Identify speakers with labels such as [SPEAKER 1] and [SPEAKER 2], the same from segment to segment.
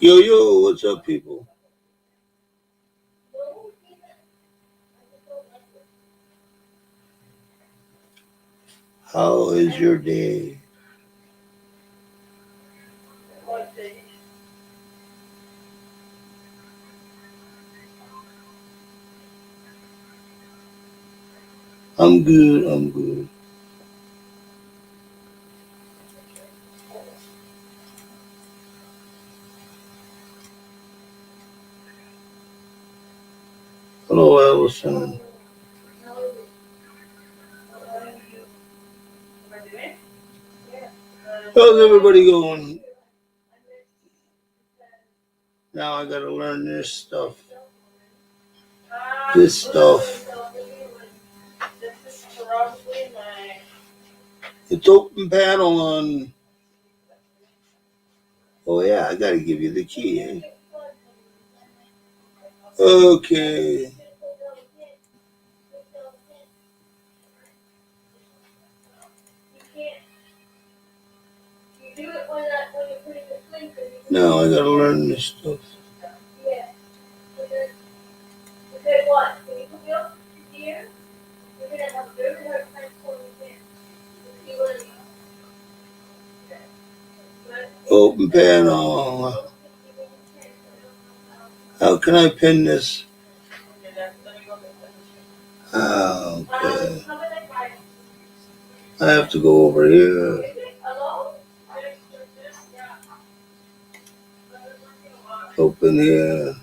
[SPEAKER 1] Yo, yo, what's up, people? How is your day? I'm good, I'm good. Hello, Allison. How's everybody going? Now I gotta learn this stuff. This stuff. It's open panel on. Oh, yeah, I gotta give you the key, eh? Okay. Now I gotta learn this stuff. Open panel. How can I pin this? Okay. I have to go over here. Open here.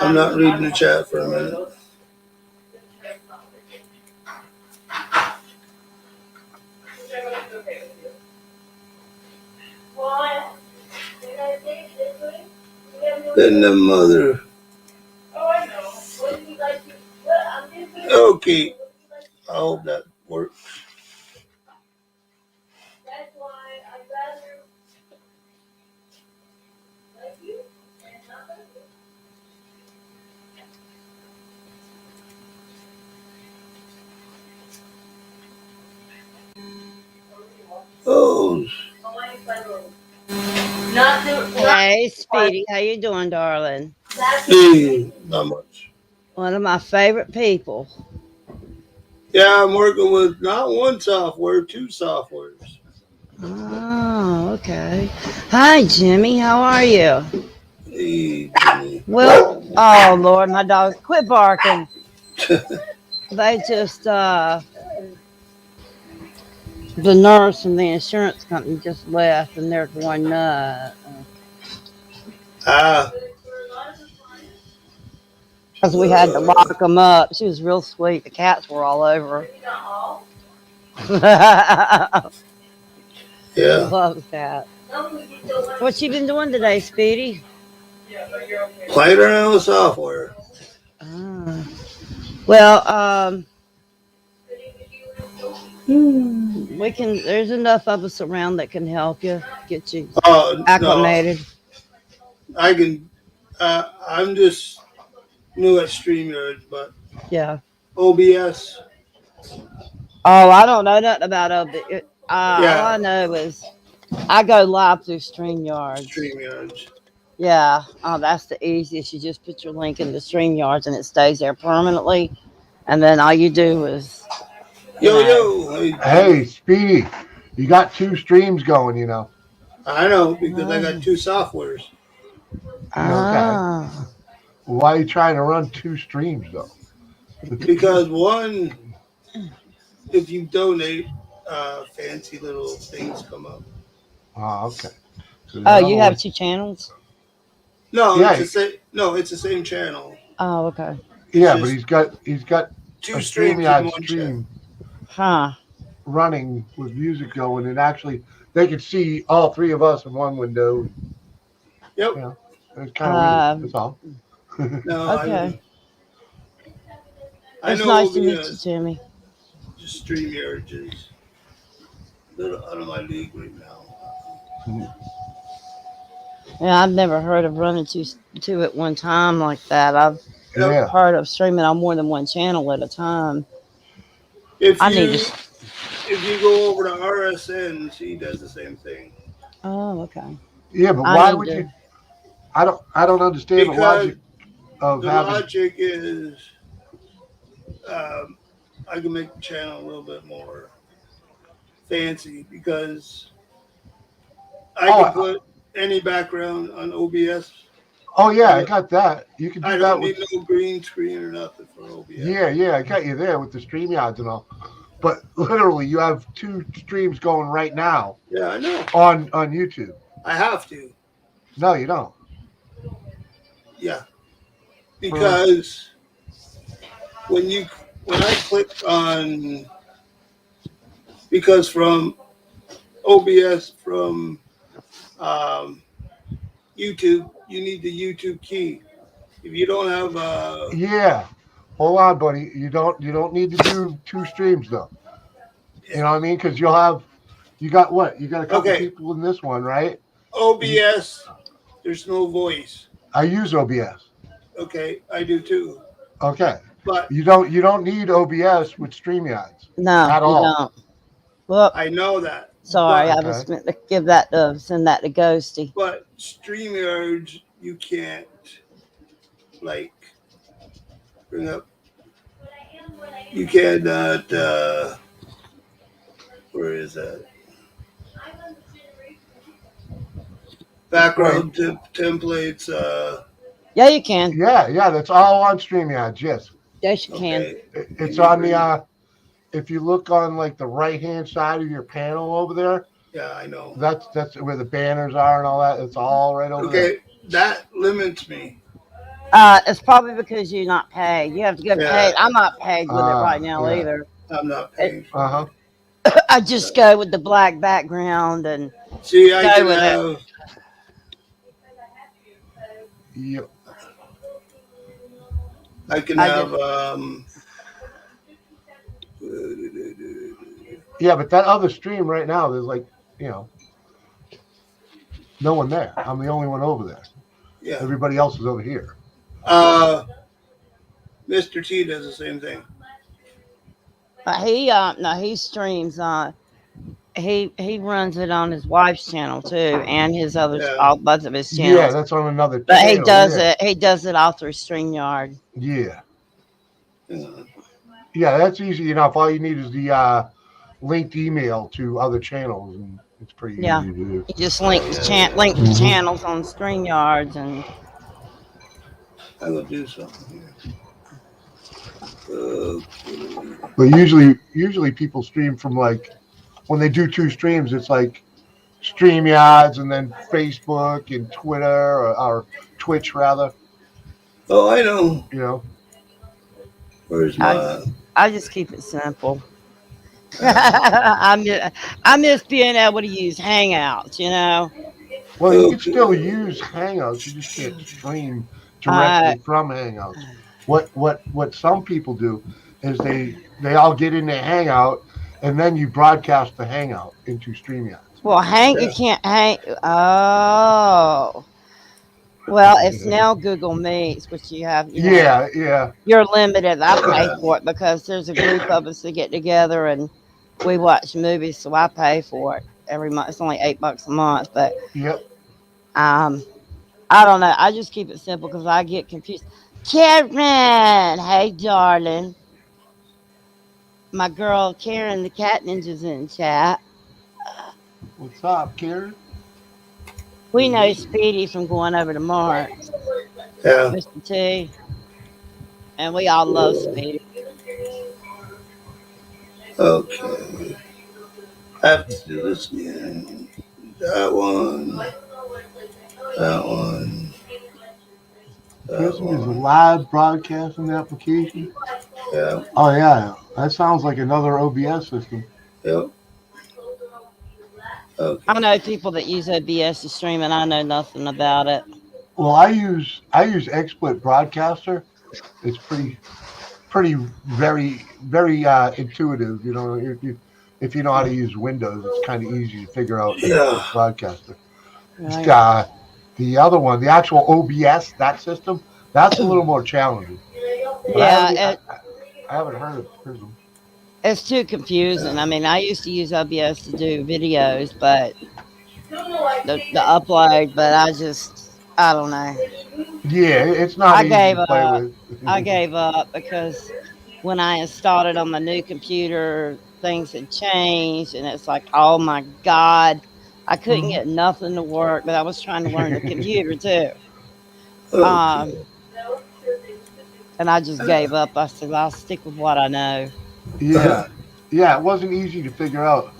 [SPEAKER 1] I'm not reading the chat for a minute. Then the mother. Okay. I hope that works. Oh,
[SPEAKER 2] Hey, Speedy, how you doing, darling?
[SPEAKER 1] hey, not much.
[SPEAKER 2] One of my favorite people.
[SPEAKER 1] Yeah, I'm working with not one software, two softwares.
[SPEAKER 2] Oh, okay. Hi, Jimmy. How are you?
[SPEAKER 1] Hey, Jimmy.
[SPEAKER 2] Well, oh Lord, my dog, quit barking. They just the nurse from the insurance company just left, and they're going nuts
[SPEAKER 1] Ah,
[SPEAKER 2] because we had to lock them up. She was real sweet. The cats were all over her. She
[SPEAKER 1] yeah.
[SPEAKER 2] loves cats. What you been doing today, Speedy?
[SPEAKER 1] Playing around with software.
[SPEAKER 2] Ah. Well, we can. There's enough of us around that can help you get you
[SPEAKER 1] Oh, no,
[SPEAKER 2] acclimated.
[SPEAKER 1] I can. I'm just new at StreamYard, but
[SPEAKER 2] Yeah.
[SPEAKER 1] OBS,
[SPEAKER 2] Oh, I don't know nothing about it. All
[SPEAKER 1] yeah,
[SPEAKER 2] I know is I go live through StreamYards.
[SPEAKER 1] StreamYards.
[SPEAKER 2] Yeah. Oh, that's the easiest. You just put your link in the StreamYards and it stays there permanently. And then all you do is, you
[SPEAKER 1] Yo,
[SPEAKER 2] know.
[SPEAKER 1] yo, hey,
[SPEAKER 3] Hey,
[SPEAKER 1] Jimmy.
[SPEAKER 3] Speedy, you got two streams going.
[SPEAKER 1] I know because I got
[SPEAKER 2] Ah.
[SPEAKER 1] two softwares.
[SPEAKER 3] Okay.
[SPEAKER 2] Ah.
[SPEAKER 3] Why are you trying to run two streams, though?
[SPEAKER 1] Because one, if you donate, fancy little things come up.
[SPEAKER 3] Okay. So the
[SPEAKER 2] Oh,
[SPEAKER 3] other
[SPEAKER 2] you have
[SPEAKER 3] one,
[SPEAKER 2] two channels?
[SPEAKER 1] No, it's
[SPEAKER 3] yeah,
[SPEAKER 1] the same. No, it's the same channel.
[SPEAKER 2] Oh, okay.
[SPEAKER 1] It's
[SPEAKER 3] yeah, but
[SPEAKER 1] just
[SPEAKER 3] he's got a
[SPEAKER 1] two streams in
[SPEAKER 3] StreamYard
[SPEAKER 1] one channel.
[SPEAKER 3] stream
[SPEAKER 2] Huh.
[SPEAKER 3] running with music going, and actually they could see all three of us in one window.
[SPEAKER 1] Yep.
[SPEAKER 3] You know, it's kind of weird.
[SPEAKER 2] Um,
[SPEAKER 3] That's all.
[SPEAKER 1] No,
[SPEAKER 2] okay.
[SPEAKER 1] I
[SPEAKER 2] It's
[SPEAKER 1] know
[SPEAKER 2] nice to meet you,
[SPEAKER 1] OBS.
[SPEAKER 2] Jimmy.
[SPEAKER 1] Just StreamYard is a little out of my league right now.
[SPEAKER 2] Yeah, I've never heard of running two at one time like that. I've
[SPEAKER 1] Yep.
[SPEAKER 3] Yeah.
[SPEAKER 2] heard of streaming on more than one channel at a time.
[SPEAKER 1] If
[SPEAKER 2] I need to.
[SPEAKER 1] you if you go over to RSN, she does the same thing.
[SPEAKER 2] Oh, okay.
[SPEAKER 3] Yeah, but
[SPEAKER 2] I
[SPEAKER 3] why
[SPEAKER 2] need
[SPEAKER 3] would
[SPEAKER 2] to.
[SPEAKER 3] you? I don't understand the
[SPEAKER 1] Because
[SPEAKER 3] logic of
[SPEAKER 1] the
[SPEAKER 3] having.
[SPEAKER 1] logic is, um, I can make the channel a little bit more fancy because I
[SPEAKER 3] Oh,
[SPEAKER 1] can put any background on OBS.
[SPEAKER 3] oh yeah,
[SPEAKER 1] I
[SPEAKER 3] I got that. You can
[SPEAKER 1] I
[SPEAKER 3] do
[SPEAKER 1] don't
[SPEAKER 3] that
[SPEAKER 1] need
[SPEAKER 3] with.
[SPEAKER 1] no green screen or nothing for OBS.
[SPEAKER 3] Yeah, yeah, I got you there with the StreamYards and all. But literally, you have two streams going right now
[SPEAKER 1] Yeah, I know.
[SPEAKER 3] on YouTube.
[SPEAKER 1] I have to.
[SPEAKER 3] No, you don't.
[SPEAKER 1] Yeah,
[SPEAKER 3] Uh,
[SPEAKER 1] because when you when I click on because from OBS from um, YouTube, you need the YouTube key. If you don't have
[SPEAKER 3] yeah. Hold on, buddy. You don't need to do two streams though. You know what I mean? Because you got what? You got a couple
[SPEAKER 1] okay,
[SPEAKER 3] people in this one, right? And you,
[SPEAKER 1] OBS, there's no voice.
[SPEAKER 3] I use OBS.
[SPEAKER 1] Okay, I do too.
[SPEAKER 3] Okay.
[SPEAKER 1] But
[SPEAKER 3] You don't need OBS with StreamYards
[SPEAKER 2] No,
[SPEAKER 3] at
[SPEAKER 2] you
[SPEAKER 3] all.
[SPEAKER 2] don't. Whoop.
[SPEAKER 1] I know that.
[SPEAKER 2] Sorry,
[SPEAKER 1] But
[SPEAKER 2] I
[SPEAKER 3] Okay.
[SPEAKER 2] was meant to give that to send that to Ghosty.
[SPEAKER 1] but StreamYards, you can't like bring up. You cannot. Where is that?
[SPEAKER 3] Right.
[SPEAKER 1] Background templates.
[SPEAKER 2] Yeah, you can.
[SPEAKER 3] Yeah, yeah. That's all on StreamYards. Yes.
[SPEAKER 2] Yes, you can.
[SPEAKER 1] Okay. Let
[SPEAKER 3] It's
[SPEAKER 1] me
[SPEAKER 3] on the
[SPEAKER 1] bring.
[SPEAKER 3] if you look on like the right hand side of your panel over there,
[SPEAKER 1] Yeah, I know.
[SPEAKER 3] that's where the banners are and all that. It's all right over there.
[SPEAKER 1] Okay, that limits me.
[SPEAKER 2] It's probably because you're not paid. You have to get
[SPEAKER 1] Yeah,
[SPEAKER 2] paid. I'm not paid with it right now
[SPEAKER 3] Yeah.
[SPEAKER 2] either.
[SPEAKER 1] I'm not
[SPEAKER 2] It,
[SPEAKER 1] paying for
[SPEAKER 3] Uh-huh.
[SPEAKER 1] it.
[SPEAKER 2] I just go with the black background and
[SPEAKER 1] See, I
[SPEAKER 2] go
[SPEAKER 1] can
[SPEAKER 2] with it.
[SPEAKER 1] have.
[SPEAKER 3] Yep.
[SPEAKER 1] I can
[SPEAKER 2] I just
[SPEAKER 1] have.
[SPEAKER 3] Yeah, but that other stream right now, there's like, you know, no one there. I'm the only one over there.
[SPEAKER 1] Yeah.
[SPEAKER 3] Everybody else is over here.
[SPEAKER 1] Uh, Mr. T does the same thing.
[SPEAKER 2] he no he streams he runs it on his wife's channel too and his other
[SPEAKER 1] Yeah.
[SPEAKER 2] all both of his
[SPEAKER 3] Yeah,
[SPEAKER 2] channels.
[SPEAKER 3] that's on another
[SPEAKER 2] But
[SPEAKER 3] channel. Yeah.
[SPEAKER 2] he does it all through StreamYard.
[SPEAKER 3] Yeah.
[SPEAKER 1] Uh,
[SPEAKER 3] Yeah, that's easy enough. All you need is the linked email to other channels, and it's pretty
[SPEAKER 2] Yeah.
[SPEAKER 3] easy to do.
[SPEAKER 2] He just
[SPEAKER 1] oh yeah, yeah.
[SPEAKER 2] link the
[SPEAKER 3] Hmm.
[SPEAKER 2] channels on StreamYards and
[SPEAKER 1] I'm gonna do something here. Okay.
[SPEAKER 3] But usually people stream from like when they do two streams, it's like StreamYards and then Facebook and Twitter or Twitch rather.
[SPEAKER 1] Oh, I know.
[SPEAKER 3] You know.
[SPEAKER 1] Where's
[SPEAKER 2] I
[SPEAKER 1] my?
[SPEAKER 2] I just keep it simple.
[SPEAKER 1] Uh,
[SPEAKER 2] I miss being able to use Hangouts, you know.
[SPEAKER 3] Well, you can still
[SPEAKER 1] okay.
[SPEAKER 3] use Hangouts. You just can't stream
[SPEAKER 2] Uh,
[SPEAKER 3] directly from Hangouts. What some people do is they all get in their Hangout and then you broadcast the Hangout into StreamYards.
[SPEAKER 2] well, hang you
[SPEAKER 1] Yeah.
[SPEAKER 2] can't hang. Oh, well, it's now Google Meets, which you have, you know,
[SPEAKER 3] Yeah, yeah,
[SPEAKER 2] you're limited. I pay for it because there's a group of us that get together and we watch movies, so I pay for it every month. It's only $8 a month, but
[SPEAKER 3] yep.
[SPEAKER 2] um, I don't know. I just keep it simple because I get confused. Karen, hey darling, my girl Karen, the cat ninja's in chat.
[SPEAKER 3] What's up, Karen?
[SPEAKER 2] We know Speedy from going over to Mark,
[SPEAKER 1] Yeah.
[SPEAKER 2] Mr. T, and we all love Speedy.
[SPEAKER 1] Okay. I have to do this again. That one. That one. That
[SPEAKER 3] Prism is a
[SPEAKER 1] one.
[SPEAKER 3] live broadcasting application.
[SPEAKER 1] Yeah.
[SPEAKER 3] Oh yeah, that sounds like another OBS system.
[SPEAKER 1] Yep.
[SPEAKER 2] I
[SPEAKER 1] Okay.
[SPEAKER 2] know people that use OBS to stream, and I know nothing about it.
[SPEAKER 3] Well, I use XSplit Broadcaster. It's pretty very intuitive. You know, if you know how to use Windows, it's kind of easy to figure out
[SPEAKER 1] Yeah.
[SPEAKER 3] XSplit Broadcaster.
[SPEAKER 2] Right?
[SPEAKER 3] The other one, the actual OBS, that system, that's a little more challenging. But
[SPEAKER 2] Yeah,
[SPEAKER 3] I haven't heard of Prism.
[SPEAKER 2] It's too confusing. I mean, I used to use OBS to do videos, but the upload, but I don't know.
[SPEAKER 3] Yeah, it's not
[SPEAKER 2] I
[SPEAKER 3] easy
[SPEAKER 2] gave
[SPEAKER 3] to play
[SPEAKER 2] up.
[SPEAKER 3] with.
[SPEAKER 2] I gave up because when I installed it on the new computer, things had changed, and it's like, oh my god, I couldn't
[SPEAKER 3] Mhm.
[SPEAKER 2] get nothing to work. But I was trying to learn the computer too,
[SPEAKER 1] Okay.
[SPEAKER 2] um, and I just gave up. I said, I'll stick with what I know.
[SPEAKER 3] Yeah, yeah, it wasn't easy to figure out,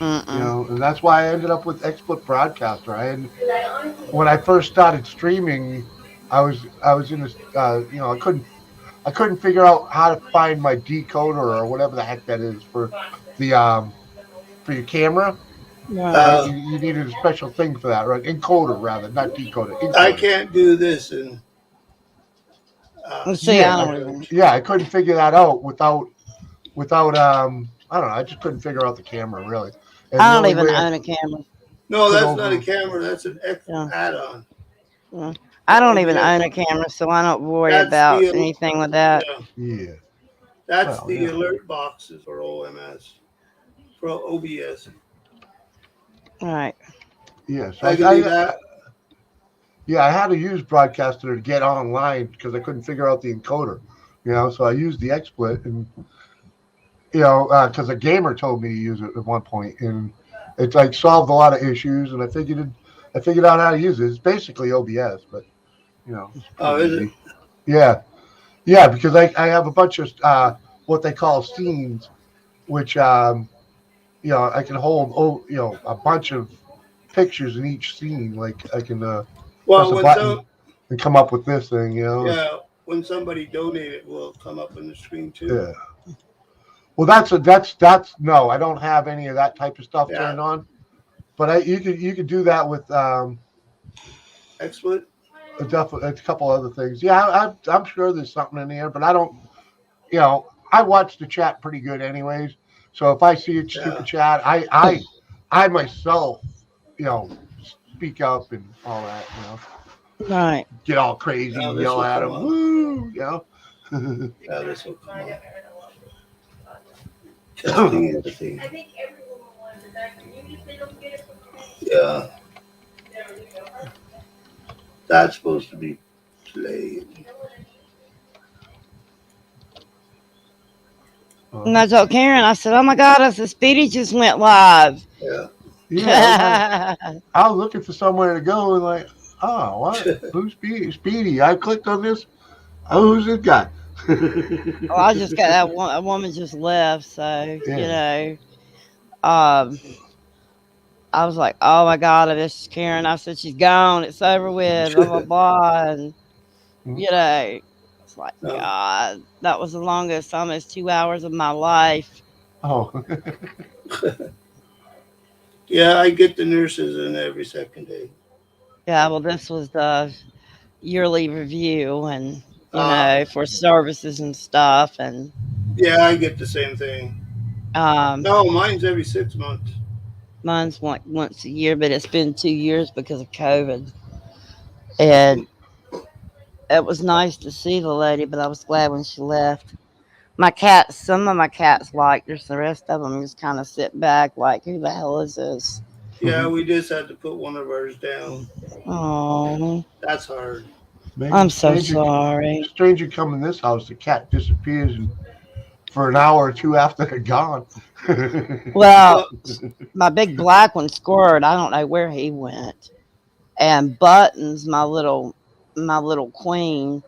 [SPEAKER 2] Mm-mm.
[SPEAKER 3] and that's why I ended up with XSplit Broadcaster. When I first started streaming, I was in this, I couldn't figure out how to find my decoder or whatever the heck that is the for your camera. Right,
[SPEAKER 2] Right.
[SPEAKER 3] you needed a special thing for that, right? Encoder rather, not decoder,
[SPEAKER 1] I
[SPEAKER 3] encoder.
[SPEAKER 1] can't do this in
[SPEAKER 2] Let's see. I
[SPEAKER 3] Yeah,
[SPEAKER 2] don't even.
[SPEAKER 1] storage.
[SPEAKER 3] yeah, I couldn't figure that out without I don't know, I just couldn't figure out the camera really, and
[SPEAKER 2] I
[SPEAKER 3] the
[SPEAKER 2] don't
[SPEAKER 3] only
[SPEAKER 2] even
[SPEAKER 3] way I
[SPEAKER 2] own a camera.
[SPEAKER 1] No,
[SPEAKER 3] could
[SPEAKER 1] that's not a
[SPEAKER 3] over.
[SPEAKER 1] camera. That's an
[SPEAKER 2] Yeah.
[SPEAKER 1] add-on.
[SPEAKER 2] Yeah.
[SPEAKER 1] The
[SPEAKER 2] I don't even
[SPEAKER 1] OBS.
[SPEAKER 2] own a camera, so I don't worry
[SPEAKER 1] That's
[SPEAKER 2] about
[SPEAKER 1] the
[SPEAKER 2] anything with that.
[SPEAKER 1] yeah.
[SPEAKER 3] Yeah,
[SPEAKER 1] That's
[SPEAKER 3] well,
[SPEAKER 1] the
[SPEAKER 3] yeah,
[SPEAKER 1] alert boxes for OMS for OBS.
[SPEAKER 2] All right.
[SPEAKER 3] yeah. So
[SPEAKER 1] I can do that.
[SPEAKER 3] yeah, I had to use Broadcaster to get online because I couldn't figure out the encoder. So I used the XSplit, and because a gamer told me to use it at one point, and it like solved a lot of issues, and I figured out how to use it. It's basically OBS, but it's
[SPEAKER 1] Oh,
[SPEAKER 3] pretty
[SPEAKER 1] is it?
[SPEAKER 3] easy. Yeah, yeah, because I have a bunch of what they call scenes, which I can hold a bunch of pictures in each scene. Like I can press
[SPEAKER 1] Well,
[SPEAKER 3] a
[SPEAKER 1] when some
[SPEAKER 3] button and come up with this thing.
[SPEAKER 1] yeah, when somebody donated, will come up on the screen too.
[SPEAKER 3] Yeah. Well, that's no. I don't have any of that type of stuff
[SPEAKER 1] Yeah,
[SPEAKER 3] turned on. But you could do that with
[SPEAKER 1] XSplit.
[SPEAKER 3] a couple other things. Yeah, I'm sure there's something in there, but I don't. I watch the chat pretty good anyways. So if I see a
[SPEAKER 1] Yeah,
[SPEAKER 3] stupid chat, I myself, you know, speak up and all that.
[SPEAKER 2] Right.
[SPEAKER 3] Get all crazy
[SPEAKER 1] now
[SPEAKER 3] and
[SPEAKER 1] this
[SPEAKER 3] yell
[SPEAKER 1] will
[SPEAKER 3] at
[SPEAKER 1] come
[SPEAKER 3] them.
[SPEAKER 1] up.
[SPEAKER 3] Woo.
[SPEAKER 1] Yeah, this will come up. Testing everything. Yeah, that's supposed to be played.
[SPEAKER 2] And I told Karen, I said, "Oh my God!" I said, "Speedy just went live."
[SPEAKER 1] Yeah.
[SPEAKER 3] Yeah, I was looking for somewhere to go and like, oh, what? Who's Speedy? Speedy. I clicked on this. Oh, who's this guy?
[SPEAKER 2] Well, I just got that a woman just left, so
[SPEAKER 3] Yeah.
[SPEAKER 2] um, I was like, "Oh my God, this is Karen." I said, "She's gone. It's over with." Blah blah blah, and
[SPEAKER 3] Hmm?
[SPEAKER 2] it's like,
[SPEAKER 1] No.
[SPEAKER 2] God, that was the longest, almost 2 hours of my life.
[SPEAKER 3] Oh,
[SPEAKER 1] Yeah, I get the nurses in every second day.
[SPEAKER 2] Yeah, well, this was the yearly review, and
[SPEAKER 1] Uh,
[SPEAKER 2] for services and stuff, and
[SPEAKER 1] yeah, I get the same thing.
[SPEAKER 2] um,
[SPEAKER 1] No, mine's every 6 months.
[SPEAKER 2] mine's once a year, but it's been 2 years because of COVID. And it was nice to see the lady, but I was glad when she left. Some of my cats liked her, so the rest of them just kind of sit back, like, who the hell is this?
[SPEAKER 1] Yeah, we just had to put one of ours down.
[SPEAKER 2] Oh,
[SPEAKER 1] That's hard.
[SPEAKER 2] I'm
[SPEAKER 3] man,
[SPEAKER 2] so sorry.
[SPEAKER 3] stranger come in this house. The cat disappears for an hour or two after they're gone.
[SPEAKER 2] Well,
[SPEAKER 1] Well,
[SPEAKER 2] my big black one scored. I don't know where he went. And Buttons, my little queen,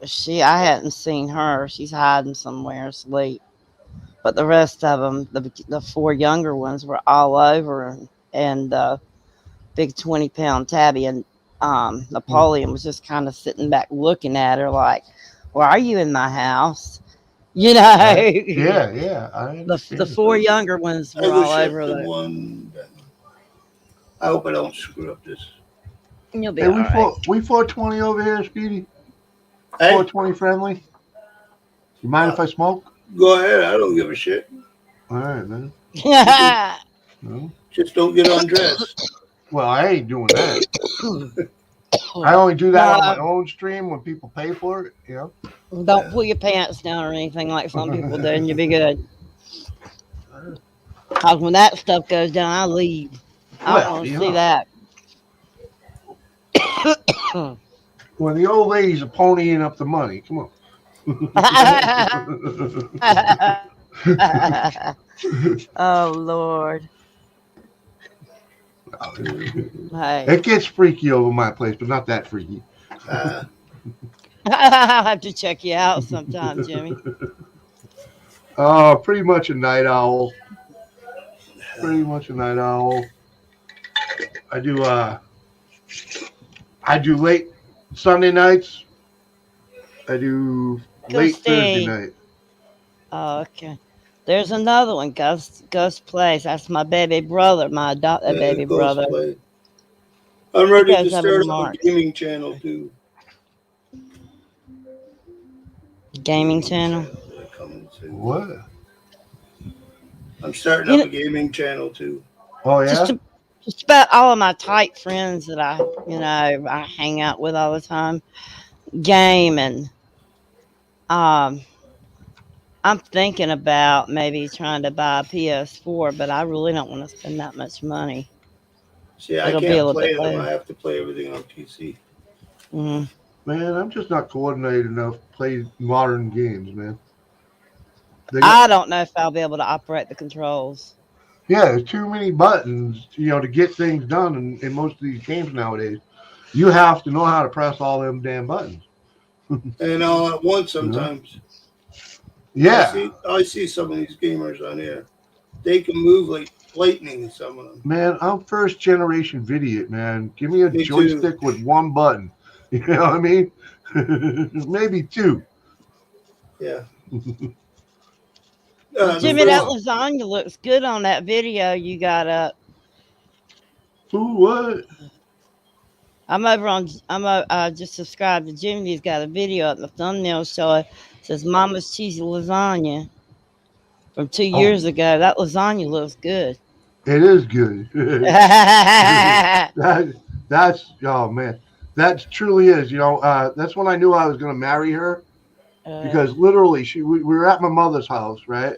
[SPEAKER 2] I hadn't seen her. She's hiding somewhere asleep. But the rest of them, the four younger ones, were all over, and the big 20-pound tabby and Napoleon was just kind of sitting back looking at her like, "Why are you in my house?" You know,
[SPEAKER 3] Right? Yeah, yeah, I
[SPEAKER 2] the
[SPEAKER 3] understand.
[SPEAKER 2] four younger ones
[SPEAKER 1] I
[SPEAKER 2] were
[SPEAKER 1] go
[SPEAKER 2] all
[SPEAKER 1] shut
[SPEAKER 2] over
[SPEAKER 1] the
[SPEAKER 2] the.
[SPEAKER 1] one down. I hope I don't screw up this.
[SPEAKER 2] You'll be
[SPEAKER 3] Hey,
[SPEAKER 2] all right.
[SPEAKER 3] we 420 over here, Speedy.
[SPEAKER 1] Hey,
[SPEAKER 3] 420 friendly. You mind
[SPEAKER 1] uh,
[SPEAKER 3] if I smoke?
[SPEAKER 1] go ahead. I don't give a shit.
[SPEAKER 3] All right, man.
[SPEAKER 1] You can
[SPEAKER 3] No.
[SPEAKER 1] just don't get undressed.
[SPEAKER 3] Well, I ain't doing that. I only do that on my
[SPEAKER 2] No,
[SPEAKER 3] own stream when people pay for it.
[SPEAKER 2] don't
[SPEAKER 1] Yeah.
[SPEAKER 2] pull your pants down or anything like some people do, and you'll be good. Cause when that stuff goes down, I leave. I don't
[SPEAKER 3] Well,
[SPEAKER 2] want to
[SPEAKER 3] you
[SPEAKER 2] see
[SPEAKER 3] know,
[SPEAKER 2] that.
[SPEAKER 3] when the old ladies are ponying up the money, come on.
[SPEAKER 2] Oh Lord. Hey.
[SPEAKER 3] It gets freaky over my place, but not that freaky.
[SPEAKER 1] Uh,
[SPEAKER 2] I'll have to check you out sometime, Jimmy.
[SPEAKER 3] Pretty much a night owl. Pretty much a night owl. I do. I do late Sunday nights. I do
[SPEAKER 2] Go
[SPEAKER 3] late Thursday
[SPEAKER 2] Steve.
[SPEAKER 3] night.
[SPEAKER 2] Oh, okay. There's another one, Ghost Place. That's my baby brother, my adopted baby
[SPEAKER 1] Ghost
[SPEAKER 2] brother.
[SPEAKER 1] Play. I'm
[SPEAKER 2] He
[SPEAKER 1] ready to
[SPEAKER 2] goes over to
[SPEAKER 1] start up a
[SPEAKER 2] Mark's
[SPEAKER 1] gaming channel too.
[SPEAKER 2] gaming
[SPEAKER 1] Gaming
[SPEAKER 2] channel.
[SPEAKER 1] channel coming soon.
[SPEAKER 3] What?
[SPEAKER 1] I'm starting
[SPEAKER 2] You
[SPEAKER 1] up
[SPEAKER 2] know,
[SPEAKER 1] a gaming channel too.
[SPEAKER 3] Oh
[SPEAKER 2] just
[SPEAKER 3] yeah.
[SPEAKER 2] to, just about all of my tight friends that I hang out with all the time, game and um. I'm thinking about maybe trying to buy a PS4, but I really don't want to spend that much money.
[SPEAKER 1] See, I
[SPEAKER 2] It'll be a
[SPEAKER 1] can't
[SPEAKER 2] little bit
[SPEAKER 1] play them.
[SPEAKER 2] later.
[SPEAKER 1] I have to play everything on PC.
[SPEAKER 2] Mm.
[SPEAKER 3] Man, I'm just not coordinated enough to play modern games, man. They got
[SPEAKER 2] I don't know if I'll be able to operate the controls.
[SPEAKER 3] yeah, there's too many buttons, to get things done in most of these games nowadays. You have to know how to press all them damn buttons.
[SPEAKER 1] And all at once
[SPEAKER 3] You know?
[SPEAKER 1] sometimes.
[SPEAKER 3] Yeah,
[SPEAKER 1] I see some of these gamers on here. They can move like lightning, some of them.
[SPEAKER 3] man, I'm first generation idiot, man. Give me a
[SPEAKER 1] Me too.
[SPEAKER 3] joystick with one button. You know what I mean? Maybe two.
[SPEAKER 1] Yeah. The
[SPEAKER 2] Jimmy, that
[SPEAKER 1] first
[SPEAKER 3] Before.
[SPEAKER 2] lasagna looks good on that video you got up.
[SPEAKER 3] Who what?
[SPEAKER 2] I'm just subscribed to Jimmy. He's got a video up. The thumbnail show it says Mama's cheesy lasagna from two
[SPEAKER 3] Oh,
[SPEAKER 2] years ago. That lasagna looks good.
[SPEAKER 3] it is good. that that's oh man. That truly is. That's when I knew I was gonna marry her
[SPEAKER 2] uh,
[SPEAKER 3] because literally we were at my mother's house, right?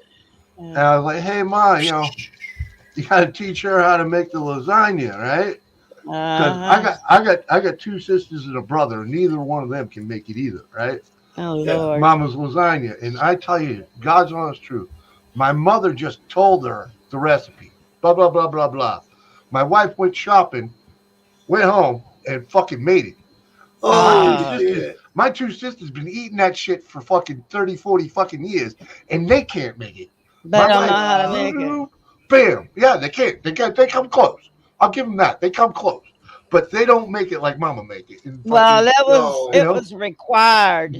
[SPEAKER 2] uh,
[SPEAKER 3] And I was like, hey ma, you gotta teach her how to make the lasagna, right? Because
[SPEAKER 2] uh-huh.
[SPEAKER 3] I got two sisters and a brother, and neither one of them can make it either, right?
[SPEAKER 2] Oh
[SPEAKER 1] yeah.
[SPEAKER 2] Lord.
[SPEAKER 3] Mama's lasagna. And I tell you, God's honest truth. My mother just told her the recipe. Blah blah blah blah blah. My wife went shopping, went home, and fucking made it.
[SPEAKER 1] Holy shit.
[SPEAKER 3] My two sisters been eating that shit for fucking 30, 40 fucking years, and they can't make it.
[SPEAKER 2] They
[SPEAKER 3] My
[SPEAKER 2] don't know
[SPEAKER 3] wife,
[SPEAKER 2] how to make it.
[SPEAKER 3] bam, yeah, they can't. They come close. I'll give them that. They come close, but they don't make it like Mama make it. And
[SPEAKER 2] Well,
[SPEAKER 3] fucking,
[SPEAKER 2] that was
[SPEAKER 3] you
[SPEAKER 1] No.
[SPEAKER 2] it
[SPEAKER 3] know.
[SPEAKER 2] was required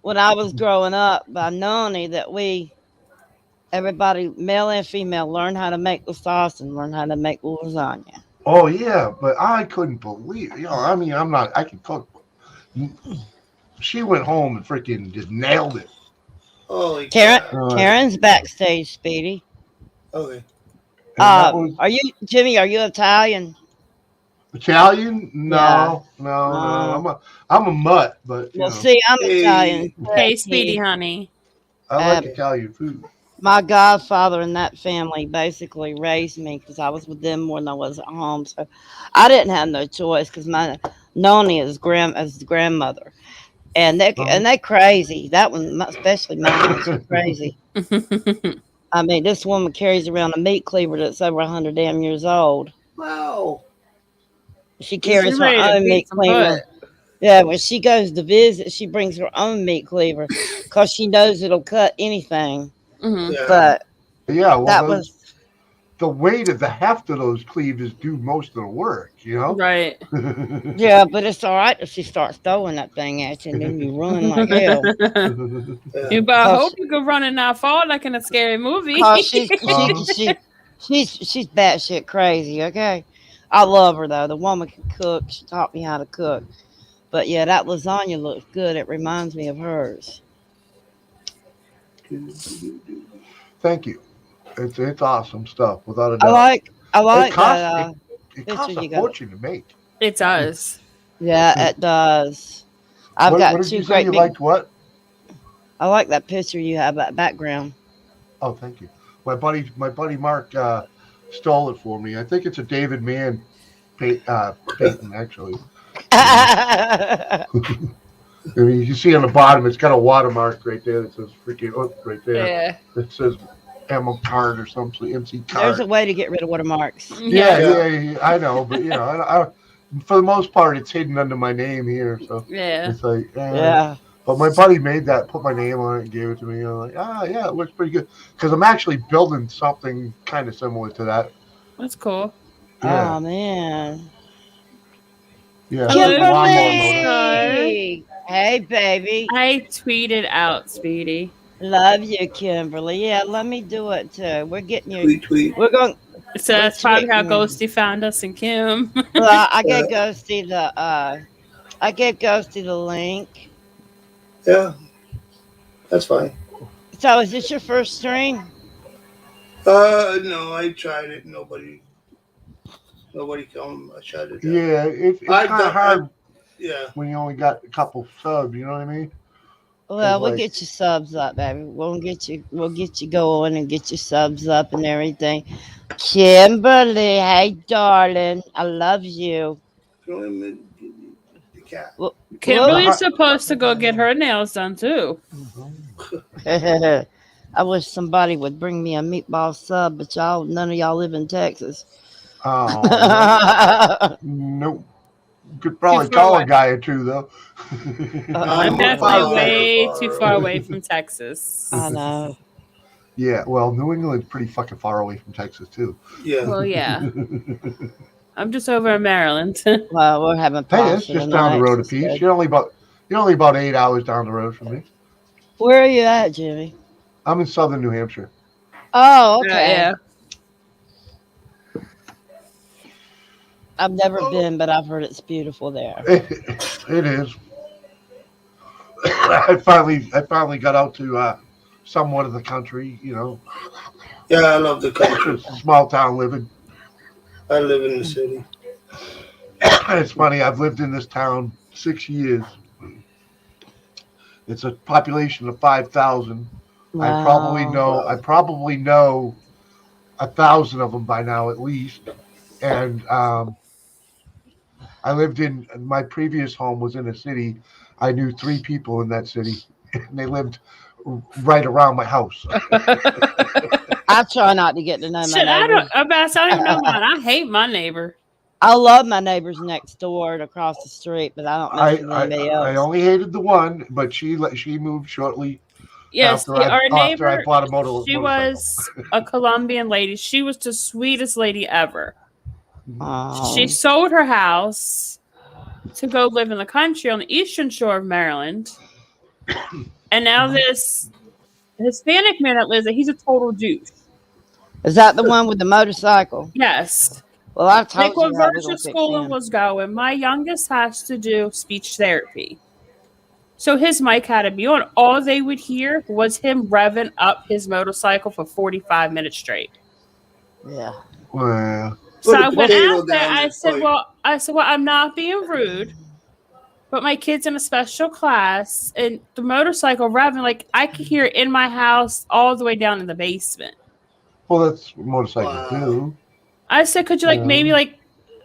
[SPEAKER 2] when I was growing up by Noni that everybody, male and female, learn how to make the sauce and learn how to make the lasagna.
[SPEAKER 3] Oh yeah, but I couldn't believe. I mean, I'm not. I can cook. But she went home and freaking just nailed it.
[SPEAKER 1] Holy
[SPEAKER 2] Karen,
[SPEAKER 1] crap.
[SPEAKER 2] Karen's backstage, Speedy.
[SPEAKER 1] Okay.
[SPEAKER 3] And that was
[SPEAKER 2] Are you Jimmy? Are you Italian?
[SPEAKER 3] Italian.
[SPEAKER 2] Yeah.
[SPEAKER 3] No, no, no.
[SPEAKER 2] Uh,
[SPEAKER 3] I'm a mutt, but
[SPEAKER 2] well, see, I'm Italian.
[SPEAKER 1] Hey.
[SPEAKER 4] Hey, Speedy,
[SPEAKER 2] He,
[SPEAKER 4] honey.
[SPEAKER 3] I
[SPEAKER 2] uh,
[SPEAKER 3] like Italian food.
[SPEAKER 2] my godfather and that family basically raised me because I was with them more than I was at home. So I didn't have no choice because my Noni is grandmother,
[SPEAKER 3] Um,
[SPEAKER 2] they crazy. That one, especially mine, she's crazy. I mean, this woman carries around a meat cleaver that's over 100 damn years old.
[SPEAKER 1] Wow.
[SPEAKER 2] She
[SPEAKER 4] She's
[SPEAKER 2] carries her
[SPEAKER 4] ready to
[SPEAKER 2] own
[SPEAKER 4] beat
[SPEAKER 2] meat
[SPEAKER 4] some butt.
[SPEAKER 2] cleaver. Yeah, when she goes to visit, she brings her own meat cleaver because she knows it'll cut anything.
[SPEAKER 4] Hmm.
[SPEAKER 1] Yeah.
[SPEAKER 2] But
[SPEAKER 3] yeah, well,
[SPEAKER 2] that was,
[SPEAKER 3] the weight of the heft of those cleavers do most of the work.
[SPEAKER 4] Right.
[SPEAKER 2] yeah, but it's all right if she starts throwing that thing at you and then you run like hell.
[SPEAKER 1] Yeah.
[SPEAKER 4] You better
[SPEAKER 2] Cause,
[SPEAKER 4] hope you can run and not fall like in a scary movie.
[SPEAKER 2] cause
[SPEAKER 3] uh-huh.
[SPEAKER 2] she's batshit crazy. Okay, I love her though. The woman can cook. She taught me how to cook. But yeah, that lasagna looks good. It reminds me of hers.
[SPEAKER 3] Thank you. It's awesome stuff, without a
[SPEAKER 2] I
[SPEAKER 3] doubt.
[SPEAKER 2] like I
[SPEAKER 3] It
[SPEAKER 2] like
[SPEAKER 3] costs
[SPEAKER 2] that
[SPEAKER 3] it
[SPEAKER 2] picture
[SPEAKER 3] costs a
[SPEAKER 2] you got.
[SPEAKER 3] fortune to make.
[SPEAKER 4] It does.
[SPEAKER 2] Yeah, it does. I've
[SPEAKER 3] What
[SPEAKER 2] got
[SPEAKER 3] did you
[SPEAKER 2] two
[SPEAKER 3] say?
[SPEAKER 2] great
[SPEAKER 3] You
[SPEAKER 2] big.
[SPEAKER 3] liked what?
[SPEAKER 2] I like that picture you have, that background.
[SPEAKER 3] Oh, thank you. My buddy Mark stole it for me. I think it's a David Mann painting, actually. I mean, you can see on the bottom, it's got a watermark right there that says freaking right there.
[SPEAKER 4] Yeah.
[SPEAKER 3] It says M Card or something, MC Card.
[SPEAKER 2] There's a way to get rid of watermarks.
[SPEAKER 3] Yeah, I know, but I for the most part, it's hidden under my name here, so
[SPEAKER 4] Yeah.
[SPEAKER 3] it's like,
[SPEAKER 2] Yeah.
[SPEAKER 3] But my buddy made that, put my name on it, and gave it to me. I'm like, yeah, it looks pretty good. Because I'm actually building something kind of similar to that.
[SPEAKER 4] That's cool.
[SPEAKER 3] Yeah,
[SPEAKER 2] Oh man.
[SPEAKER 3] yeah.
[SPEAKER 4] Hello,
[SPEAKER 2] Kimberly! Hey baby.
[SPEAKER 4] I tweeted out Speedy.
[SPEAKER 2] Love you, Kimberly. Yeah, let me do it too. We're getting you.
[SPEAKER 1] Tweet.
[SPEAKER 2] We're going.
[SPEAKER 4] So that's probably how
[SPEAKER 2] tweeting.
[SPEAKER 4] Ghosty found us and Kim.
[SPEAKER 2] Well, I gave Ghosty the. I gave Ghosty the link.
[SPEAKER 1] Yeah, that's fine.
[SPEAKER 2] So, is this your first stream?
[SPEAKER 1] No, I tried it. Nobody come. I tried it.
[SPEAKER 3] Yeah, it's kind of hard
[SPEAKER 1] Yeah.
[SPEAKER 3] when you only got a couple subs. You know what I mean?
[SPEAKER 2] Well, we'll
[SPEAKER 3] like-
[SPEAKER 2] get your subs up, baby. We'll get you going and get your subs up and everything. Kimberly, hey darling, I love you.
[SPEAKER 1] The cat.
[SPEAKER 4] Kimberly's supposed to go get her nails done too.
[SPEAKER 2] I wish somebody would bring me a meatball sub, but none of y'all live in Texas.
[SPEAKER 3] Oh, nope. Could probably
[SPEAKER 4] Too far
[SPEAKER 3] call
[SPEAKER 4] away.
[SPEAKER 3] a guy or two though.
[SPEAKER 4] I'm definitely way too far away from Texas.
[SPEAKER 2] I know.
[SPEAKER 3] Yeah, well, New England's pretty fucking far away from Texas too.
[SPEAKER 1] Yeah.
[SPEAKER 4] Well, yeah. I'm just over in Maryland.
[SPEAKER 2] Well, we're having
[SPEAKER 3] Hey,
[SPEAKER 2] pasta
[SPEAKER 3] it's just
[SPEAKER 2] tonight,
[SPEAKER 3] down the road a
[SPEAKER 2] so
[SPEAKER 3] piece.
[SPEAKER 2] good.
[SPEAKER 3] You're only about 8 hours down the road from me.
[SPEAKER 2] Where are you at, Jimmy?
[SPEAKER 3] I'm in southern New Hampshire.
[SPEAKER 2] Oh, okay.
[SPEAKER 4] Yeah.
[SPEAKER 2] I've never been, but I've heard it's beautiful there.
[SPEAKER 3] It is. I finally got out to somewhat of the country.
[SPEAKER 1] Yeah, I love the country.
[SPEAKER 3] Small town living.
[SPEAKER 1] I live in the city.
[SPEAKER 3] It's funny. I've lived in this town 6 years. It's a population of 5,000. I probably know 1,000 of them by now at least. And I lived in my previous home was in a city. I knew 3 people in that city, and they lived right around my house.
[SPEAKER 2] I try not to get to know my
[SPEAKER 4] Shit, I
[SPEAKER 2] neighbors.
[SPEAKER 4] don't even know mine. I hate my neighbor.
[SPEAKER 2] I love my neighbors next door and across the street, but I don't mess with anybody else.
[SPEAKER 3] I only hated the one, but she moved shortly
[SPEAKER 4] Yes,
[SPEAKER 3] after
[SPEAKER 4] our
[SPEAKER 3] I
[SPEAKER 4] neighbor,
[SPEAKER 3] bought a motorcycle.
[SPEAKER 4] she was a Colombian lady. She was the sweetest lady ever.
[SPEAKER 2] Oh.
[SPEAKER 4] She sold her house to go live in the country on the eastern shore of Maryland. And now this Hispanic man that lives there, he's a total douche.
[SPEAKER 2] Is that the one with the motorcycle?
[SPEAKER 4] Yes.
[SPEAKER 2] Well, I told
[SPEAKER 4] Like when
[SPEAKER 2] you I was
[SPEAKER 4] virtual
[SPEAKER 2] gonna fix
[SPEAKER 4] schooling
[SPEAKER 2] him.
[SPEAKER 4] was going, my youngest has to do speech therapy. So his mic had to be on. All they would hear was him revving up his motorcycle for 45 minutes straight.
[SPEAKER 2] Yeah.
[SPEAKER 3] Well,
[SPEAKER 4] So
[SPEAKER 1] Put a
[SPEAKER 4] I went
[SPEAKER 1] potato
[SPEAKER 4] out there.
[SPEAKER 1] down
[SPEAKER 4] I
[SPEAKER 1] and
[SPEAKER 4] said,
[SPEAKER 1] fight.
[SPEAKER 4] well, I'm not being rude, but my kid's in a special class and the motorcycle revving, like I could hear it in my house all the way down in the basement.
[SPEAKER 3] well, that's what motorcycles
[SPEAKER 1] Wow.
[SPEAKER 3] do.
[SPEAKER 4] I said, could you maybe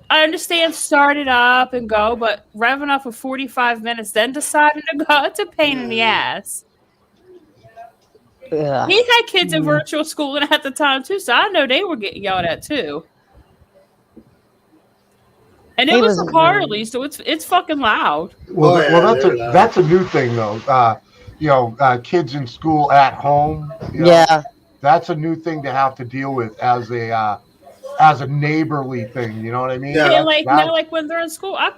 [SPEAKER 4] I understand start it up and go, but revving up for 45 minutes, then deciding to go, it's a pain in the ass.
[SPEAKER 2] Yeah.
[SPEAKER 4] He had kids in virtual schooling at the time too, so I know they were getting yelled at too. And it
[SPEAKER 2] He
[SPEAKER 4] was a
[SPEAKER 2] wasn't
[SPEAKER 4] Harley, so it's fucking loud.
[SPEAKER 3] Well,
[SPEAKER 1] Oh, yeah,
[SPEAKER 3] well,
[SPEAKER 1] they're loud.
[SPEAKER 3] that's a new thing though. Kids in school at home.
[SPEAKER 2] Yeah.
[SPEAKER 3] That's a new thing to have to deal with as a neighborly thing. You know what I mean?
[SPEAKER 1] Yeah.
[SPEAKER 4] And now when they're in school, I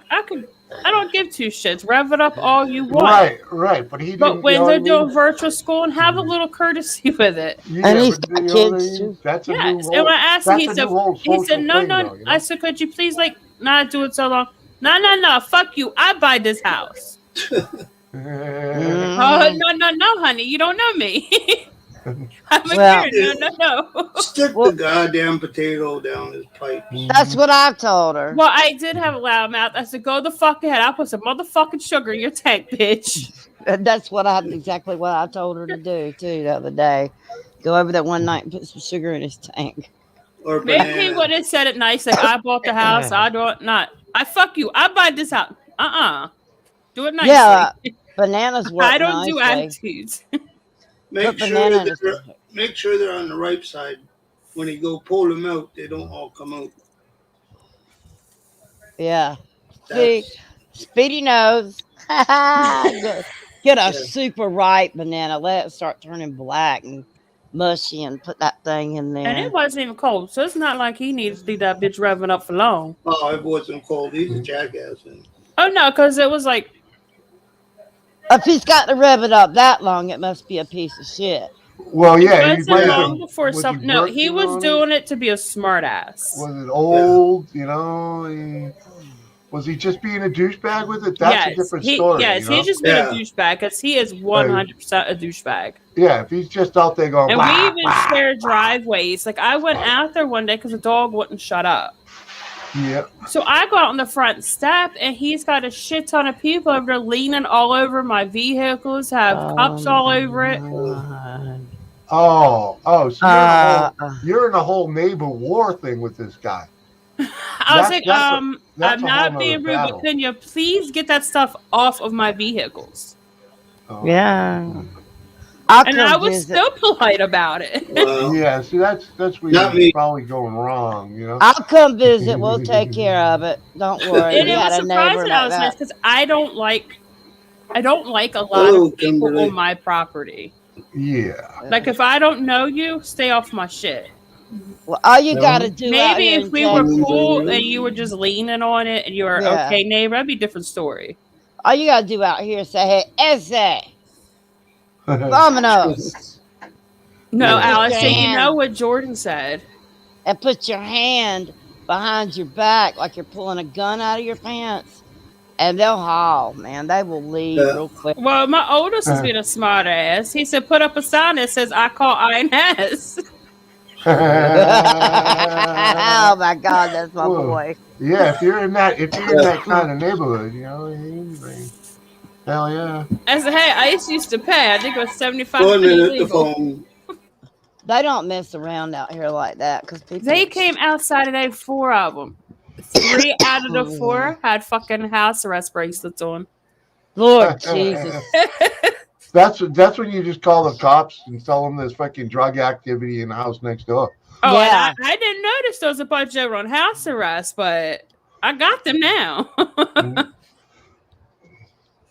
[SPEAKER 4] don't give two shits. Rev it up all you want.
[SPEAKER 3] Right. But he didn't.
[SPEAKER 4] But when
[SPEAKER 3] you know
[SPEAKER 4] they're
[SPEAKER 3] what I mean?
[SPEAKER 4] doing virtual school, and have a little courtesy with it.
[SPEAKER 3] Yeah,
[SPEAKER 2] And he's
[SPEAKER 3] but
[SPEAKER 2] got
[SPEAKER 3] you know what I
[SPEAKER 2] kids,
[SPEAKER 3] mean?
[SPEAKER 2] too.
[SPEAKER 3] That's a
[SPEAKER 4] Yes.
[SPEAKER 3] new
[SPEAKER 4] And
[SPEAKER 3] whole,
[SPEAKER 4] when I asked him,
[SPEAKER 3] that's
[SPEAKER 4] he
[SPEAKER 3] a
[SPEAKER 4] said,
[SPEAKER 3] new whole
[SPEAKER 4] he said,
[SPEAKER 3] social
[SPEAKER 4] no.
[SPEAKER 3] thing, though, you know?
[SPEAKER 4] I said, could you please not do it so long? No. Fuck you. I buy this house.
[SPEAKER 2] Mm.
[SPEAKER 4] Oh, no, honey. You don't know me. I'm a
[SPEAKER 2] Well-
[SPEAKER 4] Karen. No.
[SPEAKER 1] Stick
[SPEAKER 2] Well-
[SPEAKER 1] the goddamn potato down his pipe.
[SPEAKER 2] That's what I told her.
[SPEAKER 4] Well, I did have a loud mouth. I said, go the fuck ahead. I'll put some motherfucking sugar in your tank, bitch.
[SPEAKER 2] That's exactly what I told her to do too the other day. Go over there one night and put some sugar in his tank.
[SPEAKER 1] or
[SPEAKER 4] Maybe he would
[SPEAKER 1] banana.
[SPEAKER 4] have said it nice, like I bought the house. I don't not. I fuck you. I buy this house. Do it nicely.
[SPEAKER 2] Yeah, bananas work
[SPEAKER 4] I don't do
[SPEAKER 2] nicely.
[SPEAKER 4] attitudes.
[SPEAKER 1] Make
[SPEAKER 2] Put banana
[SPEAKER 1] sure
[SPEAKER 2] in his
[SPEAKER 1] they're make sure they're on the right side. When you go pull them out, they don't all come out.
[SPEAKER 2] Yeah. See,
[SPEAKER 1] That's
[SPEAKER 2] Speedy knows. Get a
[SPEAKER 1] yeah.
[SPEAKER 2] super ripe banana. Let it start turning black and mushy and put that thing in
[SPEAKER 4] And it
[SPEAKER 2] there.
[SPEAKER 4] wasn't even cold, so it's not like he needs to leave that bitch revving up for long.
[SPEAKER 1] Oh, it wasn't cold. He's a jackass. And
[SPEAKER 4] Oh no, because it was like,
[SPEAKER 2] If he's got to rev it up that long, it must be a piece of shit.
[SPEAKER 3] Well,
[SPEAKER 4] it
[SPEAKER 3] yeah, he
[SPEAKER 4] wasn't
[SPEAKER 3] might have
[SPEAKER 1] yeah,
[SPEAKER 4] long
[SPEAKER 3] been.
[SPEAKER 4] before
[SPEAKER 3] Was he
[SPEAKER 4] some. No, he
[SPEAKER 3] working
[SPEAKER 4] was
[SPEAKER 3] on it?
[SPEAKER 4] doing it to be a smart ass.
[SPEAKER 3] Was it
[SPEAKER 1] yeah.
[SPEAKER 3] old? Was he just being a douchebag with it? That's a different story,
[SPEAKER 4] He's just been a
[SPEAKER 1] Yeah.
[SPEAKER 4] douchebag because he is
[SPEAKER 3] Like,
[SPEAKER 4] 100% a douchebag.
[SPEAKER 3] yeah, if he's just out there going
[SPEAKER 4] And we
[SPEAKER 3] blah
[SPEAKER 4] even
[SPEAKER 3] blah.
[SPEAKER 4] share driveways. Like I went out there one day because the dog wouldn't shut up.
[SPEAKER 3] Yeah.
[SPEAKER 4] So I go out on the front step, and he's got a shit ton of people over there leaning all over my vehicles, have cups all over it.
[SPEAKER 2] God.
[SPEAKER 3] Oh, so
[SPEAKER 2] Uh,
[SPEAKER 3] you're in a whole neighbor war thing with this guy.
[SPEAKER 4] I was like,
[SPEAKER 3] That's
[SPEAKER 4] I'm
[SPEAKER 3] a whole
[SPEAKER 4] not
[SPEAKER 3] nother
[SPEAKER 4] being rude, but
[SPEAKER 3] battle.
[SPEAKER 4] can you please get that stuff off of my vehicles?
[SPEAKER 3] Oh.
[SPEAKER 2] yeah. I'll
[SPEAKER 4] And I
[SPEAKER 2] come
[SPEAKER 4] was
[SPEAKER 2] visit.
[SPEAKER 4] still polite about it.
[SPEAKER 1] Well,
[SPEAKER 3] Yeah, see, that's where
[SPEAKER 1] not
[SPEAKER 3] you're
[SPEAKER 1] me.
[SPEAKER 3] probably going wrong, you know.
[SPEAKER 2] I'll come visit. We'll take care of it. Don't worry.
[SPEAKER 4] And
[SPEAKER 2] We
[SPEAKER 4] it
[SPEAKER 2] had
[SPEAKER 4] was
[SPEAKER 2] a neighbor
[SPEAKER 4] surprising I
[SPEAKER 2] like
[SPEAKER 4] was nice
[SPEAKER 2] that.
[SPEAKER 4] because I don't like a lot of
[SPEAKER 1] Hello,
[SPEAKER 4] people
[SPEAKER 1] Kimberly.
[SPEAKER 4] on my property.
[SPEAKER 3] Yeah.
[SPEAKER 4] Like if I don't know you, stay off my shit.
[SPEAKER 2] Well, all you got to
[SPEAKER 3] No.
[SPEAKER 2] do out
[SPEAKER 4] Maybe
[SPEAKER 2] here
[SPEAKER 4] if
[SPEAKER 2] in
[SPEAKER 4] we were
[SPEAKER 2] Texas,
[SPEAKER 4] cool and you were just leaning on it and you were
[SPEAKER 2] yeah.
[SPEAKER 4] okay neighbor, that'd be a different story.
[SPEAKER 2] All you got to do out here is say, hey, Ese, vámonos.
[SPEAKER 4] No,
[SPEAKER 1] Yeah.
[SPEAKER 4] Alex,
[SPEAKER 2] Put
[SPEAKER 4] so
[SPEAKER 2] your
[SPEAKER 4] you know
[SPEAKER 2] hand
[SPEAKER 4] what Jordan said.
[SPEAKER 2] and put your hand behind your back like you're pulling a gun out of your pants. And they'll haul, man. They will leave
[SPEAKER 1] Yeah.
[SPEAKER 2] real quick.
[SPEAKER 4] Well, my oldest is being a smart ass. He said, put up a sign that says, I call INS.
[SPEAKER 2] Oh my God, that's my
[SPEAKER 3] Well,
[SPEAKER 2] boy.
[SPEAKER 3] yeah, if you're in that
[SPEAKER 1] Yeah.
[SPEAKER 3] kind of neighborhood, you know, hell yeah.
[SPEAKER 4] I said, hey, I used to pay. I think it was 75
[SPEAKER 1] One
[SPEAKER 4] cents
[SPEAKER 1] minute, the
[SPEAKER 4] legal.
[SPEAKER 1] phone.
[SPEAKER 2] They don't mess around out here like that because people.
[SPEAKER 4] They came outside today, 4 of them. 3 out of the 4 had fucking house arrest bracelets on.
[SPEAKER 2] Lord Jesus.
[SPEAKER 3] That's when you just call the cops and tell them there's fucking drug activity in the house next door.
[SPEAKER 4] Oh,
[SPEAKER 2] Yeah.
[SPEAKER 4] and I didn't notice there was a bunch that were on house arrest, but I got them now.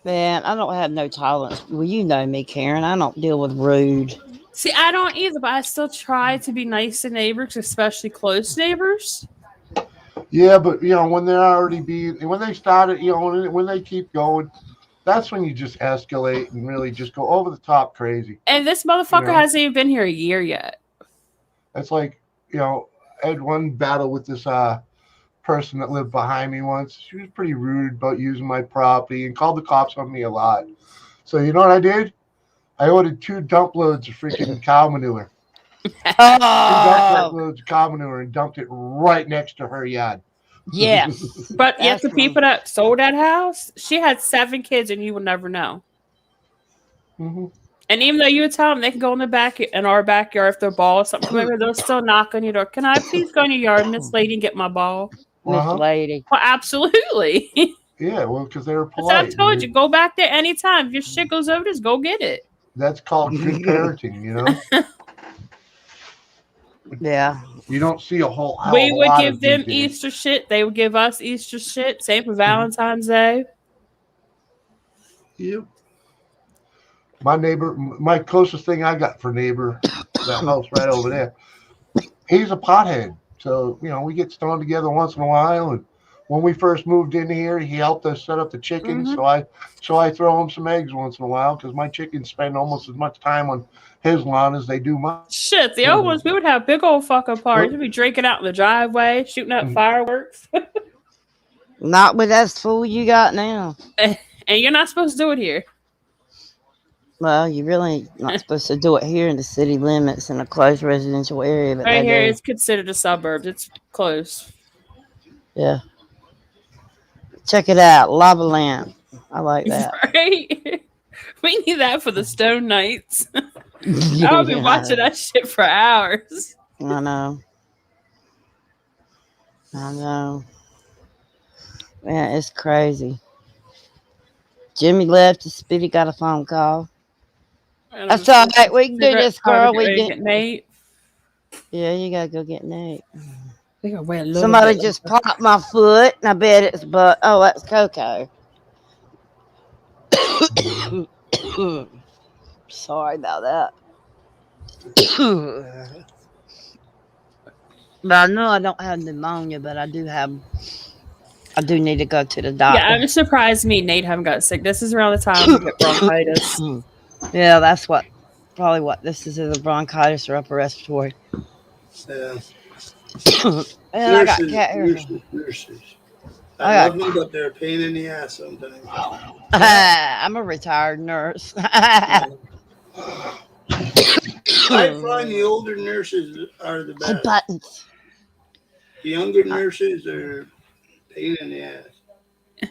[SPEAKER 2] Man, I don't have no tolerance. Well, you know me, Karen. I don't deal with rude.
[SPEAKER 4] See, I don't either, but I still try to be nice to neighbors, especially close neighbors.
[SPEAKER 3] Yeah, but you know when when they started, you know when they keep going, that's when you just escalate and really just go over the top crazy.
[SPEAKER 4] And this motherfucker
[SPEAKER 3] Yeah.
[SPEAKER 4] hasn't even been here a year yet.
[SPEAKER 3] It's like, you know, I had one battle with this person that lived behind me once. She was pretty rude about using my property and called the cops on me a lot. So you know what I did? I ordered 2 dump loads of freaking cow manure. 2 dump
[SPEAKER 2] Oh,
[SPEAKER 3] loads of cow manure and dumped it right next to her yard.
[SPEAKER 2] yes.
[SPEAKER 4] But yet
[SPEAKER 2] That's
[SPEAKER 4] the people that sold that house, she had 7 kids, and you would never know.
[SPEAKER 3] Mhm.
[SPEAKER 4] And even though you would tell them they can go in the back in our backyard if their ball or something, maybe they'll still knock on your door. Can I please go in your yard, Miss Lady, and get my ball?
[SPEAKER 2] Miss
[SPEAKER 3] Uh-huh.
[SPEAKER 2] Lady.
[SPEAKER 4] Well, absolutely.
[SPEAKER 3] Yeah, well, because they were
[SPEAKER 4] That's what I
[SPEAKER 3] polite.
[SPEAKER 4] told you. Go back there anytime. If your shit goes over, just go get it.
[SPEAKER 3] That's called good parenting, you know?
[SPEAKER 2] Yeah.
[SPEAKER 3] You don't see a whole hell
[SPEAKER 4] We
[SPEAKER 3] of a
[SPEAKER 4] would
[SPEAKER 3] lot
[SPEAKER 4] give
[SPEAKER 3] of
[SPEAKER 4] them
[SPEAKER 3] these days.
[SPEAKER 4] Easter shit. They would give us Easter shit. Same for Valentine's Day.
[SPEAKER 3] Yep. My closest thing I got for neighbor, that house right over there, he's a pothead. So, you know, we get stoned together once in a while. And when we first moved in here, he helped us set up the chickens.
[SPEAKER 4] Mhm.
[SPEAKER 3] So I throw him some eggs once in a while because my chickens spend almost as much time on his lawn as they do mine.
[SPEAKER 4] Shit, the old ones, we would have big old fucking parties. We'd be drinking out in the driveway, shooting up fireworks.
[SPEAKER 2] Not with that fool you got now.
[SPEAKER 4] And you're not supposed to do it here.
[SPEAKER 2] Well, you really not supposed to do it here in the city limits in a closed residential area, but
[SPEAKER 4] Right
[SPEAKER 2] they
[SPEAKER 4] here
[SPEAKER 2] do.
[SPEAKER 4] is considered a suburbs. It's close.
[SPEAKER 2] Yeah. Check it out. Lava lamp. I like that.
[SPEAKER 4] Right? We need that for the Stone Nights. I'll be watching that shit for hours.
[SPEAKER 2] I know. I know. Man, it's crazy. Jimmy left. Speedy got a phone call.
[SPEAKER 4] And
[SPEAKER 2] That's all right. We can do
[SPEAKER 4] figure out
[SPEAKER 2] this,
[SPEAKER 4] how to
[SPEAKER 2] girl.
[SPEAKER 4] get
[SPEAKER 2] We
[SPEAKER 4] ready to
[SPEAKER 2] did.
[SPEAKER 4] get Nate.
[SPEAKER 2] Yeah, you gotta go get Nate.
[SPEAKER 4] They gonna wait a little
[SPEAKER 2] Somebody
[SPEAKER 4] bit.
[SPEAKER 2] just popped my foot, and I bet it's but. Oh, that's Coco. Sorry about that. But I know I don't have pneumonia, but I do have. I do need to go to the
[SPEAKER 4] Yeah,
[SPEAKER 2] doctor.
[SPEAKER 4] I'm surprised me and Nate haven't got sick. This is around the time we get bronchitis.
[SPEAKER 2] Yeah, that's probably what this is either bronchitis or upper respiratory.
[SPEAKER 1] Yeah.
[SPEAKER 2] And I got cat hair.
[SPEAKER 1] Nurses.
[SPEAKER 2] I
[SPEAKER 1] I love
[SPEAKER 2] got.
[SPEAKER 1] them, but they're a pain in the ass sometimes.
[SPEAKER 2] I'm a retired nurse.
[SPEAKER 1] I find the older nurses are the
[SPEAKER 2] Hey,
[SPEAKER 1] best.
[SPEAKER 2] buttons.
[SPEAKER 1] The younger nurses are pain in the ass.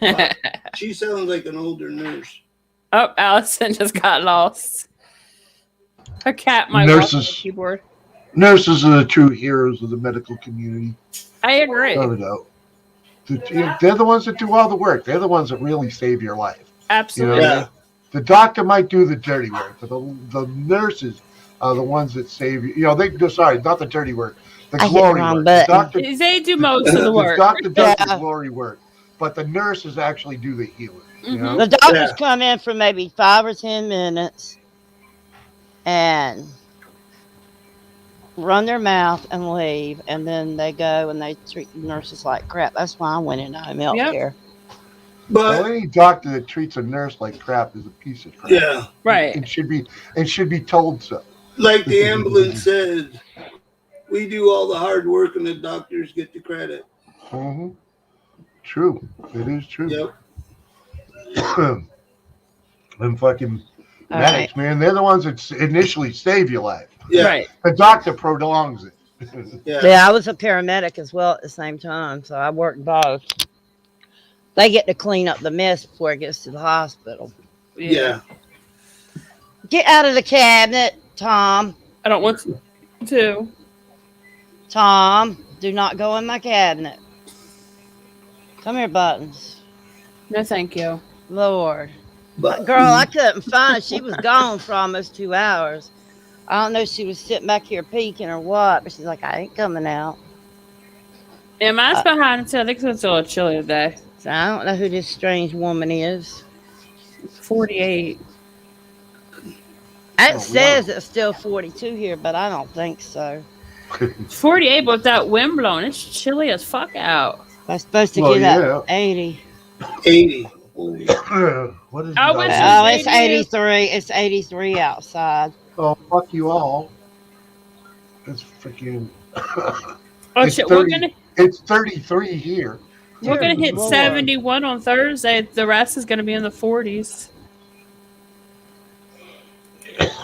[SPEAKER 1] Wow. She sounds like an older nurse.
[SPEAKER 4] Oh, Allison just got lost. Her cat might walk on the keyboard.
[SPEAKER 3] Nurses are the true heroes of the medical community.
[SPEAKER 4] I agree.
[SPEAKER 3] Without a doubt. They're the ones that do all the work. They're the ones that really save your life.
[SPEAKER 4] Absolutely.
[SPEAKER 1] Yeah.
[SPEAKER 3] The doctor might do the dirty work, but the nurses are the ones that save you. Not the dirty work. The
[SPEAKER 2] I hit
[SPEAKER 3] glory
[SPEAKER 2] the wrong
[SPEAKER 3] work.
[SPEAKER 2] button.
[SPEAKER 3] The doctor,
[SPEAKER 4] They do most of the work.
[SPEAKER 3] The doctor does
[SPEAKER 2] Yeah.
[SPEAKER 3] the glory work, but the nurses actually do the healing. You know?
[SPEAKER 2] The doctors
[SPEAKER 1] Yeah.
[SPEAKER 2] come in for maybe 5 or 10 minutes and run their mouth and leave, and then they go and they treat the nurses like crap. That's why I went into home health
[SPEAKER 4] Yep.
[SPEAKER 2] care.
[SPEAKER 3] Well,
[SPEAKER 1] But
[SPEAKER 3] any doctor that treats a nurse like crap is a piece of crap.
[SPEAKER 1] yeah,
[SPEAKER 4] Right.
[SPEAKER 3] It should be told so.
[SPEAKER 1] like the ambulance said, we do all the hard work and the doctors get the credit.
[SPEAKER 3] Mm-hmm. True. It is true.
[SPEAKER 1] Yep.
[SPEAKER 3] And fucking
[SPEAKER 2] All
[SPEAKER 3] medics, man, they're the ones that initially save your life.
[SPEAKER 1] Yeah.
[SPEAKER 4] Right.
[SPEAKER 3] The doctor prolongs it.
[SPEAKER 1] Yeah.
[SPEAKER 2] Yeah, I was a paramedic as well at the same time, so I worked both. They get to clean up the mess before it gets to the hospital.
[SPEAKER 1] Yeah.
[SPEAKER 2] Get out of the cabinet, Tom.
[SPEAKER 4] I don't want to.
[SPEAKER 2] Tom, do not go in my cabinet. Come here, Buttons.
[SPEAKER 4] No, thank you.
[SPEAKER 2] Lord.
[SPEAKER 1] But
[SPEAKER 2] Girl, I couldn't find her. She was gone for almost 2 hours. I don't know if she was sitting back here peeking or what, but she's like, I ain't coming out.
[SPEAKER 4] Yeah, mine's behind until I think it's a little chilly today.
[SPEAKER 2] So I don't know who this strange woman is.
[SPEAKER 4] 48.
[SPEAKER 2] It
[SPEAKER 3] wow.
[SPEAKER 2] says it's still 42 here, but I don't think so.
[SPEAKER 4] 48, but with that wind blowing, it's chilly as fuck out.
[SPEAKER 2] I'm supposed to
[SPEAKER 3] Well,
[SPEAKER 2] get
[SPEAKER 3] yeah.
[SPEAKER 2] up 80.
[SPEAKER 1] 80.
[SPEAKER 3] What is
[SPEAKER 4] I
[SPEAKER 3] it?
[SPEAKER 4] went to-
[SPEAKER 2] Oh, it's
[SPEAKER 4] 80.
[SPEAKER 2] 83. It's 83 outside.
[SPEAKER 3] Oh, fuck you all. It's freaking.
[SPEAKER 4] Oh,
[SPEAKER 3] It's
[SPEAKER 4] shit,
[SPEAKER 3] 30. It's 33 here.
[SPEAKER 4] we're gonna
[SPEAKER 2] Dear
[SPEAKER 4] hit
[SPEAKER 2] Lord.
[SPEAKER 4] 71 on Thursday. The rest is gonna be in the 40s.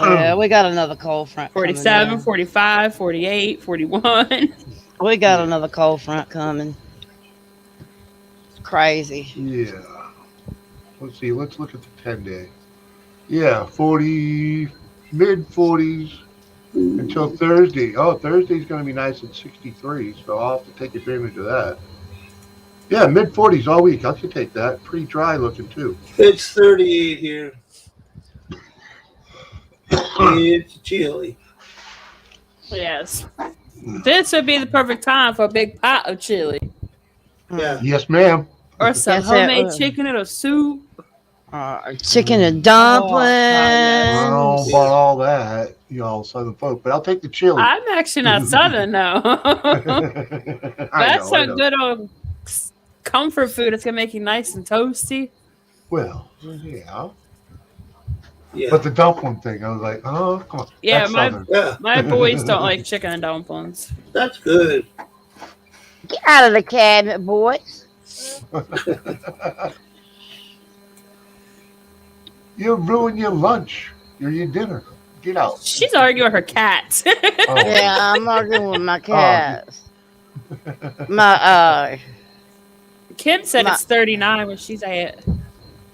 [SPEAKER 2] Yeah, we got another cold front. coming
[SPEAKER 4] 47,
[SPEAKER 2] in.
[SPEAKER 4] 45, 48, 41.
[SPEAKER 2] We got another cold front coming. It's crazy.
[SPEAKER 3] Yeah. Let's see. Let's look at the 10-day. Yeah, 40, mid 40s until Thursday. Oh, Thursday's going to be nice at 63, so I'll have to take advantage of that. Yeah, mid 40s all week. I could take that. Pretty dry looking too.
[SPEAKER 1] It's 38 here. It's chilly.
[SPEAKER 4] Yes. This would be the perfect time for a big pot of chili.
[SPEAKER 1] Yeah.
[SPEAKER 3] Yes, ma'am.
[SPEAKER 4] Or some
[SPEAKER 2] Yes, it
[SPEAKER 4] homemade
[SPEAKER 2] would.
[SPEAKER 4] chicken or soup.
[SPEAKER 2] Chicken and
[SPEAKER 3] I
[SPEAKER 2] dumplings.
[SPEAKER 3] don't know about all that, y'all southern folk, but I'll take the chili.
[SPEAKER 4] I'm actually not southern though. That's
[SPEAKER 3] I
[SPEAKER 4] a
[SPEAKER 3] know.
[SPEAKER 4] good old comfort food. It's gonna make you nice and toasty.
[SPEAKER 3] Well, yeah.
[SPEAKER 1] Yeah.
[SPEAKER 3] But the dumpling thing, I was like, oh, come on.
[SPEAKER 4] Yeah,
[SPEAKER 3] That's
[SPEAKER 4] my
[SPEAKER 3] southern.
[SPEAKER 1] Yeah.
[SPEAKER 4] my boys don't like chicken and dumplings.
[SPEAKER 1] That's good.
[SPEAKER 2] Get out of the cabinet, boys.
[SPEAKER 3] You ruin your lunch or your dinner. Get out.
[SPEAKER 4] She's arguing with her cat.
[SPEAKER 3] Oh.
[SPEAKER 2] Yeah, I'm arguing with my cats. My
[SPEAKER 4] Kim said
[SPEAKER 2] My-
[SPEAKER 4] it's 39 when she's at.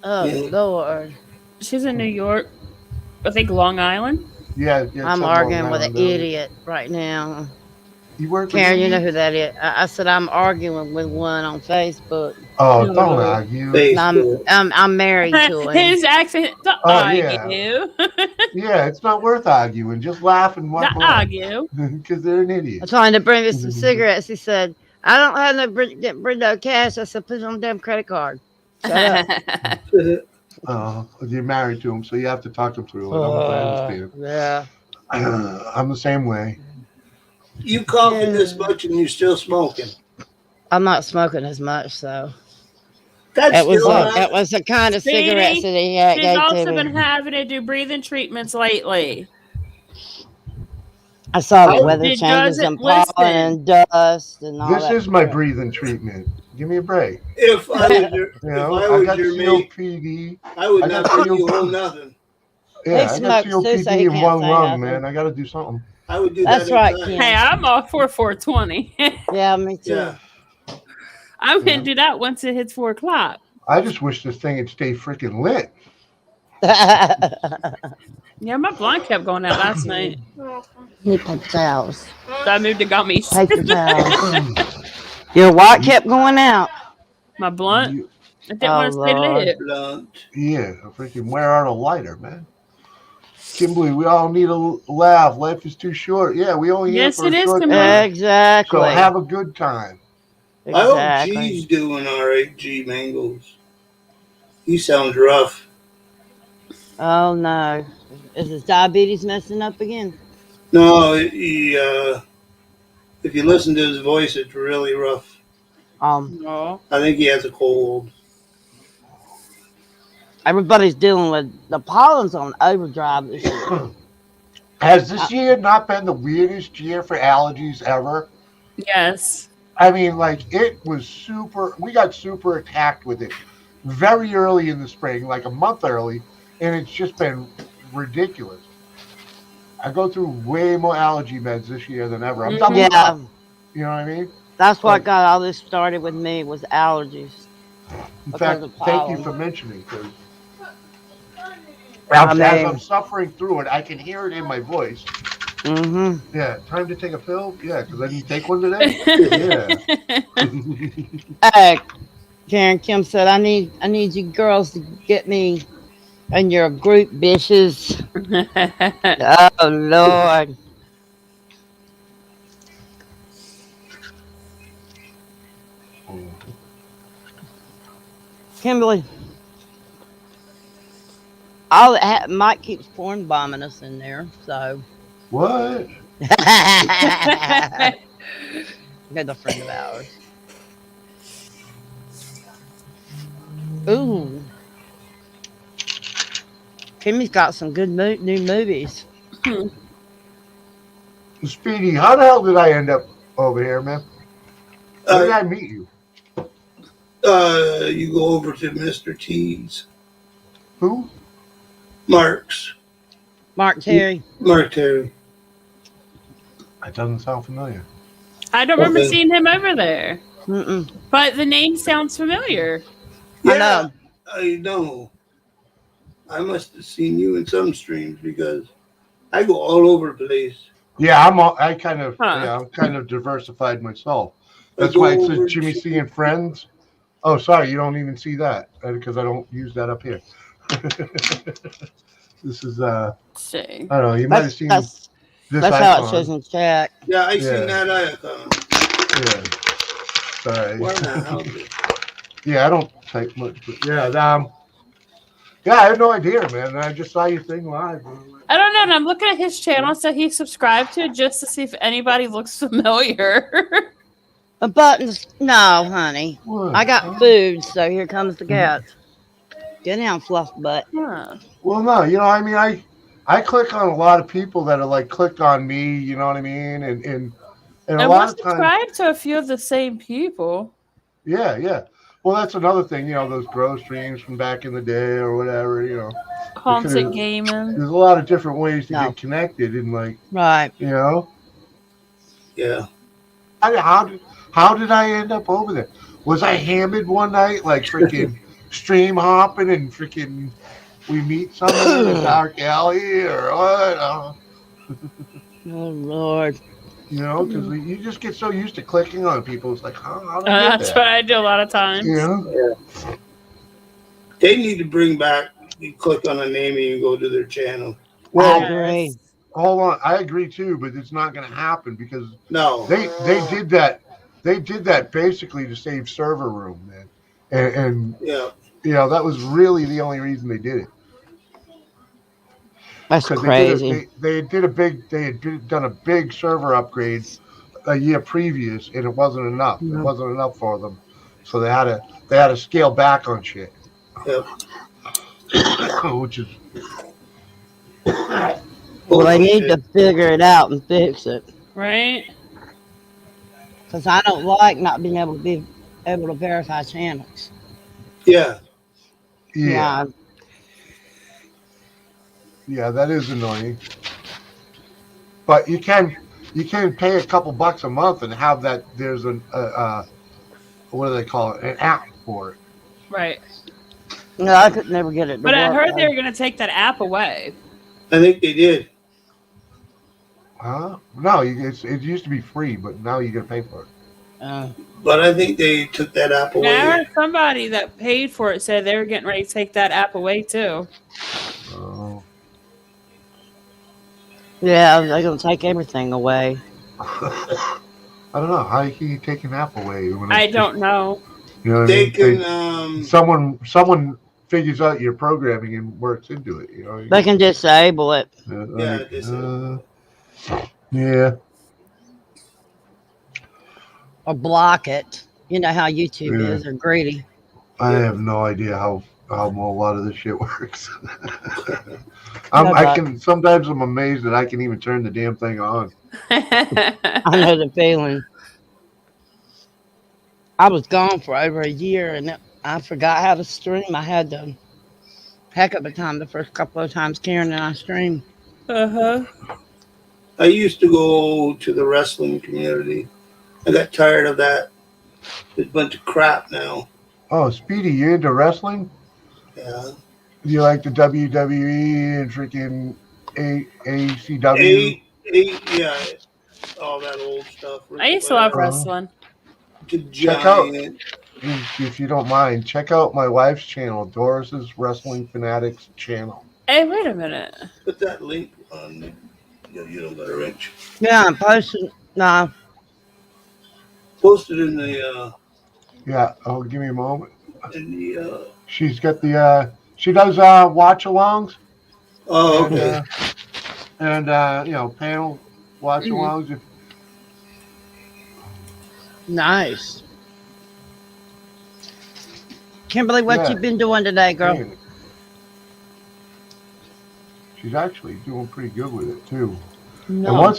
[SPEAKER 2] oh
[SPEAKER 1] Yeah.
[SPEAKER 2] Lord.
[SPEAKER 4] She's in New York. I think Long Island.
[SPEAKER 3] Yeah,
[SPEAKER 2] I'm
[SPEAKER 3] some Long
[SPEAKER 2] arguing with an
[SPEAKER 3] Island area.
[SPEAKER 2] idiot right now.
[SPEAKER 3] You work with
[SPEAKER 2] Karen, you know
[SPEAKER 3] Indians?
[SPEAKER 2] who that is. I said I'm arguing with one on Facebook.
[SPEAKER 3] Oh,
[SPEAKER 4] Oh,
[SPEAKER 3] don't
[SPEAKER 4] Lord.
[SPEAKER 3] argue.
[SPEAKER 2] And
[SPEAKER 1] Facebook.
[SPEAKER 2] I'm married to him.
[SPEAKER 4] His accent. The
[SPEAKER 3] Oh yeah,
[SPEAKER 4] argue.
[SPEAKER 3] yeah. It's not worth arguing. Just laugh and
[SPEAKER 4] The
[SPEAKER 3] walk away
[SPEAKER 4] argue.
[SPEAKER 3] because they're an
[SPEAKER 2] I'm
[SPEAKER 3] idiot.
[SPEAKER 2] trying to bring me some cigarettes. He said, I don't have no bring no cash. I said, put it on the damn credit card. Shut up.
[SPEAKER 3] You're married to him, so you have to talk him through it. I understand.
[SPEAKER 2] Yeah.
[SPEAKER 3] I'm the same way.
[SPEAKER 1] You coughing this much and you still smoking.
[SPEAKER 2] I'm not smoking as much, so
[SPEAKER 1] That's
[SPEAKER 2] it was
[SPEAKER 1] still
[SPEAKER 2] a,
[SPEAKER 1] not.
[SPEAKER 2] it was the kind of
[SPEAKER 4] Speedy,
[SPEAKER 2] cigarettes that he
[SPEAKER 4] she's
[SPEAKER 2] gave to
[SPEAKER 4] also been
[SPEAKER 2] me.
[SPEAKER 4] having to do breathing treatments lately.
[SPEAKER 2] I saw the
[SPEAKER 1] How-
[SPEAKER 2] weather
[SPEAKER 4] She
[SPEAKER 2] changes
[SPEAKER 4] doesn't
[SPEAKER 2] and pollen
[SPEAKER 4] listen.
[SPEAKER 2] and dust and all
[SPEAKER 3] This
[SPEAKER 2] that.
[SPEAKER 3] is my
[SPEAKER 2] crap.
[SPEAKER 3] breathing treatment. Give me a break.
[SPEAKER 1] If I was your,
[SPEAKER 3] You
[SPEAKER 1] if
[SPEAKER 3] know,
[SPEAKER 1] I
[SPEAKER 3] I
[SPEAKER 1] was
[SPEAKER 3] got
[SPEAKER 1] your mate,
[SPEAKER 3] COPD.
[SPEAKER 1] I would
[SPEAKER 3] I
[SPEAKER 1] not
[SPEAKER 3] got
[SPEAKER 1] bring you
[SPEAKER 3] COPD.
[SPEAKER 1] home nothing.
[SPEAKER 3] Yeah, I got
[SPEAKER 2] smokes too, so he
[SPEAKER 3] COPD in
[SPEAKER 2] can't
[SPEAKER 3] one
[SPEAKER 2] say
[SPEAKER 3] lung,
[SPEAKER 2] nothing.
[SPEAKER 3] man. I got to do something.
[SPEAKER 1] I would do
[SPEAKER 2] That's
[SPEAKER 1] that
[SPEAKER 2] right,
[SPEAKER 1] anytime.
[SPEAKER 2] Ken.
[SPEAKER 4] Hey, I'm all for 420.
[SPEAKER 2] Yeah, me too.
[SPEAKER 1] Yeah.
[SPEAKER 4] I'm gonna do that once it hits 4 o'clock.
[SPEAKER 3] I just wish this thing would stay freaking lit.
[SPEAKER 4] Yeah, my blunt kept going out last night.
[SPEAKER 2] Paper towels.
[SPEAKER 4] So I moved to gummies.
[SPEAKER 2] Paper towels. Your what kept going out?
[SPEAKER 4] My blunt.
[SPEAKER 3] You-
[SPEAKER 4] I didn't
[SPEAKER 2] Oh,
[SPEAKER 4] want to stay
[SPEAKER 2] Lord.
[SPEAKER 4] lit.
[SPEAKER 1] Blunt.
[SPEAKER 3] yeah, freaking wear out a lighter, man. Kimberly, we all need a laugh. Life is too short. Yeah, we only here
[SPEAKER 4] Yes,
[SPEAKER 3] for
[SPEAKER 4] it
[SPEAKER 3] a
[SPEAKER 4] is,
[SPEAKER 3] short
[SPEAKER 4] Kimberly.
[SPEAKER 3] time.
[SPEAKER 2] Exactly.
[SPEAKER 3] So have a good time.
[SPEAKER 1] I hope
[SPEAKER 2] Exactly.
[SPEAKER 1] G's doing all right, G Mangles. He sounds rough.
[SPEAKER 2] Oh no. Is his diabetes messing up again?
[SPEAKER 1] No, he, if you listen to his voice, it's really rough.
[SPEAKER 4] No.
[SPEAKER 1] I think he has a cold.
[SPEAKER 2] Everybody's dealing with the pollen's on overdrive this year.
[SPEAKER 3] Has this year not been the weirdest year for allergies ever?
[SPEAKER 4] Yes.
[SPEAKER 3] I mean, like, it was we got super attacked with it very early in the spring, like a month early, and it's just been ridiculous. I go through way more allergy meds this year than ever. I'm doubling
[SPEAKER 2] Yeah,
[SPEAKER 3] up. You know what I mean?
[SPEAKER 2] that's what
[SPEAKER 3] Like-
[SPEAKER 2] got all this started with me was allergies.
[SPEAKER 3] In
[SPEAKER 2] Because
[SPEAKER 3] fact,
[SPEAKER 2] of
[SPEAKER 3] thank you
[SPEAKER 2] pollen.
[SPEAKER 3] for mentioning, because
[SPEAKER 2] I
[SPEAKER 3] as
[SPEAKER 2] mean-
[SPEAKER 3] I'm suffering through it, I can hear it in my voice.
[SPEAKER 2] Mm-hmm.
[SPEAKER 3] Yeah, time to take a pill? Yeah, because I didn't take one today. Yeah.
[SPEAKER 2] Hey, Karen Kim said, I need you girls to get me in your group, bitches. Oh Lord. Kimberly. Mike keeps porn bombing us in there, so
[SPEAKER 3] What?
[SPEAKER 2] good a friend of ours. Ooh. Kimmy's got some good new movies.
[SPEAKER 3] Speedy, how the hell did I end up over here, man? Where did
[SPEAKER 1] Uh,
[SPEAKER 3] I meet you?
[SPEAKER 1] you go over to Mr. T's.
[SPEAKER 3] Who?
[SPEAKER 1] Mark's.
[SPEAKER 2] Mark Terry.
[SPEAKER 1] Mark Terry.
[SPEAKER 3] That doesn't sound familiar.
[SPEAKER 4] I don't remember
[SPEAKER 1] Okay.
[SPEAKER 4] seeing him over there,
[SPEAKER 2] Mm-mm.
[SPEAKER 4] but the name sounds familiar.
[SPEAKER 2] I
[SPEAKER 1] Yeah,
[SPEAKER 2] know.
[SPEAKER 1] I know. I must have seen you in some streams because I go all over the place.
[SPEAKER 3] Yeah, I kind of,
[SPEAKER 4] Huh.
[SPEAKER 3] yeah, I'm kind of diversified myself.
[SPEAKER 1] I
[SPEAKER 3] That's
[SPEAKER 1] go
[SPEAKER 3] why it
[SPEAKER 1] over
[SPEAKER 3] says Jimmy
[SPEAKER 1] to-
[SPEAKER 3] C and Friends. Oh, sorry, you don't even see that because I don't use that up here. This is, I
[SPEAKER 4] Let's see.
[SPEAKER 3] don't know, you might have seen
[SPEAKER 2] That's
[SPEAKER 3] this
[SPEAKER 2] how it
[SPEAKER 3] icon.
[SPEAKER 2] says in chat.
[SPEAKER 1] Yeah, I
[SPEAKER 3] Yeah.
[SPEAKER 1] seen that icon.
[SPEAKER 3] Yeah. Sorry.
[SPEAKER 1] Why the hell did-
[SPEAKER 3] Yeah, I don't type much, but yeah, I had no idea, man. I just saw your thing live.
[SPEAKER 4] I don't know, and I'm looking at his channel, so he subscribed to it just to see if anybody looks familiar.
[SPEAKER 2] The buttons. No, honey.
[SPEAKER 3] What?
[SPEAKER 2] I got food, so here comes the cat. Get down, fluff butt.
[SPEAKER 4] Huh.
[SPEAKER 3] Well, no, I mean, I click on a lot of people that are like click on me, you know what I mean, and a
[SPEAKER 4] And we're
[SPEAKER 3] lot of times,
[SPEAKER 4] subscribed to a few of the same people.
[SPEAKER 3] yeah. Well, that's another thing, those grow streams from back in the day or whatever,
[SPEAKER 4] Haunted
[SPEAKER 3] Because-
[SPEAKER 4] Gaming.
[SPEAKER 3] There's a lot of different ways to
[SPEAKER 2] No.
[SPEAKER 3] get connected, and like,
[SPEAKER 2] Right.
[SPEAKER 1] Yeah.
[SPEAKER 3] How did I end up over there? Was I hammered one night, like freaking stream hopping and freaking we meet someone in a dark alley or what?
[SPEAKER 2] Oh Lord.
[SPEAKER 3] You know, because you just get so used to clicking on people. It's like, how do I get
[SPEAKER 4] That's what
[SPEAKER 3] that?
[SPEAKER 4] I do a lot of times.
[SPEAKER 3] You know?
[SPEAKER 1] They need to bring back. You click on a name and you go to their channel.
[SPEAKER 2] I
[SPEAKER 3] Well,
[SPEAKER 2] agree.
[SPEAKER 3] hold on. I agree too, but it's not going to happen because
[SPEAKER 1] No.
[SPEAKER 3] they did that. They did that basically to save server room, man. And
[SPEAKER 1] Yeah.
[SPEAKER 3] you know that was really the only reason they did it.
[SPEAKER 2] That's
[SPEAKER 3] Because
[SPEAKER 2] crazy.
[SPEAKER 3] they had done a big server upgrade a year previous, and it wasn't enough. It wasn't enough for them, so they had to scale back on shit,
[SPEAKER 1] Yep.
[SPEAKER 3] which is
[SPEAKER 2] Well, they need to
[SPEAKER 1] Bullshit.
[SPEAKER 2] figure it out and fix it.
[SPEAKER 4] Right?
[SPEAKER 2] Because I don't like not being able to verify channels.
[SPEAKER 1] Yeah.
[SPEAKER 3] yeah,
[SPEAKER 2] Yeah.
[SPEAKER 3] yeah, that is annoying. But you can pay a couple bucks a month and have that. There's what do they call it? An app for it.
[SPEAKER 4] Right.
[SPEAKER 2] No, I could never get it to
[SPEAKER 4] But I
[SPEAKER 2] work
[SPEAKER 4] heard they
[SPEAKER 2] though.
[SPEAKER 4] were going to take that app away.
[SPEAKER 1] I think they did.
[SPEAKER 3] Huh? No, it used to be free, but now you got to pay for it.
[SPEAKER 1] But I think they took that app
[SPEAKER 4] Now, I
[SPEAKER 1] away.
[SPEAKER 4] heard somebody that paid for it said they were getting ready to take that app away too.
[SPEAKER 3] Oh.
[SPEAKER 2] Yeah, they're gonna take everything away.
[SPEAKER 3] I don't know how can you take an app away when
[SPEAKER 4] I
[SPEAKER 3] it's just,
[SPEAKER 4] don't know.
[SPEAKER 3] you know what I
[SPEAKER 1] They
[SPEAKER 3] mean?
[SPEAKER 1] can.
[SPEAKER 3] Someone figures out your programming and works into it. You know.
[SPEAKER 2] They can disable it
[SPEAKER 1] Yeah.
[SPEAKER 3] Like,
[SPEAKER 1] Disable.
[SPEAKER 3] yeah,
[SPEAKER 2] or block it. You know how YouTube
[SPEAKER 3] yeah.
[SPEAKER 2] is. They're greedy.
[SPEAKER 3] I
[SPEAKER 1] Yep.
[SPEAKER 3] have no idea how a lot of this shit works.
[SPEAKER 2] No,
[SPEAKER 3] I
[SPEAKER 2] but
[SPEAKER 3] can sometimes I'm amazed that I can even turn the damn thing on.
[SPEAKER 2] I know the feeling. I was gone for over a year and I forgot how to stream. I had the heck of a time the first couple of times Karen and I streamed.
[SPEAKER 4] Uh-huh.
[SPEAKER 1] I used to go to the wrestling community. I got tired of that. It's a bunch of crap now.
[SPEAKER 3] Oh, Speedy, you into wrestling?
[SPEAKER 1] Yeah.
[SPEAKER 3] Do you like the WWE and freaking ACW?
[SPEAKER 1] Yeah. All that old stuff.
[SPEAKER 4] I
[SPEAKER 1] Ricky
[SPEAKER 4] used to love
[SPEAKER 1] Flair,
[SPEAKER 4] wrestling.
[SPEAKER 1] to
[SPEAKER 3] Check out
[SPEAKER 1] Giant.
[SPEAKER 3] if you don't mind. Check out my wife's channel, Doris's Wrestling Fanatics channel.
[SPEAKER 4] Hey, wait a minute.
[SPEAKER 1] Put that link on. You don't got a wrench.
[SPEAKER 2] Yeah, I'm posting. No,
[SPEAKER 1] Post it in the.
[SPEAKER 3] Yeah. Oh, give me a moment.
[SPEAKER 1] In the.
[SPEAKER 3] She's got the. She does watch alongs
[SPEAKER 1] Oh,
[SPEAKER 3] and
[SPEAKER 1] okay.
[SPEAKER 3] you know panel watch alongs. If
[SPEAKER 2] nice. Kimberly, what
[SPEAKER 3] Yeah.
[SPEAKER 2] you been doing today, girl?
[SPEAKER 3] man, she's actually doing pretty good with it too. And
[SPEAKER 2] No.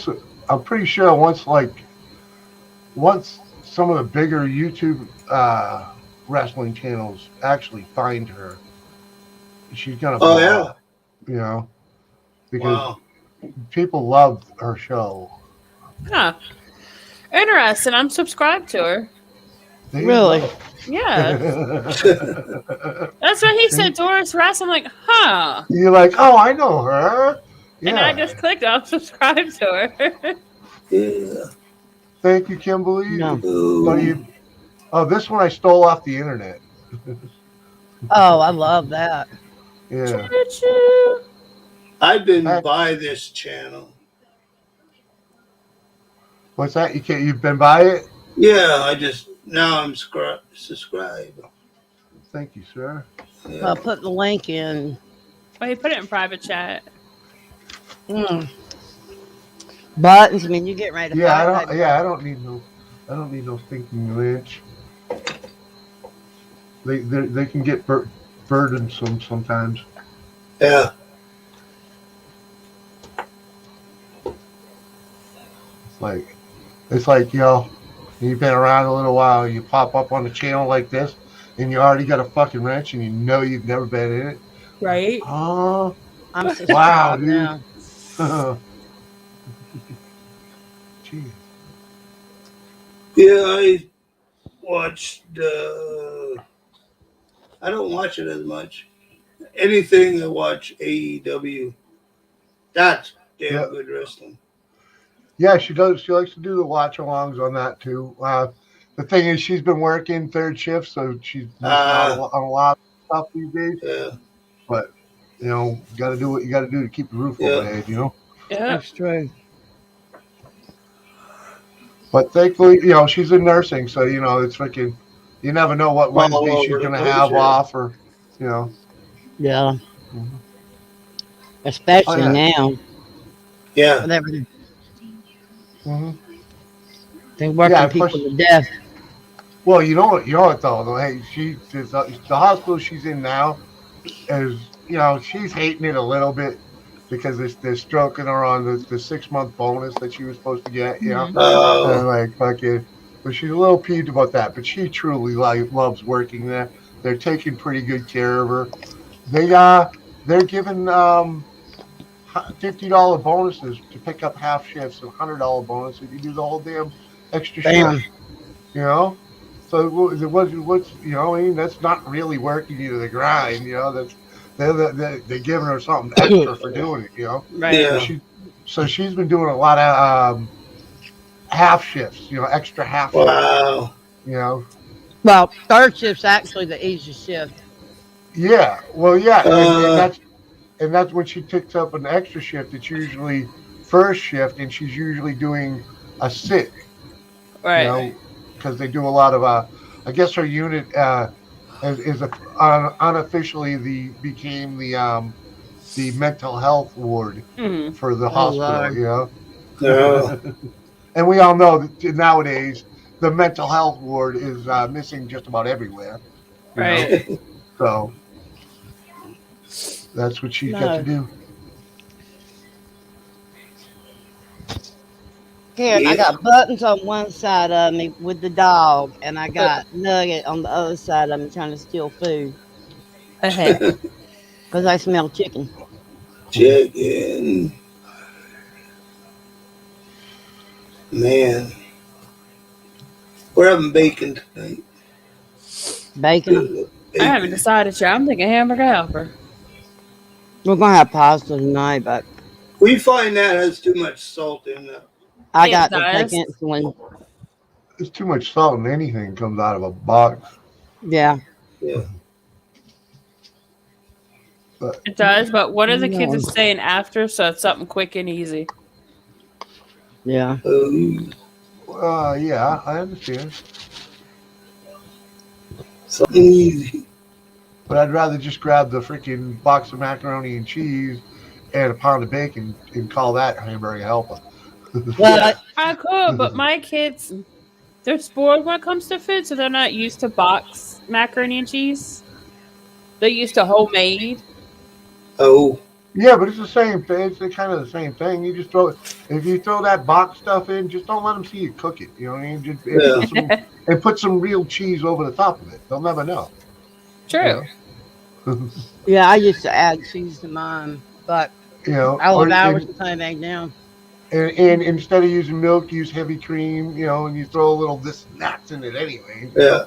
[SPEAKER 3] I'm pretty sure once some of the bigger YouTube wrestling channels actually find her, she's gonna blow
[SPEAKER 1] Oh, yeah.
[SPEAKER 3] up, you know, because
[SPEAKER 1] Wow.
[SPEAKER 3] people love her show.
[SPEAKER 4] Huh. Interesting. I'm subscribed to her.
[SPEAKER 3] There you
[SPEAKER 2] Really?
[SPEAKER 3] go.
[SPEAKER 4] Yeah. That's what he said, Doris Wrestling. I'm like, huh.
[SPEAKER 3] You're like, oh, I know her.
[SPEAKER 4] And I
[SPEAKER 3] Yeah.
[SPEAKER 4] just clicked on subscribe to her.
[SPEAKER 1] Yeah.
[SPEAKER 3] Thank you, Kimberly.
[SPEAKER 2] No.
[SPEAKER 3] Oh, this one I stole off the internet.
[SPEAKER 2] Oh, I love that.
[SPEAKER 3] Yeah.
[SPEAKER 4] Choo-choo.
[SPEAKER 1] I've been
[SPEAKER 3] Hey.
[SPEAKER 1] by this channel.
[SPEAKER 3] What's that? You've been by it?
[SPEAKER 1] Yeah, now I'm subscribed.
[SPEAKER 3] Thank you, sir.
[SPEAKER 1] Yeah.
[SPEAKER 2] I'll put the link in.
[SPEAKER 4] Oh, he put it in private chat.
[SPEAKER 2] Buttons. I mean, you get ready to
[SPEAKER 3] Yeah,
[SPEAKER 2] fight, baby.
[SPEAKER 3] I don't need no stinking lynch. They can get burdensome sometimes.
[SPEAKER 1] Yeah.
[SPEAKER 3] It's like, you've been around a little while, you pop up on a channel like this, and you already got a fucking wrench, and you know you've never been in it.
[SPEAKER 4] Right?
[SPEAKER 3] Oh,
[SPEAKER 2] I'm
[SPEAKER 3] wow,
[SPEAKER 2] subscribed
[SPEAKER 3] dude.
[SPEAKER 2] now.
[SPEAKER 3] Jeez.
[SPEAKER 1] Yeah, I watched. I don't watch it as much. anything I watch AEW, that's damn
[SPEAKER 3] Yeah.
[SPEAKER 1] good wrestling.
[SPEAKER 3] Yeah, she does. She likes to do the watch alongs on that too. The thing is, she's been working third shift, so she's missing out on a lot of stuff these days.
[SPEAKER 1] Yeah,
[SPEAKER 3] But you got to do what you got to do to keep the roof over
[SPEAKER 1] yeah.
[SPEAKER 3] the head.
[SPEAKER 4] Yeah.
[SPEAKER 2] That's true.
[SPEAKER 3] But thankfully, she's in nursing, so it's freaking. You never know what
[SPEAKER 1] All
[SPEAKER 3] Wednesday she's
[SPEAKER 1] over the
[SPEAKER 3] gonna
[SPEAKER 1] place.
[SPEAKER 3] have
[SPEAKER 1] Yeah,
[SPEAKER 3] off, or you know.
[SPEAKER 2] Yeah,
[SPEAKER 3] Mhm. Oh
[SPEAKER 2] especially
[SPEAKER 3] yeah.
[SPEAKER 2] now.
[SPEAKER 1] yeah.
[SPEAKER 2] Whatever.
[SPEAKER 3] Hmm.
[SPEAKER 2] They're
[SPEAKER 3] Yeah.
[SPEAKER 2] working
[SPEAKER 3] Plus,
[SPEAKER 2] people to death.
[SPEAKER 3] well, you know what though. Hey, the hospital she's in now is she's hating it a little bit because they're stroking her on the 6 month bonus that she was supposed to get.
[SPEAKER 4] Mhm.
[SPEAKER 3] And
[SPEAKER 1] Oh,
[SPEAKER 3] like fucking, but she's a little peeved about that. But she truly loves working there. They're taking pretty good care of her. They're giving $50 bonuses to pick up half shifts and $100 bonus if you do the whole damn extra shift.
[SPEAKER 2] Damn.
[SPEAKER 3] You know. So what's I mean, that's not really working you to the grind. That's they're giving her something extra for doing it.
[SPEAKER 4] Right.
[SPEAKER 3] So
[SPEAKER 1] yeah.
[SPEAKER 3] she's been doing a lot of half shifts. Extra half shifts.
[SPEAKER 1] Wow.
[SPEAKER 3] You know.
[SPEAKER 2] Well, third shift's actually the easiest shift.
[SPEAKER 3] Yeah. Well, yeah, and
[SPEAKER 1] Uh,
[SPEAKER 3] that's when she picks up an extra shift. It's usually first shift, and she's usually doing a sit. You
[SPEAKER 4] Right.
[SPEAKER 3] know, because they do a lot of. I guess her unit unofficially became the mental health ward
[SPEAKER 4] Mhm.
[SPEAKER 3] for the
[SPEAKER 2] Oh
[SPEAKER 3] hospital.
[SPEAKER 2] Lord.
[SPEAKER 1] no.
[SPEAKER 3] And we all know that nowadays the mental health ward is missing just about everywhere. You know,
[SPEAKER 4] Right.
[SPEAKER 3] so that's what she's got to
[SPEAKER 2] No.
[SPEAKER 3] do.
[SPEAKER 2] Karen, I
[SPEAKER 1] Yeah.
[SPEAKER 2] got Buttons on one side of me with the dog, and I
[SPEAKER 4] Uh,
[SPEAKER 2] got Nugget on the other side of me trying to steal food
[SPEAKER 4] uh-huh.
[SPEAKER 2] because I smell chicken.
[SPEAKER 1] Chicken. Man, we're having bacon tonight.
[SPEAKER 2] Bacon.
[SPEAKER 4] I haven't
[SPEAKER 1] Bacon.
[SPEAKER 4] decided yet. I'm thinking hamburger helper.
[SPEAKER 2] We're going to have pasta tonight, but
[SPEAKER 1] We find that has too much salt in it.
[SPEAKER 2] I
[SPEAKER 4] It
[SPEAKER 2] got to take
[SPEAKER 4] does.
[SPEAKER 2] insulin.
[SPEAKER 3] There's too much salt in anything comes out of a box.
[SPEAKER 2] Yeah.
[SPEAKER 1] Yeah.
[SPEAKER 3] But
[SPEAKER 4] It does. But what are the kids
[SPEAKER 2] No.
[SPEAKER 4] are saying after? So it's something quick and easy.
[SPEAKER 2] Yeah.
[SPEAKER 3] yeah, I understand.
[SPEAKER 1] Something easy.
[SPEAKER 3] But I'd rather just grab the freaking box of macaroni and cheese and a pound of bacon and call that hamburger helper.
[SPEAKER 2] Well,
[SPEAKER 1] Yeah.
[SPEAKER 4] I could, but my kids, they're spoiled when it comes to food, so they're not used to box macaroni and cheese. They're used to homemade.
[SPEAKER 1] Oh,
[SPEAKER 3] Yeah, but it's the same thing. It's kind of the same thing. You just if you throw that box stuff in, just don't let them see you cook it. You know what I mean?
[SPEAKER 1] yeah.
[SPEAKER 3] And put some real cheese over the top of it. They'll never know.
[SPEAKER 4] True.
[SPEAKER 2] yeah, I used to add cheese to mine, but I
[SPEAKER 3] Or
[SPEAKER 2] love ours the same egg now.
[SPEAKER 3] and instead of using milk, use heavy cream. And you throw a little this and that in it anyway.
[SPEAKER 1] Yeah.